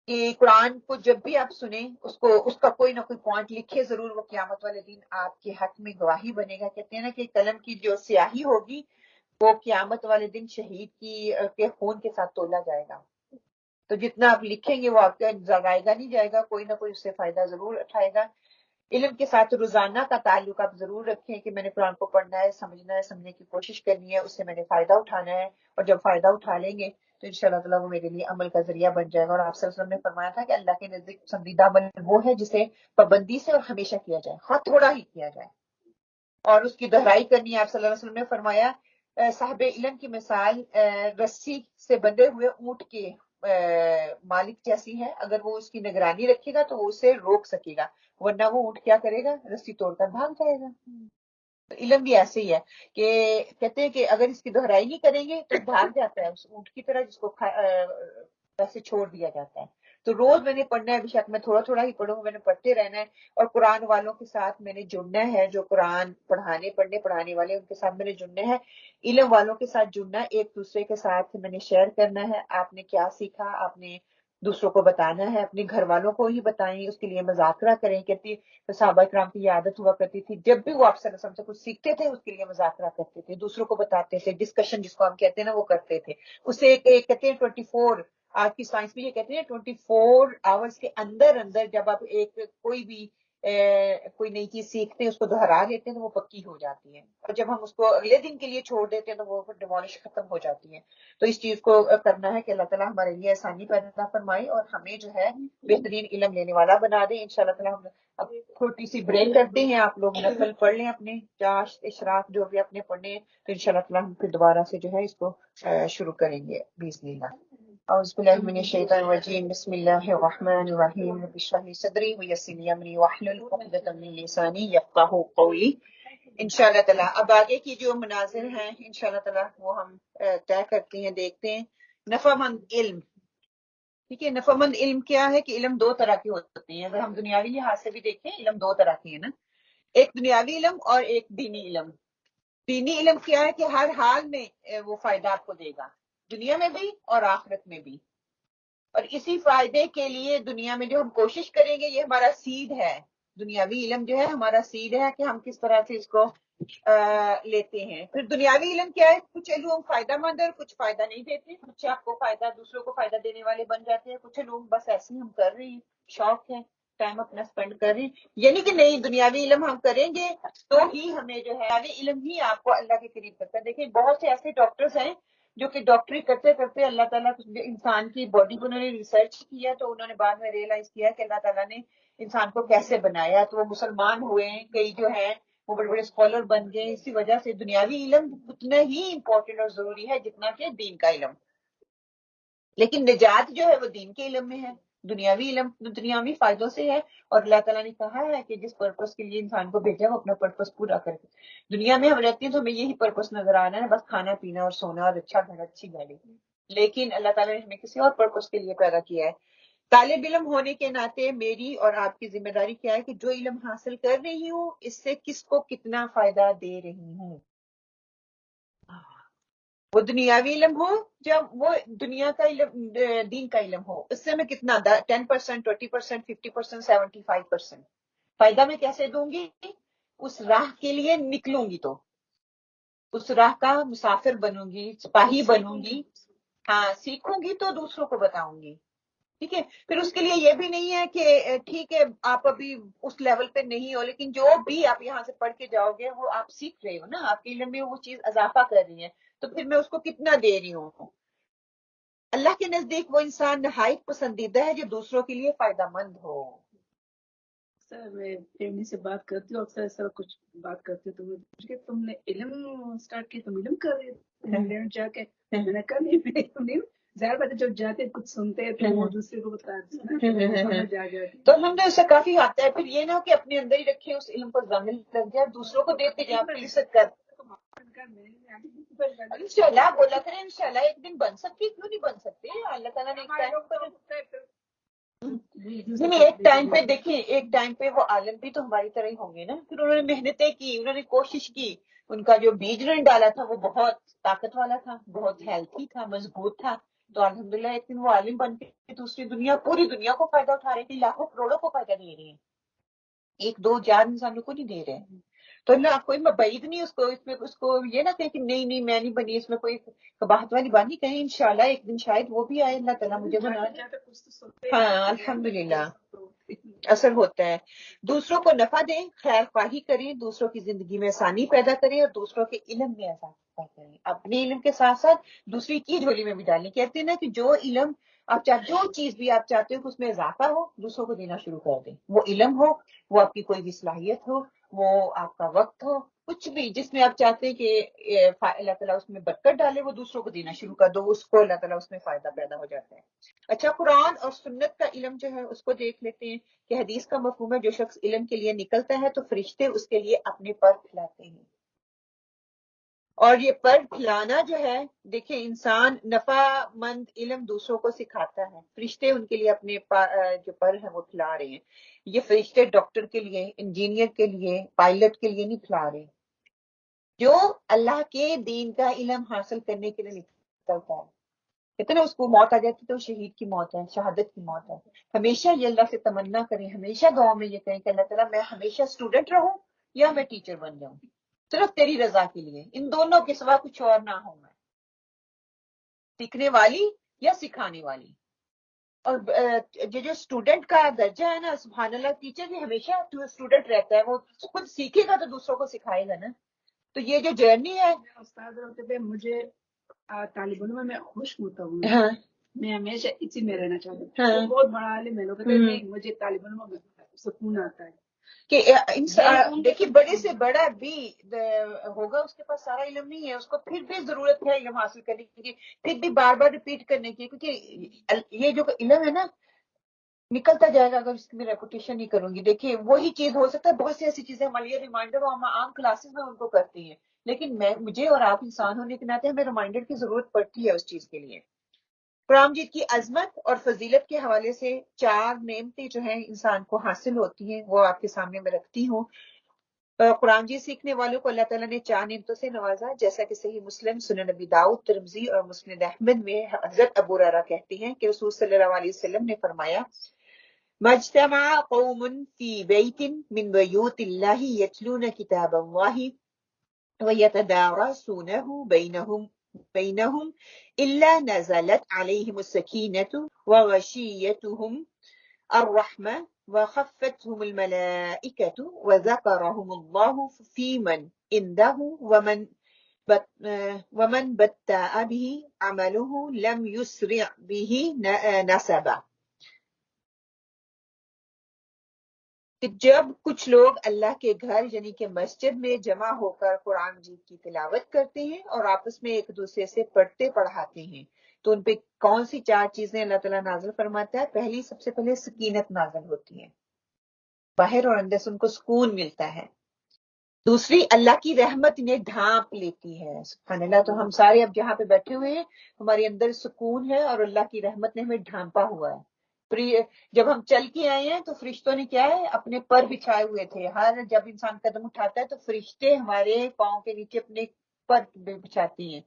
کہ قرآن کو جب بھی آپ سنیں, اس کا کوئی نہ کوئی پوائنٹ لکھے ضرور. وہ قیامت والے دن آپ کے حق میں گواہی بنے گا. کہتے ہیں نا کہ قلم کی جو سیاہی ہوگی وہ قیامت والے دن شہید کے خون کے ساتھ تولا جائے گا. تو جتنا آپ لکھیں گے وہ آپ کا جگائے گا نہیں جائے گا, کوئی نہ کوئی اس سے فائدہ ضرور اٹھائے گا. علم کے ساتھ روزانہ کا تعلق آپ ضرور رکھیں کہ میں نے قرآن کو پڑھنا ہے, سمجھنا ہے, سمجھنے کی کوشش کرنی ہے, اس سے میں نے فائدہ اٹھانا ہے. اور جب فائدہ اٹھا لیں گے تو انشاءاللہ تعالیٰ وہ میرے لیے عمل کا ذریعہ بن جائے گا. اور آپ صلی اللہ علیہ وسلم نے فرمایا تھا کہ اللہ کے نزدیک پسندیدہ عمل وہ ہے جسے پابندی سے اور ہمیشہ کیا جائے, ہاں تھوڑا ہی کیا جائے, اور اس کی دہرائی کرنی ہے. آپ صلی اللہ علیہ وسلم نے فرمایا صاحب علم کی مثال رسی سے بندھے ہوئے اونٹ کے مالک جیسی ہے. اگر وہ اس کی نگرانی رکھے گا تو وہ اسے روک سکے گا, ورنہ وہ اونٹ کیا کرے گا, رسی توڑ کر بھاگ جائے گا. تو علم بھی ایسے ہی ہے کہ کہتے ہیں کہ اگر اس کی دہرائی نہیں کریں گے تو بھاگ جاتا ہے اس اونٹ کی طرح جس کو ویسے چھوڑ دیا جاتا ہے. تو روز میں نے پڑھنا ہے, بشک میں تھوڑا تھوڑا ہی پڑھوں, میں نے پڑھتے رہنا ہے. اور قرآن والوں کے ساتھ میں نے جڑنا ہے, جو قرآن پڑھانے والے ان کے ساتھ میں نے جڑنا ہے. علم والوں کے ساتھ جڑنا, ایک دوسرے کے ساتھ میں نے شیئر کرنا ہے. آپ نے کیا سیکھا آپ نے دوسروں کو بتانا ہے, اپنے گھر والوں کو ہی بتائیں, اس کے لیے مذاکرہ کریں. کہتی صحابہ کرام کی عادت ہوا کرتی تھی, جب بھی وہ آپ سے کچھ سیکھتے تھے اس کے لیے مذاکرہ کرتے تھے, دوسروں کو بتاتے تھے, ڈسکشن جس کو ہم کہتے ہیں نا وہ کرتے تھے. اسے کہتے ہیں 24, آج کی سائنس بھی یہ کہتے ہیں 24 آورس کے اندر جب آپ کوئی نئی چیز سیکھتے ہیں, اس کو دہرا دیتے ہیں تو وہ پکی ہو جاتی ہے, اور جب ہم اس کو اگلے دن کے لیے چھوڑ دیتے ہیں تو وہ ڈیمولش ختم ہو جاتی ہے. تو اس چیز کو کرنا ہے کہ اللہ تعالیٰ ہمارے لیے آسانی پیدا فرمائے اور ہمیں جو ہے بہترین علم لینے والا بنا دے. انشاءاللہ تعالیٰ ہم اب چھوٹی سی بریک کرتے ہیں, آپ لوگ نفل پڑھ لیں اپنے چاشت اشراق جو بھی اپنے پڑھنے, تو انشاءاللہ تعالیٰ ہم پھر دوبارہ سے جو ہے اس کو شروع کریں گے باذن اللہ. اعوذ باللہ من الشیطان الرجیم, بسم اللہ الرحمن الرحیم, رب اشرح لی صدری ویسر لی امری واحلل عقدۃ من لسانی یفقہوا قولی. انشاءاللہ تعالیٰ اب آگے کی جو مناظر ہیں انشاءاللہ تعالیٰ وہ ہم طے کرتے ہیں، دیکھتے ہیں۔ نفع مند علم، ٹھیک ہے، نفع مند علم کیا ہے کہ علم دو طرح کے ہوتے ہیں، اگر ہم دنیاوی لحاظ سے بھی دیکھیں علم دو طرح کے ہیں نا، ایک دنیاوی علم اور ایک دینی علم۔ دینی علم کیا ہے کہ ہر حال میں وہ فائدہ آپ کو دے گا، دنیا میں بھی اور آخرت میں بھی، اور اسی فائدے کے لیے دنیا میں جو ہم کوشش کریں گے یہ ہمارا سیڈ ہے۔ دنیاوی علم جو ہے ہمارا سیڈ ہے کہ ہم کس طرح سے اس کو لیتے ہیں۔ پھر دنیاوی علم کیا ہے، کچھ علوم فائدہ مند ہے اور کچھ فائدہ نہیں دیتے، کچھ آپ کو فائدہ دوسروں کو فائدہ دینے والے بن جاتے ہیں، کچھ علوم بس ایسے ہی ہم کر رہے ہیں، شوق ہے، ٹائم اپنا اسپینڈ کر رہے ہیں، یعنی کہ نہیں دنیاوی علم ہم کریں گے تو ہی ہمیں جو ہے دنیاوی علم ہی آپ کو اللہ کے قریب کرتا ہے۔ دیکھیں بہت سے ایسے ڈاکٹرز ہیں جو کہ ڈاکٹری کرتے کرتے اللہ تعالیٰ انسان کی باڈی کو انہوں نے ریسرچ کیا تو انہوں نے بعد میں ریئلائز کیا کہ اللہ تعالیٰ نے انسان کو کیسے بنایا، تو وہ مسلمان ہوئے ہیں، کئی جو ہیں وہ بڑے بڑے اسکالر بن گئے۔ اسی وجہ سے دنیاوی علم اتنا ہی امپورٹنٹ اور ضروری ہے جتنا کہ دین کا علم، لیکن نجات جو ہے وہ دین کے علم میں ہے، دنیاوی علم دنیاوی فائدوں سے ہے، اور اللہ تعالیٰ نے کہا ہے کہ جس پرپس کے لیے انسان کو بھیجا وہ اپنا پرپس پورا کرے۔ دنیا میں ہم رہتے ہیں تو ہمیں یہی پرپس نظر آ رہا ہے، بس کھانا پینا اور سونا اور اچھا گھر اچھی گاڑی، لیکن اللہ تعالیٰ نے ہمیں کسی اور پرپس کے لیے پیدا کیا ہے۔ طالب علم ہونے کے ناطے میری اور آپ کی ذمہ داری کیا ہے کہ جو علم حاصل کر رہی ہوں اس سے کس کو کتنا فائدہ دے رہی ہوں، وہ دنیاوی علم ہو جب وہ دنیا کا علم دین کا علم ہو، اس سے میں کتنا 10%، 20%، 50%، 75% فائدہ میں کیسے دوں گی؟ اس راہ کے لیے نکلوں گی تو اس راہ کا مسافر بنوں گی، سپاہی بنوں گی، ہاں سیکھوں گی تو دوسروں کو بتاؤں گی، ٹھیک ہے۔ پھر اس کے لیے یہ بھی نہیں ہے کہ ٹھیک ہے آپ ابھی اس لیول پہ نہیں ہو، لیکن جو بھی آپ یہاں سے پڑھ کے جاؤ گے وہ آپ سیکھ رہے ہو نا، آپ کے علم میں وہ چیز اضافہ کر رہی ہے، تو پھر میں اس کو کتنا دے رہی ہوں۔ اللہ کے نزدیک وہ انسان نہایت پسندیدہ ہے جو دوسروں کے لیے فائدہ مند ہو۔ سر میں فیملی سے بات کرتی ہوں اکثر سر کچھ بات کرتی ہوں تو مجھے پوچھ کے تم نے علم اسٹارٹ کیا، تم علم کر رہے ہو انگلینڈ جا کے؟ میں نے کہا نہیں تم علم، ظاہر بات ہے جب جاتے کچھ سنتے ہیں تو وہ دوسرے کو بتا جا تو ہم نے اس سے کافی آتا ہے، پھر یہ نہ کہ اپنے اندر ہی رکھے اس علم پر ضامن لگ جائے، دوسروں کو دیتے جائیں پلیز کر انشاءاللہ بولا کریں انشاءاللہ ایک دن بن سکتی، کیوں نہیں بن سکتے؟ اللہ تعالیٰ نے ایک ٹائم پر نہیں، ایک ٹائم پہ دیکھیں، ایک ٹائم پہ وہ عالم بھی تو ہماری طرح ہی ہوں گے نا، پھر انہوں نے محنتیں کی، انہوں نے کوشش کی، ان کا جو بیج انہوں نے ڈالا تھا وہ بہت طاقت والا تھا، بہت ہیلتھی تھا، مضبوط تھا، تو الحمدللہ ایک دن وہ عالم بن کے دوسری دنیا پوری دنیا کو فائدہ اٹھا رہی تھی، لاکھوں کروڑوں کو فائدہ دے رہی ہیں، ایک دو چار انسانوں کو نہیں دے رہے ہیں۔ تو اللہ کوئی بعید نہیں اس کو، اس میں اس کو یہ نہ کہے کہ نہیں نہیں میں نہیں بنی، اس میں کوئی قباحت والی بات نہیں، کہیں انشاءاللہ ایک دن شاید وہ بھی آئے، اللہ تعالیٰ مجھے بنا دے۔ ہاں الحمدللہ اثر ہوتا ہے۔ دوسروں کو نفع دیں، خیر خواہی کریں، دوسروں کی زندگی میں آسانی پیدا کریں اور دوسروں کے علم میں اضافہ کریں، اپنے علم کے ساتھ ساتھ دوسری کی جھولی میں بھی ڈالیں۔ کہتے ہیں نا کہ جو علم آپ چاہتے، جو چیز بھی آپ چاہتے ہو کہ اس میں اضافہ ہو دوسروں کو دینا شروع کر دیں، وہ علم ہو، وہ آپ کی کوئی بھی صلاحیت ہو، وہ آپ کا وقت ہو، کچھ بھی جس میں آپ چاہتے ہیں کہ اللہ تعالیٰ اس میں برکت ڈالے، وہ دوسروں کو دینا شروع کر دو، اس کو اللہ تعالیٰ اس میں فائدہ پیدا ہو جاتا ہے۔ اچھا قرآن اور سنت کا علم جو ہے اس کو دیکھ لیتے ہیں کہ حدیث کا مفہوم ہے جو شخص علم کے لیے نکلتا ہے تو فرشتے اس کے لیے اپنے پر پھیلاتے ہیں، اور یہ پر پھیلانا جو ہے دیکھیں انسان نفع مند علم دوسروں کو سکھاتا ہے، فرشتے ان کے لیے اپنے جو پر ہیں وہ پھیلا رہے ہیں، یہ فرشتے ڈاکٹر کے لیے، انجینئر کے لیے، پائلٹ کے لیے نہیں پھیلا رہے، جو اللہ کے دین کا علم حاصل کرنے کے لیے نکلتا ہے، کہتے ہیں نا اس کو موت آ جاتی تو شہید کی موت ہے، شہادت کی موت ہے۔ ہمیشہ یہ اللہ سے تمنا کریں، ہمیشہ دعا میں یہ کہیں کہ اللہ تعالیٰ میں ہمیشہ اسٹوڈنٹ رہوں یا میں ٹیچر بن جاؤں، صرف تیری رضا کے لیے، ان دونوں کے سوا کچھ اور نہ ہوں، میں سیکھنے والی یا سکھانے والی۔ اور جو اسٹوڈنٹ کا درجہ ہے نا، سبحان اللہ، ٹیچر بھی ہمیشہ اسٹوڈنٹ رہتا ہے، وہ خود سیکھے گا تو دوسروں کو سکھائے گا نا، تو یہ جو جرنی ہے استاد ہوتے تھے مجھے طالب علم میں خوش ہوتا ہوں، ہاں میں ہمیشہ اسی میں رہنا چاہتا ہوں، ہاں وہ بہت بڑا عالم ہے، لوگ کہتے ہیں نہیں مجھے طالب علم میں سکون آتا ہے کہ دیکھیے بڑے سے بڑا بھی ہوگا اس کے پاس سارا علم نہیں ہے، اس کو پھر بھی ضرورت ہے علم حاصل کرنے کی، پھر بھی بار بار ریپیٹ کرنے کی، کیونکہ یہ جو علم ہے نا نکلتا جائے گا اگر اس کی میں ریپوٹیشن نہیں کروں گی. دیکھیے وہی چیز ہو سکتا ہے بہت سی ایسی چیزیں ہمارے لیے ریمائنڈر ہم عام کلاسز میں ان کو کرتی ہیں، لیکن مجھے اور آپ انسان ہونے کے ناطے ہمیں ریمائنڈر کی ضرورت پڑتی ہے اس چیز کے لیے. قرآن مجید کی عظمت اور فضیلت کے حوالے سے 4 نعمتیں جو ہیں انسان کو حاصل ہوتی ہیں، وہ آپ کے سامنے میں رکھتی ہوں. قرآن مجید سیکھنے والوں کو اللہ تعالیٰ نے 4 نعمتوں سے نوازا، جیسا کہ صحیح مسلم، سنن نبی داؤد، ترمذی اور مسند احمد میں حضرت ابو ہریرہ کہتے ہیں کہ رسول صلی اللہ علیہ وسلم نے فرمایا مجتمع قوم فی بیت من بیوت اللہ یتلون کتاب اللہ ویتدارسونہ بینہم الا نزلت علیہم السکینۃ وغشیتہم الرحمہ وخفتهم الملائکۃ وذکرهم اللہ فی من عنده ومن بطأ به عمله لم يسرع به نسبہ. کہ جب کچھ لوگ اللہ کے گھر یعنی کہ مسجد میں جمع ہو کر قرآن مجید کی تلاوت کرتے ہیں اور آپس میں ایک دوسرے سے پڑھتے پڑھاتے ہیں تو ان پہ کون سی 4 چیزیں اللہ تعالیٰ نازل فرماتا ہے؟ پہلی، سب سے پہلے سکینت نازل ہوتی ہے، باہر اور اندر سے ان کو سکون ملتا ہے. دوسری، اللہ کی رحمت انہیں ڈھانپ لیتی ہے. سبحان اللہ. تو ہم سارے اب جہاں پہ بیٹھے ہوئے ہیں ہمارے اندر سکون ہے اور اللہ کی رحمت نے ہمیں ڈھانپا ہوا ہے. جب ہم چل کے آئے ہیں تو فرشتوں نے کیا ہے اپنے پر بچھائے ہوئے تھے. ہر جب انسان قدم اٹھاتا ہے تو فرشتے ہمارے پاؤں کے نیچے اپنے پر بچھاتی ہیں.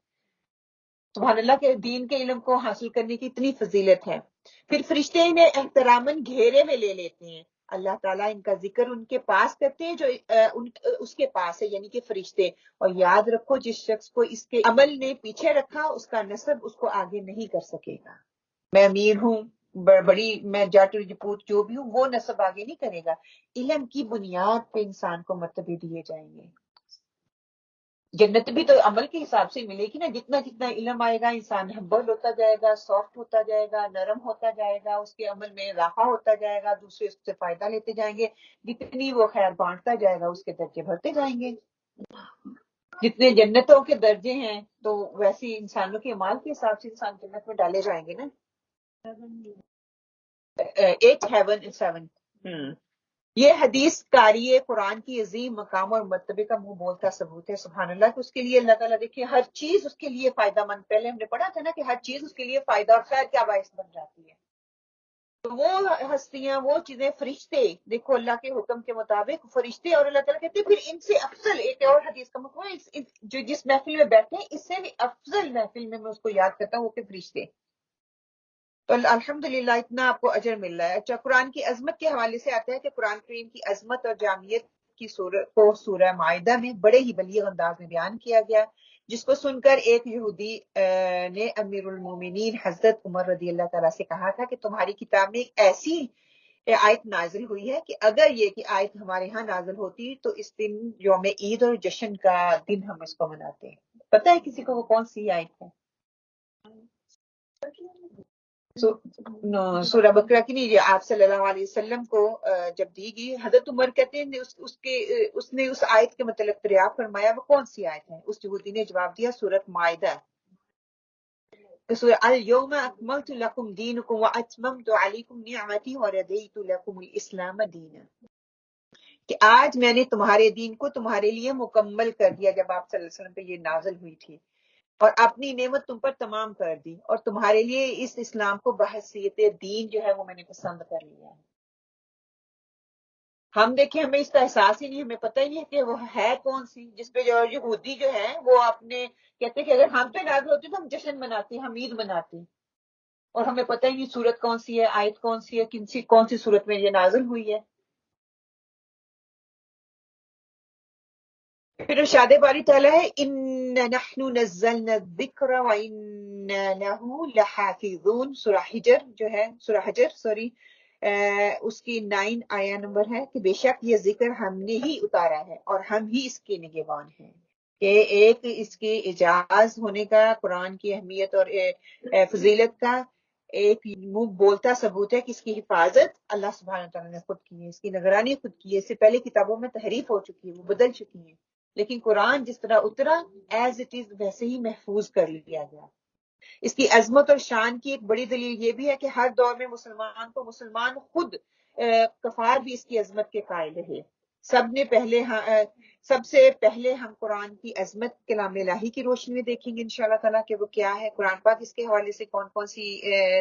سبحان اللہ کے دین کے علم کو حاصل کرنے کی اتنی فضیلت ہے. پھر فرشتے انہیں احتراماً گھیرے میں لے لیتے ہیں. اللہ تعالیٰ ان کا ذکر ان کے پاس کرتے ہیں جو اس کے پاس ہے یعنی کہ فرشتے. اور یاد رکھو جس شخص کو اس کے عمل نے پیچھے رکھا اس کا نسب اس کو آگے نہیں کر سکے گا. میں امیر ہوں، بڑی میں جاٹ رجپوت جو بھی ہوں، وہ نسب آگے نہیں کرے گا. علم کی بنیاد پہ انسان کو مرتبے دیے جائیں گے. جنت بھی تو عمل کے حساب سے ملے گی نا. جتنا جتنا علم آئے گا انسان ہمبل ہوتا جائے گا، سافٹ ہوتا جائے گا، نرم ہوتا جائے گا، اس کے عمل میں اضافہ ہوتا جائے گا، دوسرے اس سے فائدہ لیتے جائیں گے. جتنی وہ خیر بانٹتا جائے گا اس کے درجے بڑھتے جائیں گے. جتنے جنتوں کے درجے ہیں تو ویسے انسانوں کے اعمال کے حساب سے انسان جنت میں ڈالے جائیں گے نا. 8 heaven 7. یہ حدیث قاری قرآن کی عظیم مقام اور مرتبے کا منہ بولتا ثبوت ہے. سبحان اللہ. کہ اس کے لیے اللہ تعالیٰ دیکھیے ہر چیز اس کے لیے فائدہ مند. پہلے ہم نے پڑھا تھا نا کہ ہر چیز اس کے لیے فائدہ اور خیر کیا باعث بن جاتی ہے. تو وہ ہستیاں، وہ چیزیں، فرشتے، دیکھو اللہ کے حکم کے مطابق فرشتے، اور اللہ تعالیٰ کہتے ہیں پھر ان سے افضل ایک اور حدیث کا مفہوم جو جس محفل میں بیٹھے ہیں اس سے بھی افضل محفل میں اس کو یاد کرتا ہوں وہ کہ فرشتے. تو الحمدللہ اتنا آپ کو اجر مل رہا ہے. اچھا، قرآن کی عظمت کے حوالے سے آتا ہے کہ قرآن کریم کی عظمت اور جامعیت کی صورت کو سورہ مائدہ میں بڑے ہی بلیغ انداز میں بیان کیا گیا، جس کو سن کر ایک یہودی نے امیر المومنین حضرت عمر رضی اللہ تعالیٰ سے کہا تھا کہ تمہاری کتاب میں ایک ایسی آیت نازل ہوئی ہے کہ اگر یہ کہ آیت ہمارے ہاں نازل ہوتی تو اس دن یوم عید اور جشن کا دن ہم اس کو مناتے ہیں. پتہ ہے کسی کو وہ کون سی آیت ہے؟ سورہ بقرہ کی نہیں. آپ صلی اللہ علیہ وسلم کو جب دی گئی، حضرت عمر کہتے ہیں اس نے اس آیت کے متعلق دریافت فرمایا وہ کون سی آیت ہے. اس یہودی نے جواب دیا سورۃ مائدہ. اليوم اکملت لکم دینکم واتممت علیکم نعمتی ورضیت لکم الاسلام دینا. کہ آج میں نے تمہارے دین کو تمہارے لیے مکمل کر دیا جب آپ صلی اللہ علیہ وسلم پہ یہ نازل ہوئی تھی، اور اپنی نعمت تم پر تمام کر دی، اور تمہارے لیے اس اسلام کو بحیثیت دین جو ہے وہ میں نے پسند کر لیا ہے. ہم دیکھیں ہمیں اس کا احساس ہی نہیں، ہمیں پتہ ہی نہیں ہے کہ وہ ہے کون سی، جس پہ جو یہودی جو ہے وہ اپنے کہتے ہیں کہ اگر ہم پہ نازل ہوتی تو ہم جشن مناتے، ہم عید مناتے، اور ہمیں پتہ ہی نہیں سورت کون سی ہے، آیت کون سی ہے، کون سی سورت میں یہ نازل ہوئی ہے. پھر ارشاد باری تعالیٰ ہے ان نحن نزلنا الذکر وانا له لحافظون. سورہ حجر اس کی 9 آیا نمبر ہے کہ بے شک یہ ذکر ہم نے ہی اتارا ہے اور ہم ہی اس کے نگہبان ہیں. کہ ایک اس کے اعجاز ہونے کا، قرآن کی اہمیت اور فضیلت کا ایک منہ بولتا ثبوت ہے کہ اس کی حفاظت اللہ سبحانہ وتعالیٰ نے خود کی ہے، اس کی نگرانی خود کی ہے. اس سے پہلے کتابوں میں تحریف ہو چکی ہے، وہ بدل چکی ہیں، لیکن قرآن جس طرح اترا ایز اٹ از ویسے ہی محفوظ کر لیا گیا. اس کی عظمت اور شان کی ایک بڑی دلیل یہ بھی ہے کہ ہر دور میں مسلمان خود کفار بھی اس کی عظمت کے قائل رہے. سب سے پہلے ہم قرآن کی عظمت کلام الہی کی روشنی میں دیکھیں گے انشاءاللہ تعالیٰ کہ وہ کیا ہے، قرآن پاک اس کے حوالے سے کون کون سی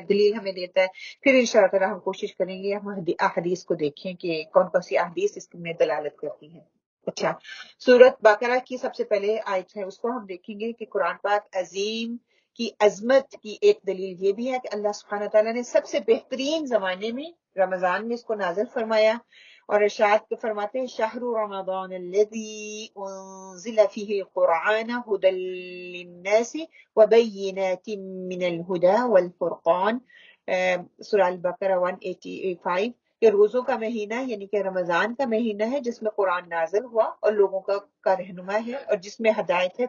دلیل ہمیں دیتا ہے. پھر انشاءاللہ تعالیٰ ہم کوشش کریں گے ہم احادیث کو دیکھیں کہ کون کون سی احادیث اس میں دلالت کرتی ہیں. اچھا، سورۃ بقرہ کی سب سے پہلے آیت ہے، اس کو ہم دیکھیں گے کہ قرآن پاک عظیم کی عظمت کی ایک دلیل یہ بھی ہے کہ اللہ سبحانہ تعالیٰ نے سب سے بہترین زمانے میں رمضان میں اس کو نازل فرمایا، اور ارشاد فرماتے ہیں شہر رمضان الذی انزل فیہ القرآن ھدی للناس وبینات من الہدی والفرقان، سورہ البقرہ 185، کہ روزوں کا مہینہ یعنی کہ رمضان کا مہینہ ہے جس میں قرآن نازل ہوا اور لوگوں کا رہنما ہے، اور جس میں ہدایت ہے،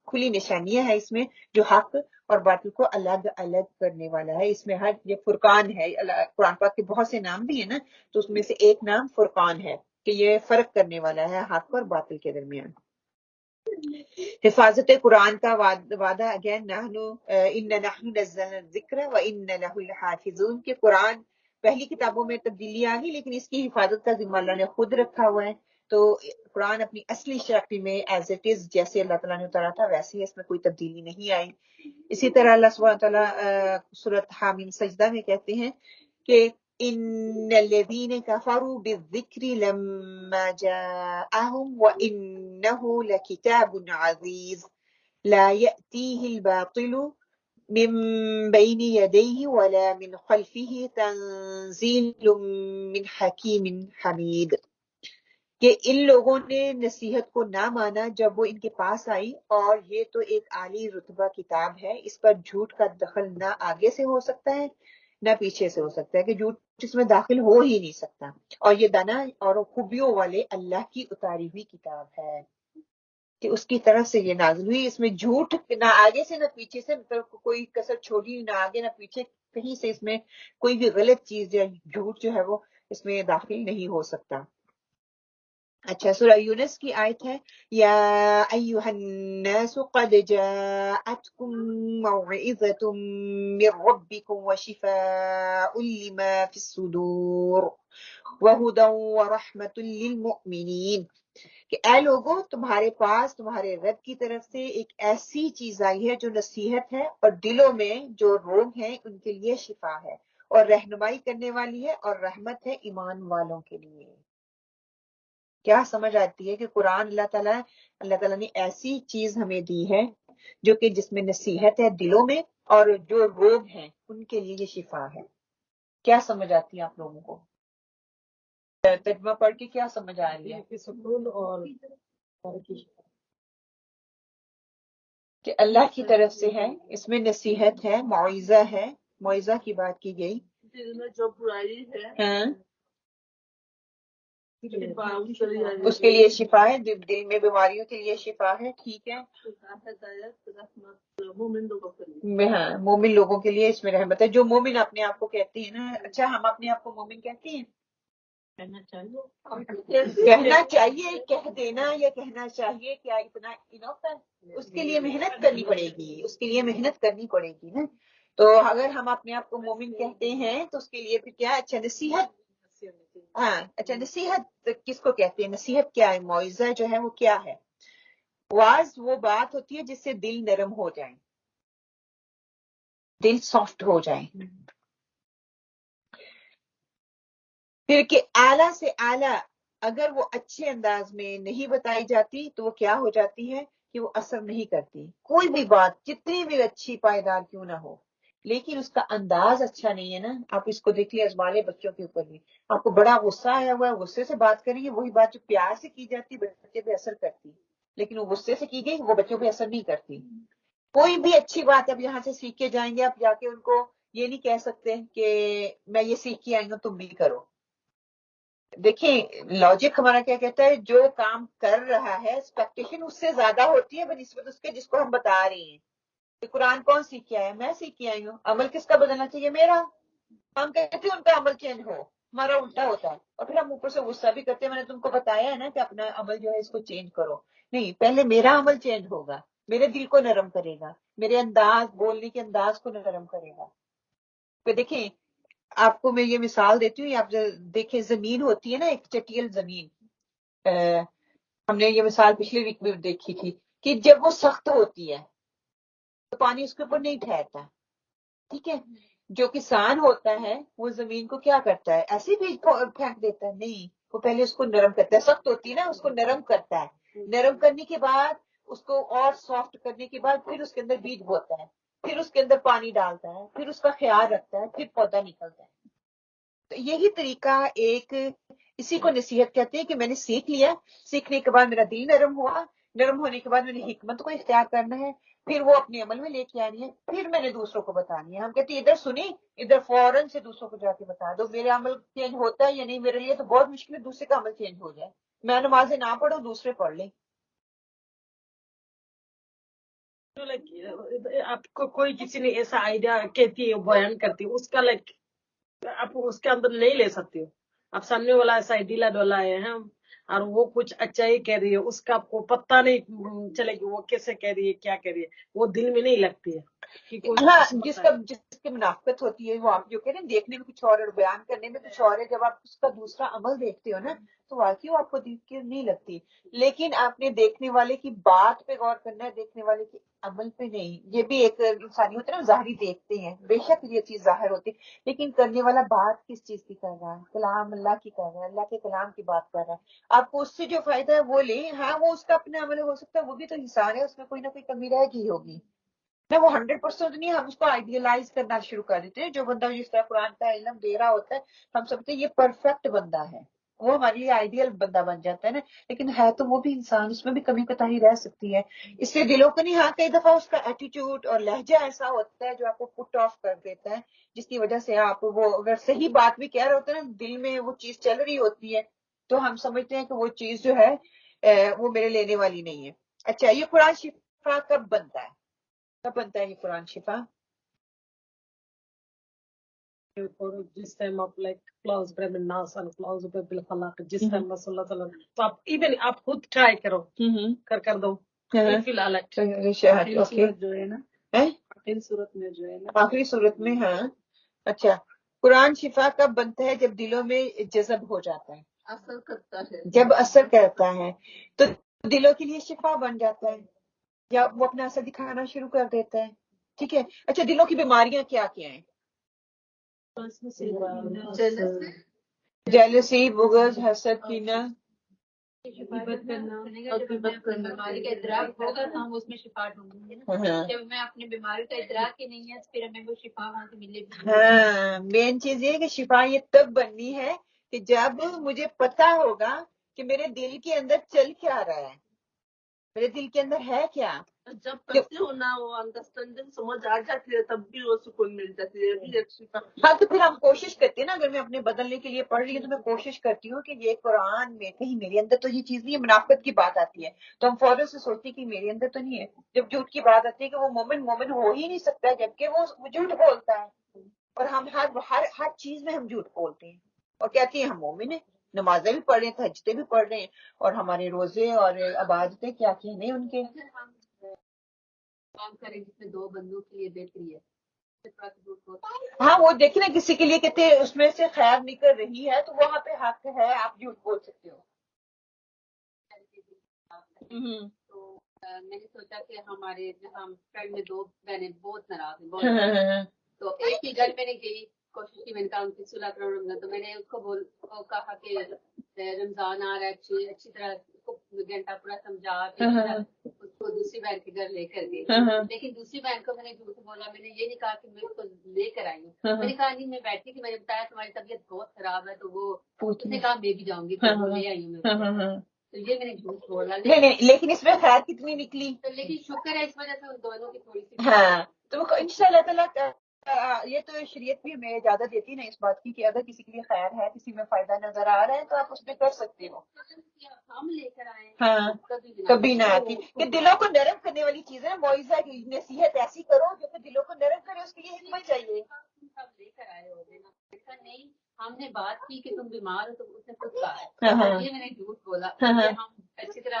کھلی نشانیاں ہے اس میں جو حق اور باطل کو الگ الگ کرنے والا ہے. اس میں یہ فرقان ہے، قرآن پاک کے بہت سے نام بھی ہیں نا، تو اس میں سے ایک نام فرقان ہے کہ یہ فرق کرنے والا ہے حق اور باطل کے درمیان. حفاظت قرآن کا وعدہ اگین نحن نزلنا الذکر وَإِنَّ لَهُ لَحَافِظُونَ، کہ قرآن پہلی کتابوں میں تبدیلی آ گئی لیکن اس کی حفاظت کا ذمہ اللہ نے خود رکھا ہوا ہے. تو قرآن اپنی اصلی شکل میں ایز اٹ از جیسے اللہ تعالیٰ نے اتارا تھا ویسے ہی اس میں کوئی تبدیلی نہیں آئی. اسی طرح اللہ سبحانہ تعالیٰ سورۃ حامیم سجدہ میں کہتے ہیں کہ ان الذین کفروا بالذکر لما جاءہم وانہ لکتاب عزیز لا یأتیہ الباطل من بین یدیہ ولا من خلفہ تنزیل من حکیم حمید، کہ ان لوگوں نے نصیحت کو نہ مانا جب وہ ان کے پاس آئی، اور یہ تو ایک عالی رتبہ کتاب ہے، اس پر جھوٹ کا دخل نہ آگے سے ہو سکتا ہے نہ پیچھے سے ہو سکتا ہے، کہ جھوٹ اس میں داخل ہو ہی نہیں سکتا، اور یہ دانا اور خوبیوں والے اللہ کی اتاری ہوئی کتاب ہے کہ اس کی طرف سے یہ نازل ہوئی. اس میں جھوٹ نہ آگے سے نہ پیچھے سے، مطلب کوئی کسر چھوڑی نہ آگے نہ پیچھے، کہیں سے اس میں کوئی بھی غلط چیز یا جھوٹ جو ہے وہ اس میں داخل نہیں ہو سکتا. اچھا، سورہ یونس کی آیت ہے یا ایھا الناس قد جاءتکم موعظۃ من ربکم وشفاء لما فی الصدور وہدی ورحمۃ للمؤمنین، کہ اے لوگوں تمہارے پاس تمہارے رب کی طرف سے ایک ایسی چیز آئی ہے جو نصیحت ہے، اور دلوں میں جو روگ ہیں ان کے لیے شفا ہے، اور رہنمائی کرنے والی ہے، اور رحمت ہے ایمان والوں کے لیے. کیا سمجھ آتی ہے کہ قرآن اللہ تعالیٰ نے ایسی چیز ہمیں دی ہے جو کہ جس میں نصیحت ہے دلوں میں، اور جو روگ ہیں ان کے لیے یہ شفا ہے. کیا سمجھ آتی ہے آپ لوگوں کو؟ ترجمہ پڑھ کے کیا سمجھ آ رہی ہے؟ سکون اور کہ اللہ کی طرف سے ہے، اس میں نصیحت ہے، معاوضہ ہے، معاوضہ کی بات کی گئی. دل میں جو برائی ہے ہاں، اس اس کے لیے شفا ہے، دل میں بیماریوں کے لیے شفا ہے. ٹھیک ہے، مومن لوگوں کے لیے. ہاں مومن لوگوں کے لیے اس میں رحمت ہے، جو مومن اپنے آپ کو کہتے ہیں نا. اچھا، ہم اپنے آپ کو مومن کہتے ہیں؟ کہنا چاہیے کہنا چاہیے، کہہ دینا یا کہنا چاہیے کیا اتنا انف ہے؟ اس کے لیے محنت کرنی پڑے گی، اس کے لیے محنت کرنی پڑے گی نا. تو اگر ہم اپنے آپ کو مومن کہتے ہیں تو اس کے لیے پھر کیا؟ اچھا نصیحت. ہاں اچھا، نصیحت کس کو کہتے ہیں؟ نصیحت کیا ہے؟ معاوضہ جو ہے وہ کیا ہے؟ واز وہ بات ہوتی ہے جس سے دل نرم ہو جائے، دل سافٹ ہو جائے. پھر کہ اعلیٰ سے اعلیٰ اگر وہ اچھے انداز میں نہیں بتائی جاتی تو وہ کیا ہو جاتی ہے کہ وہ اثر نہیں کرتی. کوئی بھی بات جتنی بھی اچھی پائیدار کیوں نہ ہو، لیکن اس کا انداز اچھا نہیں ہے نا. آپ اس کو دیکھ لیے ازمالے بچوں کے اوپر بھی، آپ کو بڑا غصہ آیا ہوا ہے، غصے سے بات کریں گے، وہی بات جو پیار سے کی جاتی بچے پہ اثر کرتی، لیکن وہ غصے سے کی گئی وہ بچوں پہ اثر نہیں کرتی. کوئی بھی اچھی بات اب یہاں سے سیکھ کے جائیں گے، آپ جا کے ان کو یہ نہیں کہہ سکتے کہ میں یہ سیکھ کے آئی ہوں تم بھی کرو. دیکھیں لاجک ہمارا کیا کہتا ہے، جو کام کر رہا ہے ایکسپیکٹیشن اس سے زیادہ ہوتی ہے بنسبت اس کے جس کو ہم بتا رہے ہیں. کہ قرآن کون سیکھ کے آیا؟ میں سیکھ کے آئی ہوں. عمل کس کا بدلنا چاہیے؟ میرا. ہم کہتے ہیں ان کا عمل چینج ہو، ہمارا الٹا ہوتا ہے، اور پھر ہم اوپر سے غصہ بھی کرتے ہیں. میں نے تم کو بتایا ہے نا کہ اپنا عمل جو ہے اس کو چینج کرو. نہیں، پہلے میرا عمل چینج ہوگا، میرے دل کو نرم کرے گا، میرے انداز بولنے کے انداز کو نرم کرے گا. پھر دیکھیں آپ کو میں یہ مثال دیتی ہوں، آپ دیکھیں زمین ہوتی ہے نا، ایک چٹیل زمین، ہم نے یہ مثال پچھلے ویک میں دیکھی تھی کہ جب وہ سخت ہوتی ہے تو پانی اس کے اوپر نہیں ٹھہرتا، ٹھیک ہے. جو کسان ہوتا ہے وہ زمین کو کیا کرتا ہے، ایسے بیج پھینک دیتا ہے؟ نہیں، وہ پہلے اس کو نرم کرتا ہے. سخت ہوتی ہے نا، اس کو نرم کرتا ہے، نرم کرنے کے بعد اس کو اور سافٹ کرنے کے بعد پھر اس کے اندر بیج بوتا ہے، پھر اس کے اندر پانی ڈالتا ہے، پھر اس کا خیال رکھتا ہے، پھر پودا نکلتا ہے. تو یہی طریقہ ایک، اسی کو نصیحت کہتے ہیں کہ میں نے سیکھ لیا، سیکھنے کے بعد میرا دل نرم ہوا، نرم ہونے کے بعد میں نے حکمت کو اختیار کرنا ہے، پھر وہ اپنے عمل میں لے کے آنی ہے، پھر میں نے دوسروں کو بتانی ہے. ہم کہتے ہیں ادھر سنی، ادھر فوراً سے دوسروں کو جا کے بتا دو. میرا عمل چینج ہوتا ہے یا نہیں، میرے لیے تو بہت مشکل ہے دوسرے کا عمل چینج ہو جائے. میں نمازیں نہ پڑھوں، دوسرے پڑھ لیں. آپ کو کوئی کسی نے ایسا آئیڈیا کہتی ہے بیان کرتی ہے، اس کا لائک آپ اس کے اندر نہیں لے سکتے ہو. آپ سامنے والا ایسا ڈیلا ڈولا ہے اور وہ کچھ اچھا ہی کہہ رہی ہے، اس کا آپ کو پتہ نہیں چلے گی وہ کیسے کہہ رہی ہے، کیا کہہ رہی ہے، وہ دل میں نہیں لگتی ہے کہ کوئی ہاں، پتہ ہے. جس کی منافقت ہوتی ہے وہ آپ جو کہہ رہے ہیں دیکھنے میں کچھ اور بیان کرنے میں کچھ اور ہے، جب آپ اس کا دوسرا عمل دیکھتے ہو نا تو واقعی وہ آپ کو دیکھ کے نہیں لگتی. لیکن آپ نے دیکھنے والے کی بات پہ غور کرنا ہے، دیکھنے والے کے عمل پہ نہیں. یہ بھی ایک انسانی ہوتا ہے نا، ظاہری دیکھتے ہیں، بے شک یہ چیز ظاہر ہوتی ہے، لیکن کرنے والا بات کس چیز کی کر رہا ہے؟ کلام اللہ کی کر رہا ہے، اللہ کے کلام کی بات کر رہا ہے. آپ کو اس سے جو فائدہ ہے وہ لیں. ہاں وہ اس کا اپنا عمل ہو سکتا ہے، وہ بھی تو انسان ہے، اس میں کوئی نہ کوئی کمی رہ گئی ہوگی. میں وہ 100% نہیں، ہم اس کو آئیڈیلائز کرنا شروع کر دیتے ہیں. جو بندہ جس طرح قرآن کا علم دے رہا ہوتا ہے ہم سمجھتے ہیں یہ پرفیکٹ بندہ ہے، وہ ہمارے لیے آئیڈیل بندہ بن جاتا ہے نا، لیکن ہے تو وہ بھی انسان، اس میں بھی کمی کوتاہی رہ سکتی ہے. اس سے دلوں کو نہیں. ہاں کئی دفعہ اس کا ایٹیٹیوڈ اور لہجہ ایسا ہوتا ہے جو آپ کو پٹ آف کر دیتا ہے، جس کی وجہ سے آپ وہ اگر صحیح بات بھی کہہ رہے ہوتے ہیں نا، دل میں وہ چیز چل رہی ہوتی ہے تو ہم سمجھتے ہیں کہ وہ چیز جو ہے وہ میرے لینے والی نہیں ہے. اچھا، یہ قرآن شفا کب بنتا ہے؟ کب بنتا ہے یہ قرآن شفا؟ جس ٹائم آپ لائک کلاس برہم الناس اور کلاس بالخلاق، جس ٹائم صلی اللہ علیہ وسلم، تو آپ ایون آپ خود ٹرائی کرو، کر دو فی الحال آخری صورت جو ہے نا، آخری صورت میں جو ہے نا، آخری صورت میں. ہاں اچھا، قرآن شفا کب بنتا ہے؟ جب دلوں میں جذب ہو جاتا ہے، اثر کرتا ہے. جب اثر کرتا ہے تو دلوں کے لیے شفا بن جاتا ہے، یا وہ اپنا اثر دکھانا شروع کر دیتا ہے. ٹھیک ہے. اچھا، دلوں کی بیماریاں کیا کیا ہیں؟ جیلسی، بغض، حسد، کینہ. بیماری کا ادراک ہوگا تو ہم اس میں شفا ڈھونڈیں گے نا. جب میں اپنی بیماری کا ادراک ہی نہیں ہے تو پھر ہمیں وہ شفا وہاں سے ملے گی. ہاں، مین چیز یہ ہے کہ شفا یہ تب بننی ہے کہ جب مجھے پتا ہوگا کہ میرے دل کے اندر چل کیا رہا ہے، میرے دل کے اندر ہے کیا. جب کرتے ہو نا وہ انڈرسٹینڈنگ سمجھ آ جاتی ہے تب بھی وہ سکون مل جاتی ہے. بھی ایک شفا. ہاں تو پھر ہم کوشش کرتے ہیں نا، اگر میں اپنے بدلنے کے لیے پڑھ رہی ہوں تو میں کوشش کرتی ہوں کہ یہ قرآن میں کہیں میرے اندر تو یہ چیز نہیں ہے. منافقت کی بات آتی ہے تو ہم فوراً سے سوچتے ہیں کہ میرے اندر تو نہیں ہے. جب جھوٹ کی بات آتی ہے کہ وہ مومن ہو ہی نہیں سکتا جبکہ وہ جھوٹ بولتا ہے، اور ہم ہر چیز میں ہم جھوٹ بولتے ہیں اور کہتے ہیں ہم مومن ہیں، نمازیں بھی پڑھ رہے ہیں، تہجدیں بھی پڑھ رہے ہیں، اور ہمارے روزے اور عبادتیں کیا نہیں ان کے. کام کریں جس میں دو بندوں کے لیے بہتری ہے. ہاں وہ دیکھیں نا، کسی کے لیے کہتے ہیں اس میں سے خیر نکل رہی ہے تو وہاں پہ حق ہے، آپ جھوٹ بول سکتے ہو. تو میں نے سوچا کہ ہمارے ہم فرینڈ میں دو بہنیں بہت ناراض ہیں، تو ایک ہی گھر میں نے گئی، کوشش کی، میں نے کہا ان کی صلح کرو رمضان. تو میں نے اس کو کہا کہ رمضان آ رہا ہے، اچھی طرح گھنٹہ پورا سمجھا کے اس کو دوسری بہن کے گھر لے کر گئی. لیکن دوسری بہن کو میں نے جھوٹ بولا، میں نے یہ نہیں کہا کہ میں اس کو لے کر آئی ہوں. میں نے کہا نہیں میں بیٹھی تھی، میں نے بتایا تمہاری طبیعت بہت خراب ہے، تو وہ اس نے کہا میں بھی جاؤں گی، تو وہ لے آئی ہوں. تو یہ میں نے جھوٹ بولا. لیکن اس میں خیر کتنی نکلی. لیکن شکر ہے اس وجہ سے ان دونوں کی تھوڑی سی. ہاں تو انشاءاللہ تعالیٰ یہ تو شریعت بھی ہمیں اجازت دیتی ہے نا اس بات کی کہ اگر کسی کے لیے خیر ہے، کسی میں فائدہ نظر آ رہا ہے تو آپ اس میں کر سکتے ہو. ہم لے کر آئے. ہاں کبھی نہ آتی کہ دلوں کو نرم کرنے والی چیز ہے. معاوضہ کی نصیحت ایسی کرو جو کہ دلوں کو نرم کرے، اس کے لیے حکمت چاہیے. سب لے کر آئے ہو دینا نہیں. ہم نے بات کی کہ تم بیمار ہو تو اس نے خود کہا ہے. یہ میں نے جھوٹ بولا. ہم اچھی طرح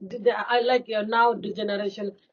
I like now the generation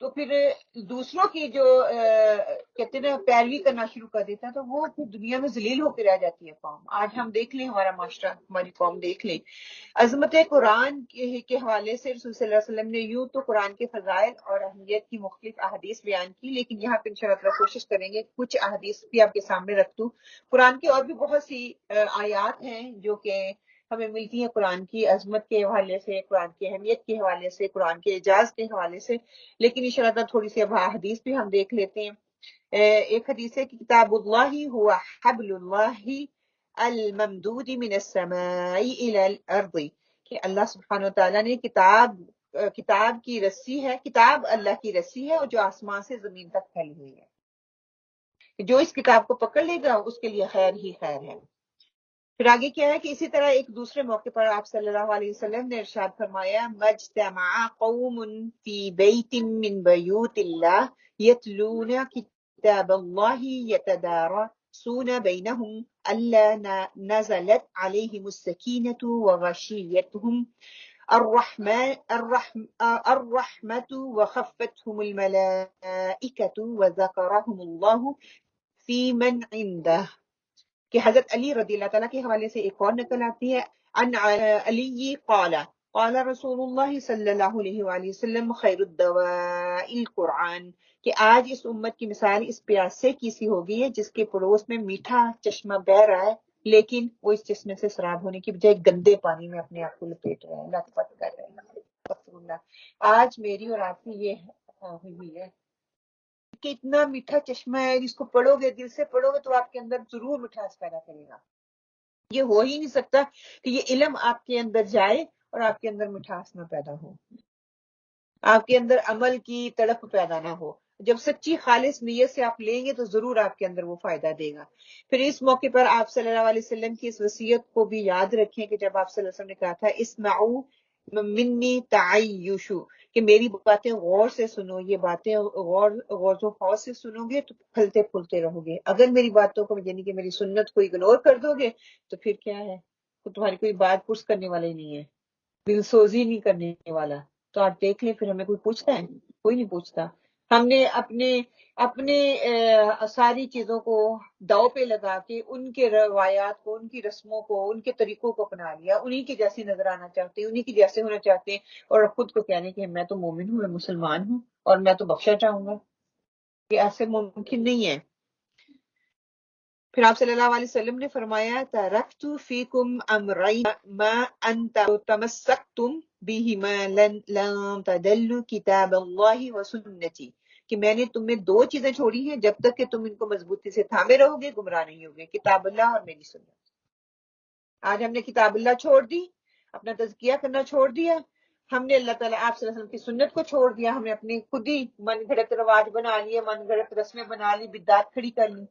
تو پھر دوسروں کی جو کہتے ہیں پیروی کرنا شروع کر دیتا ہے تو وہ پھر دنیا میں ذلیل ہو کے رہ جاتی ہے قوم. آج ہم دیکھ لیں ہمارا معاشرہ، ہماری قوم دیکھ لیں. عظمت قرآن کے حوالے سے رسول صلی اللہ علیہ وسلم نے یوں تو قرآن کے فضائل اور اہمیت کی مختلف احادیث بیان کی، لیکن یہاں پہ انشاءاللہ تعالیٰ کوشش کریں گے کچھ احادیث بھی آپ کے سامنے رکھ دوں. قرآن کی اور بھی بہت سی آیات ہیں جو کہ ہمیں ملتی ہیں قرآن کی عظمت کے حوالے سے، قرآن کی اہمیت کے حوالے سے، قرآن کے اعجاز کے حوالے سے، لیکن انشاءاللہ تعالیٰ تھوڑی سی اب حدیث بھی ہم دیکھ لیتے ہیں. ایک حدیث ہے کہ کتاب اللہ ہوا حبل اللہ الممدود من السماء الى الارض، کہ اللہ سبحانہ و تعالیٰ نے کتاب کی رسی ہے، کتاب اللہ کی رسی ہے اور جو آسمان سے زمین تک پھیلی ہوئی ہے، جو اس کتاب کو پکڑ لے گا اس کے لیے خیر ہی خیر ہے. پھر آگے کیا ہے کہ اسی طرح ایک دوسرے موقع پر آپ صلی اللہ علیہ وسلم نے ارشاد فرمایا مجتمع قوم فی بیت من بیوت اللہ یتلون کتاب اللہ یتدارسون بینہم الا نزلت علیہم السکینۃ وغشیتہم الرحمۃ وخفتہم الملائکۃ وذکرہم اللہ فی من عندہ، کہ حضرت علی رضی اللہ تعالیٰ کے حوالے سے ایک اور نقل آتی ہے ان علی قال رسول اللہ صلی اللہ علیہ وآلہ وسلم خیر الدواء القرآن، کہ آج اس امت کی مثال اس پیاسے کی سی ہو گئی ہے جس کے پڑوس میں میٹھا چشمہ بہہ رہا ہے، لیکن وہ اس چشمے سے سراب ہونے کی بجائے گندے پانی میں اپنے آپ کو لپیٹ رہے ہیں، لت پت کر رہے ہیں. آج میری اور آپ کی یہ ہوئی ہے کہ اتنا میٹھا چشمہ ہے، جس کو پڑھو گے، دل سے پڑھو گے تو آپ کے اندر ضرور مٹھاس پیدا کرے گا. یہ ہو ہی نہیں سکتا کہ یہ علم آپ کے اندر جائے اور آپ کے اندر مٹھاس نہ پیدا ہو، آپ کے اندر عمل کی تڑپ پیدا نہ ہو. جب سچی خالص نیت سے آپ لیں گے تو ضرور آپ کے اندر وہ فائدہ دے گا. پھر اس موقع پر آپ صلی اللہ علیہ وسلم کی اس وصیت کو بھی یاد رکھیں کہ جب آپ صلی اللہ علیہ وسلم نے کہا تھا اسمعوا منی تعیشوا، کہ میری باتیں غور سے سنو، یہ باتیں غور و خوض سے سنو گے تو پھلتے پھولتے رہو گے. اگر میری باتوں کو یعنی کہ میری سنت کو اگنور کر دو گے تو پھر کیا ہے، تو تمہاری کوئی بات پرس کرنے والا ہی نہیں ہے، دل سوزی نہیں کرنے والا. تو آپ دیکھ لیں پھر ہمیں کوئی پوچھتا ہے؟ کوئی نہیں پوچھتا. ہم نے اپنے ساری چیزوں کو داؤ پہ لگا کے ان کے روایات کو، ان کی رسموں کو، ان کے طریقوں کو اپنا لیا، انہی کے جیسے نظر آنا چاہتے ہیں، انہی کے جیسے ہونا چاہتے ہیں، اور خود کو کہنے کہ میں تو مومن ہوں، میں مسلمان ہوں اور میں تو بخشا چاہوں گا. یہ ایسے ممکن نہیں ہے. پھر آپ صلی اللہ علیہ وسلم نے فرمایا ترکت فیکم امرین ما ان تمسکتم بہما لن تضلوا کتاب اللہ وسنتی، کہ میں نے تم میں دو چیزیں چھوڑی ہیں جب تک کہ تم ان کو مضبوطی سے تھامے رہو گے گمراہ نہیں ہوگے، کتاب اللہ اور میری سنت. آج ہم نے کتاب اللہ چھوڑ دی، اپنا تزکیہ کرنا چھوڑ دیا، ہم نے اللہ تعالیٰ آپ صلی اللہ علیہ وسلم کی سنت کو چھوڑ دیا، ہم نے اپنی خود ہی من گھڑت رواج بنا لیے، من گھڑت رسمیں بنا لی، بدعات کھڑی کر لی،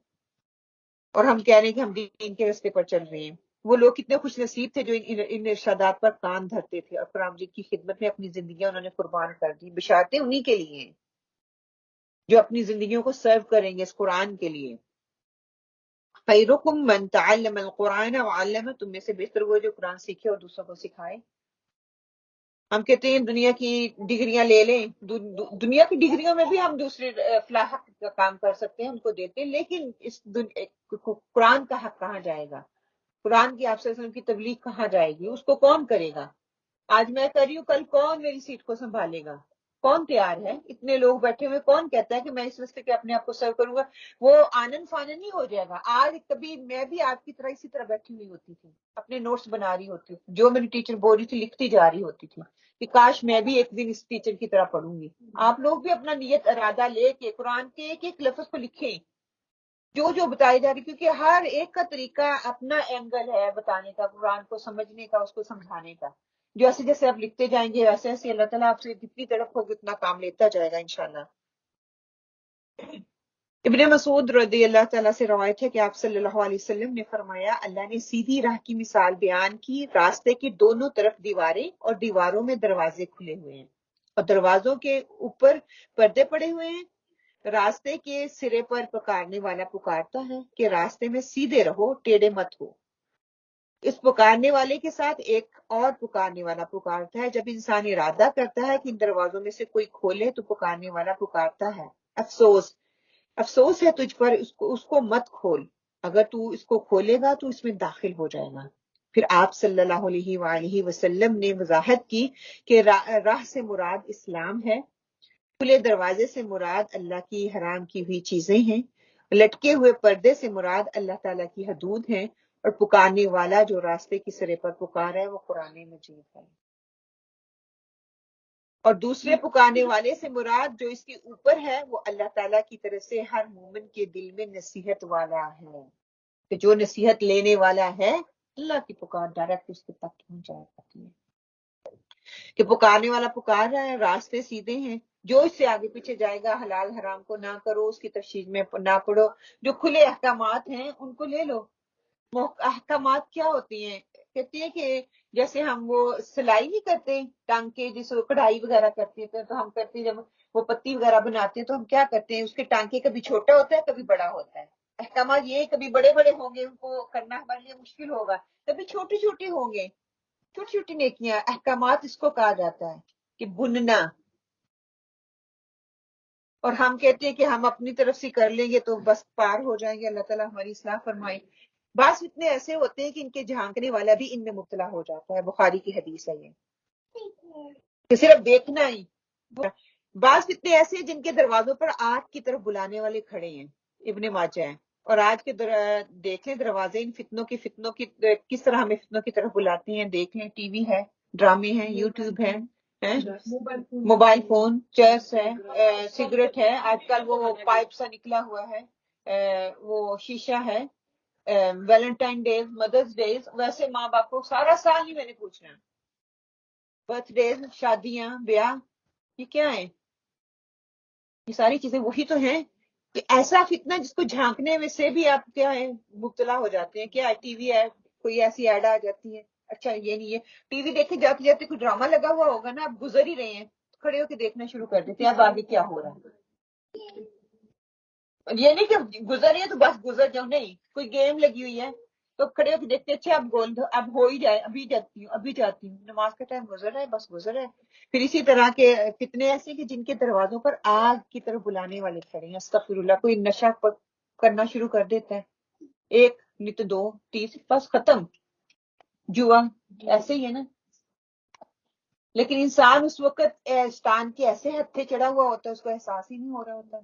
اور ہم کہہ رہے ہیں کہ ہم دین کے راستے پر چل رہے ہیں. وہ لوگ کتنے خوش نصیب تھے جو ان ارشادات پر کان دھرتے تھے اور قرآن مجید کی خدمت میں اپنی زندگیاں انہوں نے قربان کر دی. بشارتیں انہی کے لیے ہیں جو اپنی زندگیوں کو سرو کریں گے اس قرآن کے لیے. خیرکم من تعلم القرآن وعلمہ، تم میں سے بہتر وہ جو قرآن سیکھے اور دوسروں کو سکھائے. ہم کہتے ہیں دنیا کی ڈگریاں لے لیں، دنیا کی ڈگریوں میں بھی ہم دوسرے فلاح کا کام کر سکتے ہیں، ان کو دیتے ہیں، لیکن اس قرآن کا حق کہاں جائے گا؟ قرآن کی آپ صلی اللہ علیہ وسلم کی تبلیغ کہاں جائے گی؟ اس کو کون کرے گا؟ آج میں کر رہی ہوں، کل کون میری سیٹ کو سنبھالے گا؟ کون تیار ہے؟ اتنے لوگ بیٹھے ہوئے، کون کہتا ہے کہ میں اس راستے پہ اپنے آپ کو سرو کروں گا؟ وہ آنن فانن نہیں ہو جائے گا. آج کبھی میں بھی آپ کی طرح اسی طرح بیٹھی ہوئی ہوتی تھی، اپنے نوٹس بنا رہی ہوتی تھی، جو میری ٹیچر بول رہی تھی لکھتی جا رہی ہوتی تھی کہ کاش میں بھی ایک دن اس ٹیچر کی طرح پڑھوں گی. آپ لوگ بھی اپنا نیت ارادہ لے کے قرآن کے ایک ایک لفظ کو لکھیں جو بتائی جا رہی، کیونکہ ہر ایک کا طریقہ اپنا اینگل ہے بتانے کا، قرآن کو سمجھنے کا، اس کو سمجھانے کا. جو ایسے جیسے آپ لکھتے جائیں گے ویسے ایسے اللہ تعالیٰ آپ سے جتنی طرف ہوگی اتنا کام لیتا جائے گا انشاءاللہ. ابن مسعود رضی اللہ تعالیٰ سے روایت ہے کہ آپ صلی اللہ علیہ وسلم نے فرمایا اللہ نے سیدھی راہ کی مثال بیان کی، راستے کی دونوں طرف دیواریں اور دیواروں میں دروازے کھلے ہوئے ہیں اور دروازوں کے اوپر پردے پڑے ہوئے ہیں. راستے کے سرے پر پکارنے والا پکارتا ہے کہ راستے میں سیدھے رہو، ٹیڑے مت ہو. اس پکارنے والے کے ساتھ ایک اور پکارنے والا پکارتا ہے. جب انسان ارادہ کرتا ہے کہ ان دروازوں میں سے کوئی کھولے تو پکارنے والا پکارتا ہے. افسوس ہے تجھ پر، اس کو مت کھول. اگر تو اس کو کھولے گا تو اس میں داخل ہو جائے گا. پھر آپ صلی اللہ علیہ وآلہ وسلم نے وضاحت کی کہ راہ سے مراد اسلام ہے، کھلے دروازے سے مراد اللہ کی حرام کی ہوئی چیزیں ہیں، لٹکے ہوئے پردے سے مراد اللہ تعالیٰ کی حدود ہیں، اور پکارنے والا جو راستے کی سرے پر پکار ہے وہ قرآن مجید ہے. اور دوسرے پکارنے والے سے مراد جو اس کے اوپر ہے وہ اللہ تعالیٰ کی طرف سے ہر مومن کے دل میں نصیحت والا ہے، کہ جو نصیحت لینے والا ہے اللہ کی پکار ڈائریکٹ اس کے تک پہنچ جاتی ہے. کہ پکارنے والا پکار رہا ہے، راستے سیدھے ہیں، جو اس سے آگے پیچھے جائے گا حلال حرام کو نہ کرو، اس کی تفصیل میں نہ پڑھو، جو کھلے احکامات ہیں ان کو لے لو. احکامات کیا ہوتی ہیں؟ کہتی ہے کہ جیسے ہم وہ سلائی نہیں کرتے ٹانکے، جس کڑھائی وغیرہ کرتے ہیں تو ہم کرتے ہیں، جب وہ پتی وغیرہ بناتے ہیں تو ہم کیا کرتے ہیں، اس کے ٹانکے کبھی چھوٹا ہوتا ہے کبھی بڑا ہوتا ہے. احکامات یہ کبھی بڑے بڑے ہوں گے، ان کو کرنا ہمارے لیے مشکل ہوگا، کبھی چھوٹے چھوٹے ہوں گے، چھوٹی چھوٹی نیکیاں. احکامات اس کو کہا جاتا ہے کہ بننا. اور ہم کہتے ہیں کہ ہم اپنی طرف سے کر لیں گے تو بس پار ہو جائیں گے. اللہ تعالیٰ ہماری اصلاح فرمائے. بعض اتنے ایسے ہوتے ہیں کہ ان کے جھانکنے والا بھی ان میں مبتلا ہو جاتا ہے. بخاری کی حدیث ہے یہ کہ صرف دیکھنا ہی. بعض فتنے ایسے ہیں جن کے دروازوں پر آگ کی طرف بلانے والے کھڑے ہیں، ابن ماجہ ہے. اور آج کے دیکھ لیں دروازے ان فتنوں کی کس طرح ہمیں فتنوں کی طرف بلاتی ہیں. دیکھ لیں ٹی وی ہے، ڈرامے ہیں، یوٹیوب ہے، موبائل فون، چرس ہے، سگریٹ ہے، آج کل وہ پائپ سا نکلا ہوا ہے، وہ شیشہ ہے، ویلنٹائن ڈیز، مدرس ڈیز. ویسے ماں باپ کو سارا سال ہی میں نے پوچھنا، برتھ ڈیز، شادیاں، بیاہ، یہ کیا ہے؟ یہ ساری چیزیں وہی تو ہیں کہ ایسا فتنہ جس کو جھانکنے میں سے بھی آپ کیا ہے مبتلا ہو جاتے ہیں. کیا ٹی وی ہے، کوئی ایسی ایڈ آ جاتی ہے، اچھا یہ نہیں ہے. ٹی وی دیکھے جاتے جاتے کوئی ڈرامہ لگا ہوا ہوگا نا، آپ گزر ہی رہے ہیں، کھڑے ہو کے دیکھنا شروع کر دیتے ہیں اب آگے کیا ہو رہا ہے. یہ نہیں کہ گزر رہی ہے تو بس گزر جاؤ، نہیں. کوئی گیم لگی ہوئی ہے تو کھڑے ہو کے دیکھتے اچھا اب ہو ہی جائے، ابھی جاتی ہوں، نماز کا ٹائم گزر رہا ہے، بس گزر رہا ہے. پھر اسی طرح کے کتنے ایسے کہ جن کے دروازوں پر آگ کی طرف بلانے والے کھڑے ہیں. استغفر اللہ. کوئی نشہ کرنا شروع کر دیتا ہے، ایک نہیں تو دو، تیس، بس ختم. جوا ایسے ہی ہے نا. لیکن انسان اس وقت شیطان کے ایسے ہتھے چڑھا ہوا ہوتا ہے، اس کو احساس ہی نہیں ہو رہا ہوتا.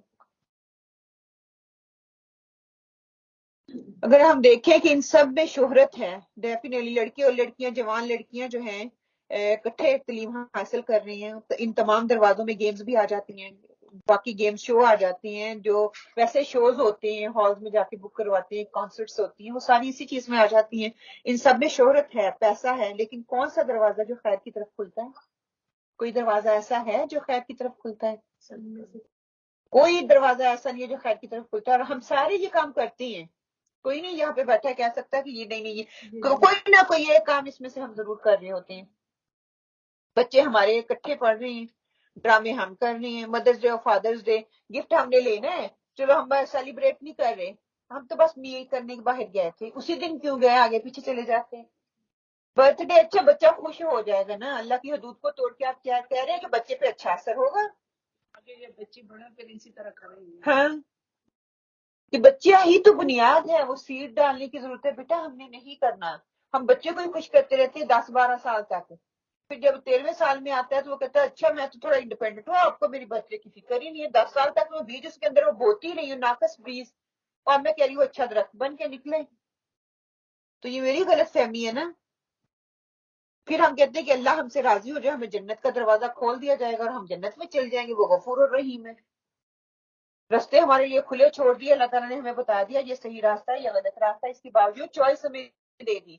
اگر ہم دیکھیں کہ ان سب میں شہرت ہے، ڈیفینیٹلی لڑکے اور لڑکیاں، جوان لڑکیاں جو ہیں اکٹھے تعلیم حاصل کر رہی ہیں، ان تمام دروازوں میں گیمز بھی آ جاتی ہیں، باقی گیم شو آ جاتی ہیں، جو ویسے شوز ہوتے ہیں ہالز میں جا کے بک کرواتے ہیں، کانسرٹس ہوتی ہیں، وہ ساری اسی چیز میں آ جاتی ہیں. ان سب میں شہرت ہے، پیسہ ہے، لیکن کون سا دروازہ جو خیر کی طرف کھلتا ہے؟ کوئی دروازہ ایسا ہے جو خیر کی طرف کھلتا ہے؟ کوئی دروازہ ایسا نہیں ہے جو خیر کی طرف کھلتا ہے. اور ہم سارے یہ کام کرتے ہیں، کوئی نہیں یہاں پہ بیٹھا کہہ سکتا کہ یہ نہیں یہ کوئی نہ کوئی ایک کام اس میں سے ہم ضرور کر رہے ہوتے ہیں. بچے ہمارے اکٹھے پڑھ رہے ہیں، ڈرامے ہم کر رہے ہیں، مدرس ڈے اور فادرس ڈے گفٹ ہم نے لینا ہے، چلو ہم سیلیبریٹ نہیں کر رہے، ہم تو بس میل کرنے کے باہر گئے تھے، اسی دن کیوں گئے، آگے پیچھے چلے جاتے ہیں. برتھ ڈے اچھا بچہ خوش ہو جائے گا نا، اللہ کی حدود کو توڑ کے آپ کیا کہہ رہے ہیں کہ بچے پہ اچھا اثر ہوگا. یہ بچے بڑے پھر اسی طرح کریں گے. ہاں کہ بچہ ہی تو بنیاد ہے، وہ سیڈ ڈالنے کی ضرورت ہے. بیٹا ہم نے نہیں کرنا، ہم بچے کو ہی خوش کرتے رہتے ہیں 10-12 سال تک. پھر جب 13ویں سال میں آتا ہے تو وہ کہتا ہے اچھا میں تو تھوڑا انڈیپینڈنٹ ہوں، آپ کو میری برتھ ڈے کی فکر ہی نہیں ہے. 10 سال تک وہ بیج اس کے اندر وہ بوتی نہیں ہے، ناقص بیج، اور میں کہہ رہی ہوں اچھا درخت بن کے نکلے. تو یہ میری غلط فہمی ہے نا. پھر ہم کہتے ہیں کہ اللہ ہم سے راضی ہو جائے، ہمیں جنت کا دروازہ کھول دیا جائے گا اور ہم جنت میں چل جائیں گے، وہ غفور الرحیم ہے. رستے ہمارے لیے کھلے چھوڑ دیے، اللہ تعالیٰ نے ہمیں بتا دیا یہ صحیح راستہ ہے یا غلط راستہ ہے، اس کے باوجود چوائس ہمیں دے دی.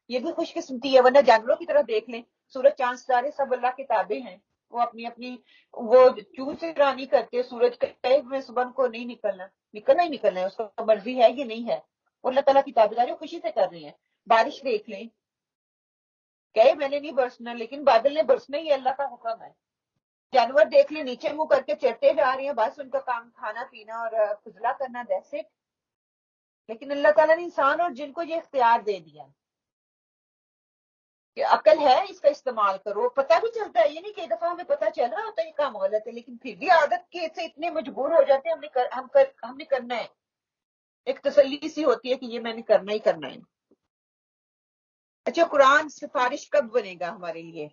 یہ بھی خوش قسمتی ہے، ورنہ جانوروں کی طرح دیکھ لیں، سورج چاند ستارے سب اللہ کے تابع ہیں، وہ اپنی اپنی وہ چون سے رانی کرتے. سورج کہے میں صبح کو نہیں نکلنا ہی نکلنا ہے، اس کو مرضی ہے یہ نہیں ہے، اور اللہ تعالیٰ کی تابعداری خوشی سے کر رہی ہیں. بارش دیکھ لیں، کہے میں نے نہیں برسنا، لیکن بادل نے برسنا ہی اللہ کا حکم ہے. جانور دیکھ لیں نیچے منہ کر کے چڑھتے جا رہے ہیں، بس ان کا کام کھانا پینا اور فضلہ کرنا، دیٹس اٹ. لیکن اللہ تعالیٰ نے انسان اور جن کو یہ اختیار دے دیا. کہ عقل ہے اس کا استعمال کرو. پتہ بھی چلتا ہے, یہ نہیں کہ ایک دفعہ ہمیں پتہ چلا ہوتا ہے یہ کام غلط ہے, لیکن پھر بھی عادت کے سے اتنے مجبور ہو جاتے ہیں ہم نے کرنا ہے. ایک تسلی سی ہوتی ہے کہ یہ میں نے کرنا ہی کرنا ہے. اچھا, قرآن سفارش کب بنے گا ہمارے لیے؟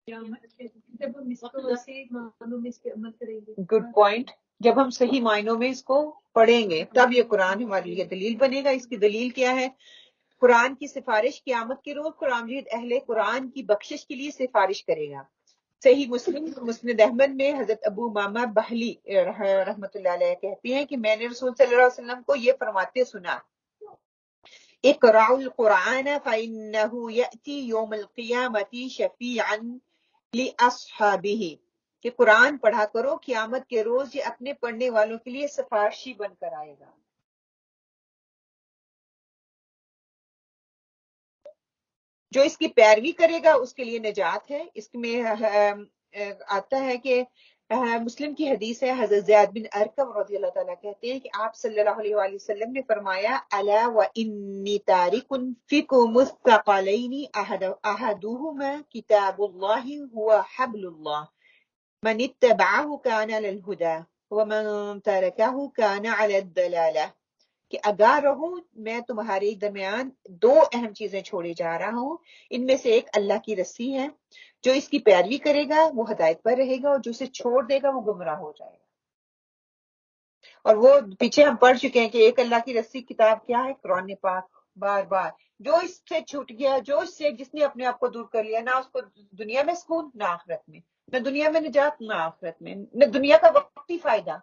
جب ہم اس کو صحیح معنوں میں اس پہ عمل کریں گے. Good point. جب ہم صحیح معنوں میں اس کو پڑھیں گے تب یہ قرآن ہمارے لیے دلیل بنے گا. اس کی دلیل کیا ہے؟ قرآن کی سفارش قیامت کے روز قرآن مجید اہل قرآن کی بخشش کے لیے سفارش کرے گا. صحیح مسلم مسند احمد میں حضرت ابو امامہ بہلی رحمۃ اللہ علیہ کہتے ہیں کہ میں نے رسول صلی اللہ علیہ وسلم کو یہ فرماتے سنا, اقرأوا القرآن فإنه يأتي يوم القیامة شفیعا لأصحابہ, کہ قرآن پڑھا کرو, قیامت کے روز یہ اپنے پڑھنے والوں کے لیے سفارشی بن کر آئے گا. جو اس کی پیروی کرے گا اس کے لیے نجات ہے. اس میں آتا ہے کہ مسلم کی حدیث ہے, حضرت زید بن ارقم رضی اللہ تعالیٰ کہتے ہیں کہ آپ صلی اللہ علیہ وآلہ وسلم نے فرمایا, الا وانی تارک فیکم الثقلین احدہما کتاب اللہ هو حبل اللہ من اتبعہ کان علی الہدی ومن ترکہ کان علی الضلالہ, کہ آگاہ رہو میں تمہارے درمیان دو اہم چیزیں چھوڑے جا رہا ہوں. ان میں سے ایک اللہ کی رسی ہے, جو اس کی پیروی کرے گا وہ ہدایت پر رہے گا, اور جو اسے چھوڑ دے گا وہ گمراہ ہو جائے گا. اور وہ پیچھے ہم پڑھ چکے ہیں کہ ایک اللہ کی رسی کتاب کیا ہے؟ قرآن پاک. بار بار جو اس سے چھوٹ گیا, جس نے اپنے آپ کو دور کر لیا, نہ اس کو دنیا میں سکون نہ آخرت میں, نہ دنیا میں نجات نہ آخرت میں, نہ دنیا کا وقتی فائدہ,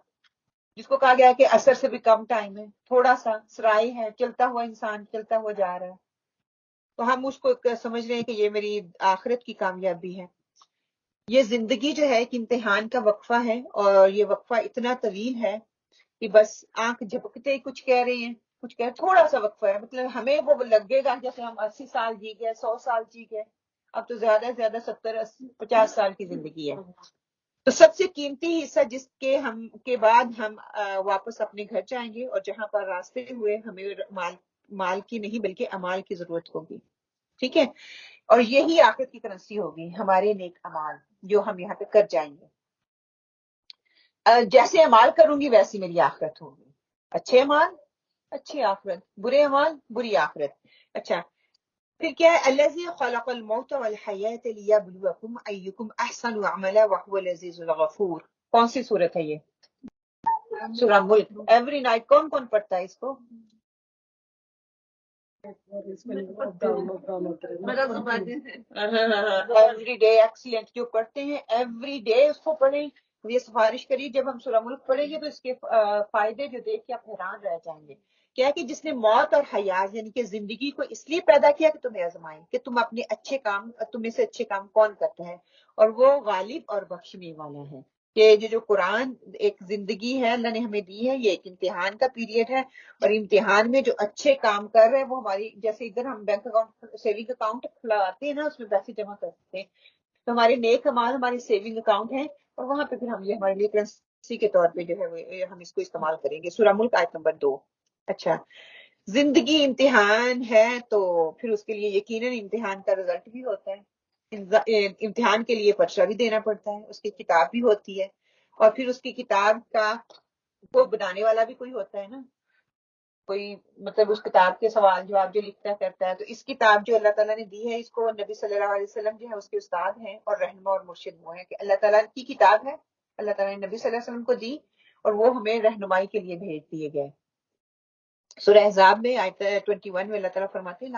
جس کو کہا گیا کہ اثر سے بھی کم ٹائم ہے, تھوڑا سا سرائی ہے, چلتا ہوا انسان چلتا ہوا جا رہا ہے, تو ہم اس کو سمجھ رہے ہیں کہ یہ میری آخرت کی کامیابی ہے. یہ زندگی جو ہے ایک امتحان کا وقفہ ہے, اور یہ وقفہ اتنا طویل ہے کہ بس آنکھ جھپکتے کچھ کہہ رہے ہیں, کچھ کہہ تھوڑا سا وقفہ ہے. مطلب ہمیں وہ لگے گا جیسے ہم 80 سال جی گئے, 100 سال جی گئے, اب تو زیادہ سے زیادہ 70-50 سال کی زندگی ہے. تو سب سے قیمتی حصہ جس کے بعد ہم واپس اپنے گھر جائیں گے, اور جہاں پر راستے ہوئے ہمیں مال کی نہیں بلکہ اعمال کی ضرورت ہوگی. ٹھیک ہے, اور یہی آخرت کی کرنسی ہوگی, ہمارے نیک اعمال جو ہم یہاں پہ کر جائیں گے. جیسے اعمال کروں گی ویسی میری آخرت ہوگی. اچھے اعمال اچھی آخرت, برے اعمال بری آخرت. اچھا, پھر کیا ہے؟ الذی خلق الموت والحیات لیبلوکم ایکم احسن عملا وہو العزیز الغفور. کون سی صورت ہے یہ؟ سورہ ملک. ایوری نائٹ کون کون پڑھتا ہے اس کو؟ Every day. ایکسیلنٹ. جو پڑھتے ہیں ایوری ڈے اس کو پڑھیں. یہ سفارش کری, جب ہم سورہ ملک پڑھیں گے تو اس کے فائدے جو دیکھ کے آپ حیران رہ جائیں گے. کیا کہ جس نے موت اور حیات یعنی کہ زندگی کو اس لیے پیدا کیا کہ تمہیں آزمائیں, کہ تم اپنے اچھے کام, تم میں سے اچھے کام کون کرتا ہے, اور وہ غالب اور بخشنے والا ہے. کہ جو قرآن ایک زندگی ہے اللہ نے ہمیں دی ہے, یہ ایک امتحان کا پیریڈ ہے, اور امتحان میں جو اچھے کام کر رہے ہیں وہ ہماری, جیسے ادھر ہم بینک اکاؤنٹ سیونگ اکاؤنٹ کھلاتے ہیں نا, اس میں پیسے جمع کرتے ہیں, تو ہمارے نیک اعمال ہمارے سیونگ اکاؤنٹ ہیں, اور وہاں پہ پھر ہم یہ ہمارے لیے کرنسی کے طور پہ جو ہے ہم اس کو استعمال کریں گے. سورہ ملک آیت نمبر 2. اچھا, زندگی امتحان ہے تو پھر اس کے لیے یقیناً امتحان کا رزلٹ بھی ہوتا ہے. امتحان کے لیے پرچہ بھی دینا پڑتا ہے, اس کی کتاب بھی ہوتی ہے, اور پھر اس کی کتاب کا وہ بنانے والا بھی کوئی ہوتا ہے نا, کوئی مطلب اس کتاب کے سوال جواب جو لکھتا کرتا ہے. تو اس کتاب جو اللہ تعالیٰ نے دی ہے, اس کو نبی صلی اللہ علیہ وسلم جو ہے اس کے استاد ہیں اور رہنما اور مرشد وہ ہیں, کہ اللہ تعالیٰ کی کتاب ہے, اللہ تعالیٰ نے نبی صلی اللہ علیہ وسلم کو دی, اور وہ ہمیں رہنمائی کے لیے بھیج دیے گئے. سورہ احزاب میں آیت 21 میں اللہ تعالیٰ فرماتے ہیں,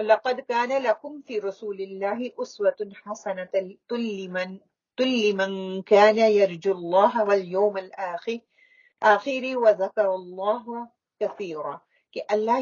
لقد كان لكم في رسول الله أسوة حسنة لمن كان يرجو الله واليوم الآخر وذكر الله كثيرا. کہ اللہ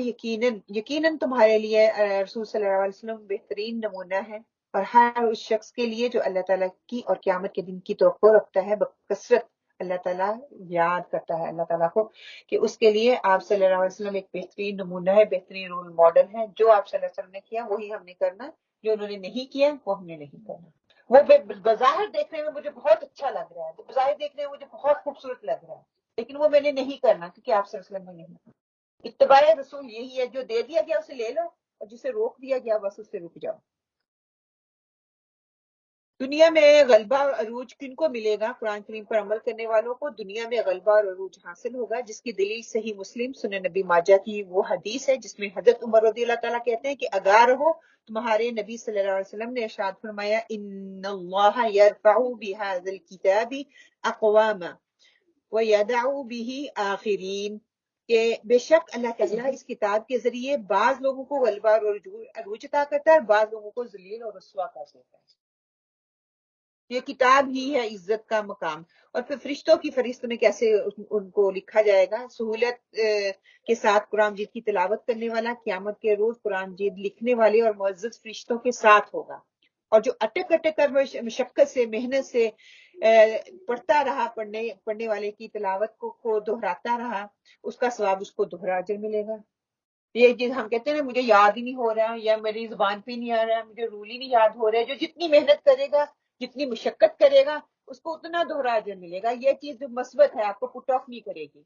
یقیناً تمہارے لیے رسول صلی اللہ علیہ وسلم بہترین نمونہ ہے, اور ہر اس شخص کے لیے جو اللہ تعالیٰ کی اور قیامت کے دن کی توقع رکھتا ہے, بکثرت اللہ تعالیٰ یاد کرتا ہے اللہ تعالیٰ کو, کہ اس کے لیے آپ صلی اللہ علیہ وسلم ایک بہترین نمونہ ہے, بہترین رول ماڈل ہے. جو آپ صلی اللہ علیہ وسلم نے کیا وہی ہم نے کرنا, جو انہوں نے نہیں کیا وہ ہم نے نہیں کرنا. وہ بظاہر دیکھنے میں مجھے بہت اچھا لگ رہا ہے, بظاہر دیکھنے میں مجھے بہت خوبصورت لگ رہا ہے, لیکن وہ میں نے نہیں کرنا کیونکہ آپ صلی اللہ علیہ وسلم نے نہیں. اتباع رسول یہی ہے, جو دے دیا گیا اسے لے لو, اور جسے روک دیا گیا بس اس سے رک جاؤ۔ دنیا میں غلبہ اور عروج کن کو ملے گا؟ قرآن کریم پر عمل کرنے والوں کو دنیا میں غلبہ اور عروج حاصل ہوگا، جس کی دلیل صحیح مسلم سنن نبی ماجہ کی وہ حدیث ہے جس میں حضرت عمر رضی اللہ تعالیٰ کہتے ہیں کہ آگاہ رہو، تمہارے نبی صلی اللہ علیہ وسلم نے ارشاد فرمایا ان اللہ یرفع بہذا الکتاب اقواما ویدع بہ آخرین، کہ بے شک اللہ تعالیٰ اس کتاب کے ذریعے بعض لوگوں کو غلبہ اور عروج عطا کرتا ہے اور بعض لوگوں کو ذلیل اور رسوا کر دیتا ہے۔ یہ کتاب ہی ہے عزت کا مقام۔ اور پھر فرشتوں کی فہرست میں کیسے ان کو لکھا جائے گا؟ سہولت کے ساتھ قرآن مجید کی تلاوت کرنے والا قیامت کے روز قرآن مجید لکھنے والے اور معزز فرشتوں کے ساتھ ہوگا، اور جو اٹک اٹک کر مشقت سے محنت سے پڑھتا رہا، پڑھنے والے کی تلاوت کو دہراتا رہا، اس کا ثواب اس کو دوہرا اجر ملے گا۔ یہ چیز ہم کہتے ہیں نا مجھے یاد ہی نہیں ہو رہا یا میری زبان پہ نہیں آ رہا، مجھے رول ہی نہیں یاد ہو رہا ہے، جو جتنی محنت کرے گا، جتنی مشقت کرے گا، اس کو اتنا دوہرا اجر ملے گا۔ یہ چیز جو مثبت ہے آپ کو پٹ آف نہیں کرے گی،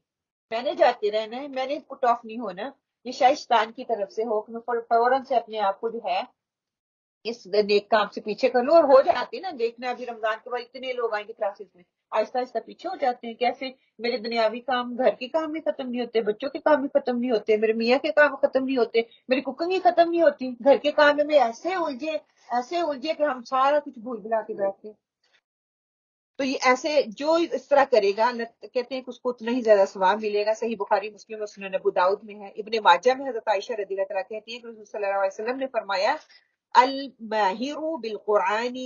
میں نے جاتے رہنا ہے، میں نے پٹ آف نہیں ہونا، یہ شائستان کی طرف سے ہو کہ میں فوراً سے اپنے آپ کو جو ہے اس نیک کام سے پیچھے کر لوں، اور ہو جاتے ہیں نا، دیکھنا ابھی رمضان کے بعد اتنے لوگ آئیں گے کلاسز میں، آہستہ آہستہ پیچھے ہو جاتے ہیں۔ کیسے؟ میرے دنیاوی کام، گھر کے کام بھی ختم نہیں ہوتے، بچوں کے کام بھی ختم نہیں ہوتے، میرے میاں کے کام ختم نہیں ہوتے، میری کوکنگ ہی ختم نہیں ہوتی، گھر کے کام میں ایسے الجھے کہ ہم سارا کچھ بھول بھلا کے بیٹھتے۔ تو یہ ایسے جو اس طرح کرے گا اللہ کہتے ہیں کہ اس کو اتنا ہی زیادہ ثواب ملے گا۔ صحیح بخاری مسلم اور سنن ابو داؤد میں ہے۔ ابن ماجہ میں حضرت عائشہ رضی اللہ تعالیٰ کہتی ہیں کہ رسول صلی اللہ علیہ وسلم نے فرمایا الماہر بالقرآن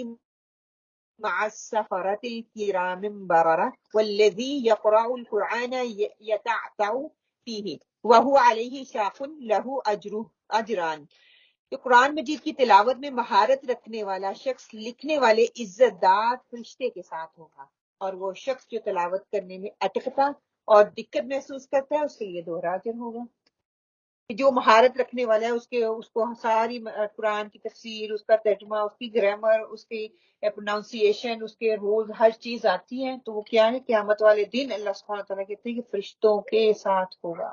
مع السفرة الكرام البررة والذي يقرأ القرآن يتعتع فيه وهو عليه شاق له أجران، کہ قرآن مجید کی تلاوت میں مہارت رکھنے والا شخص لکھنے والے عزت دار فرشتے کے ساتھ ہوگا، اور وہ شخص جو تلاوت کرنے میں اٹکتا اور دقت محسوس کرتا ہے اس کے لیے دوہرا اجر ہوگا۔ جو مہارت رکھنے والا ہے اس کو ساری قرآن کی تفسیر، اس کا ترجمہ، اس کی گرامر، اس کی پروناؤنسیشن، اس کے رولز، ہر چیز آتی ہے، تو وہ کیا ہے؟ قیامت والے دن اللہ سبحانہ تعالیٰ کہتے ہیں کہ فرشتوں کے ساتھ ہوگا۔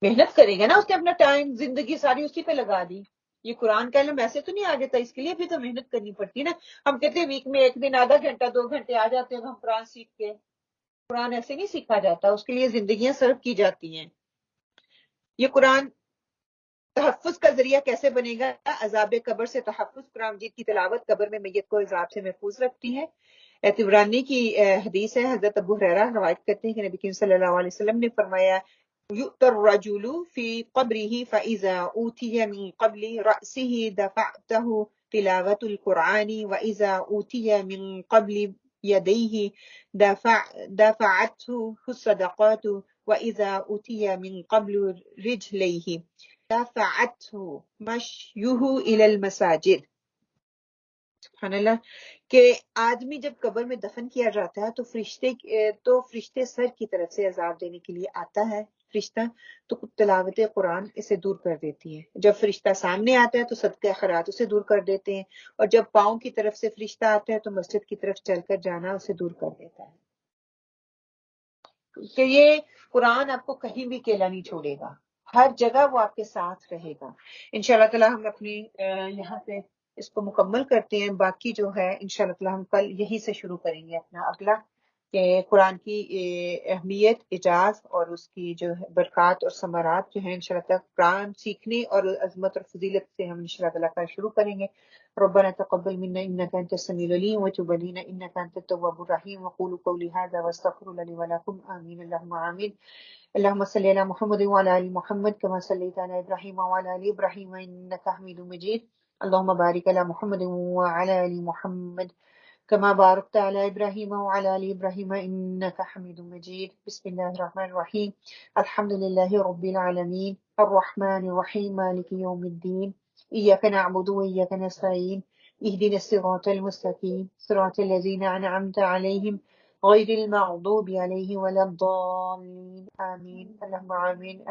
محنت کرے گا نا، اس نے اپنا ٹائم، زندگی ساری اسی پہ لگا دی۔ یہ قرآن کا علم ایسے تو نہیں آ جاتا، اس کے لیے بھی تو محنت کرنی پڑتی ہے نا۔ ہم کہتے ہیں ویک میں ایک دن آدھا گھنٹہ 2 گھنٹے آ جاتے ہیں تو ہم قرآن سیکھ کے، قرآن ایسے نہیں سیکھا جاتا، اس کے لیے زندگیاں صرف کی جاتی ہیں۔ یہ قرآن تحفظ کا ذریعہ کیسے بنے گا؟ عذاب قبر سے تحفظ، قرآن مجید کی تلاوت قبر میں میت کو عذاب سے محفوظ رکھتی ہے۔ طبرانی کی حدیث ہے، حضرت ابو ہریرہ روایت کرتے ہیں کہ نبی کریم صلی اللہ علیہ وسلم نے فرمایا یؤتی الرجل فی قبره فاذا اوتی من قبل رأسه دفعته تلاوة القرآن واذا اوتی من قبل يديه دفعته الصدقات واذا اوتی من قبل رجليه دفعته مشيه الى المساجد۔ سبحان اللہ، کہ آدمی جب قبر میں دفن کیا جاتا ہے تو فرشتے سر کی طرف سے عذاب دینے کے لیے آتا ہے فرشتہ، تو تلاوت قرآن اسے دور کر دیتی ہے۔ جب فرشتہ سامنے آتا ہے تو صدقہ خیرات اسے دور کر دیتے ہیں، اور جب پاؤں کی طرف سے فرشتہ آتا ہے تو مسجد کی طرف چل کر جانا اسے دور کر دیتا ہے۔ کہ یہ قرآن آپ کو کہیں بھی اکیلا نہیں چھوڑے گا، ہر جگہ وہ آپ کے ساتھ رہے گا۔ انشاءاللہ تعالی ہم اپنی یہاں پہ اس کو مکمل کرتے ہیں، باقی جو ہے انشاءاللہ تعالی ہم کل یہی سے شروع کریں گے اپنا اگلا، کہ قرآن کی اہمیت، اعجاز اور اس کی جو ہے برکات اور ثمرات جو ہیں انشاءاللہ تعالی قرآن سیکھنے اور عظمت اور فضیلت سے ہم انشاءاللہ تعالی کا شروع کریں گے۔ ربنا تقبل منا انك انت السميع العليم وتب علينا انك انت التواب الرحيم وقولوا قولي هذا واستغفر الله لي ولكم امين اللهم امين۔ اللهم صل على محمد وعلى ال محمد كما صليت على ابراهيم وعلى ال ابراهيم انك حميد مجيد۔ اللهم بارك على محمد وعلى ال محمد كما باركت على ابراهيم وعلى ال ابراهيم انك حميد مجيد۔ بسم الله الرحمن الرحيم، الحمد لله رب العالمين الرحمن الرحيم مالك يوم الدين، إياك نعبد وإياك نستعين، اهدنا الصراط المستقيم صراط الذين أنعمت عليهم غير المغضوب عليهم ولا الضالين آمين اللهم آمين۔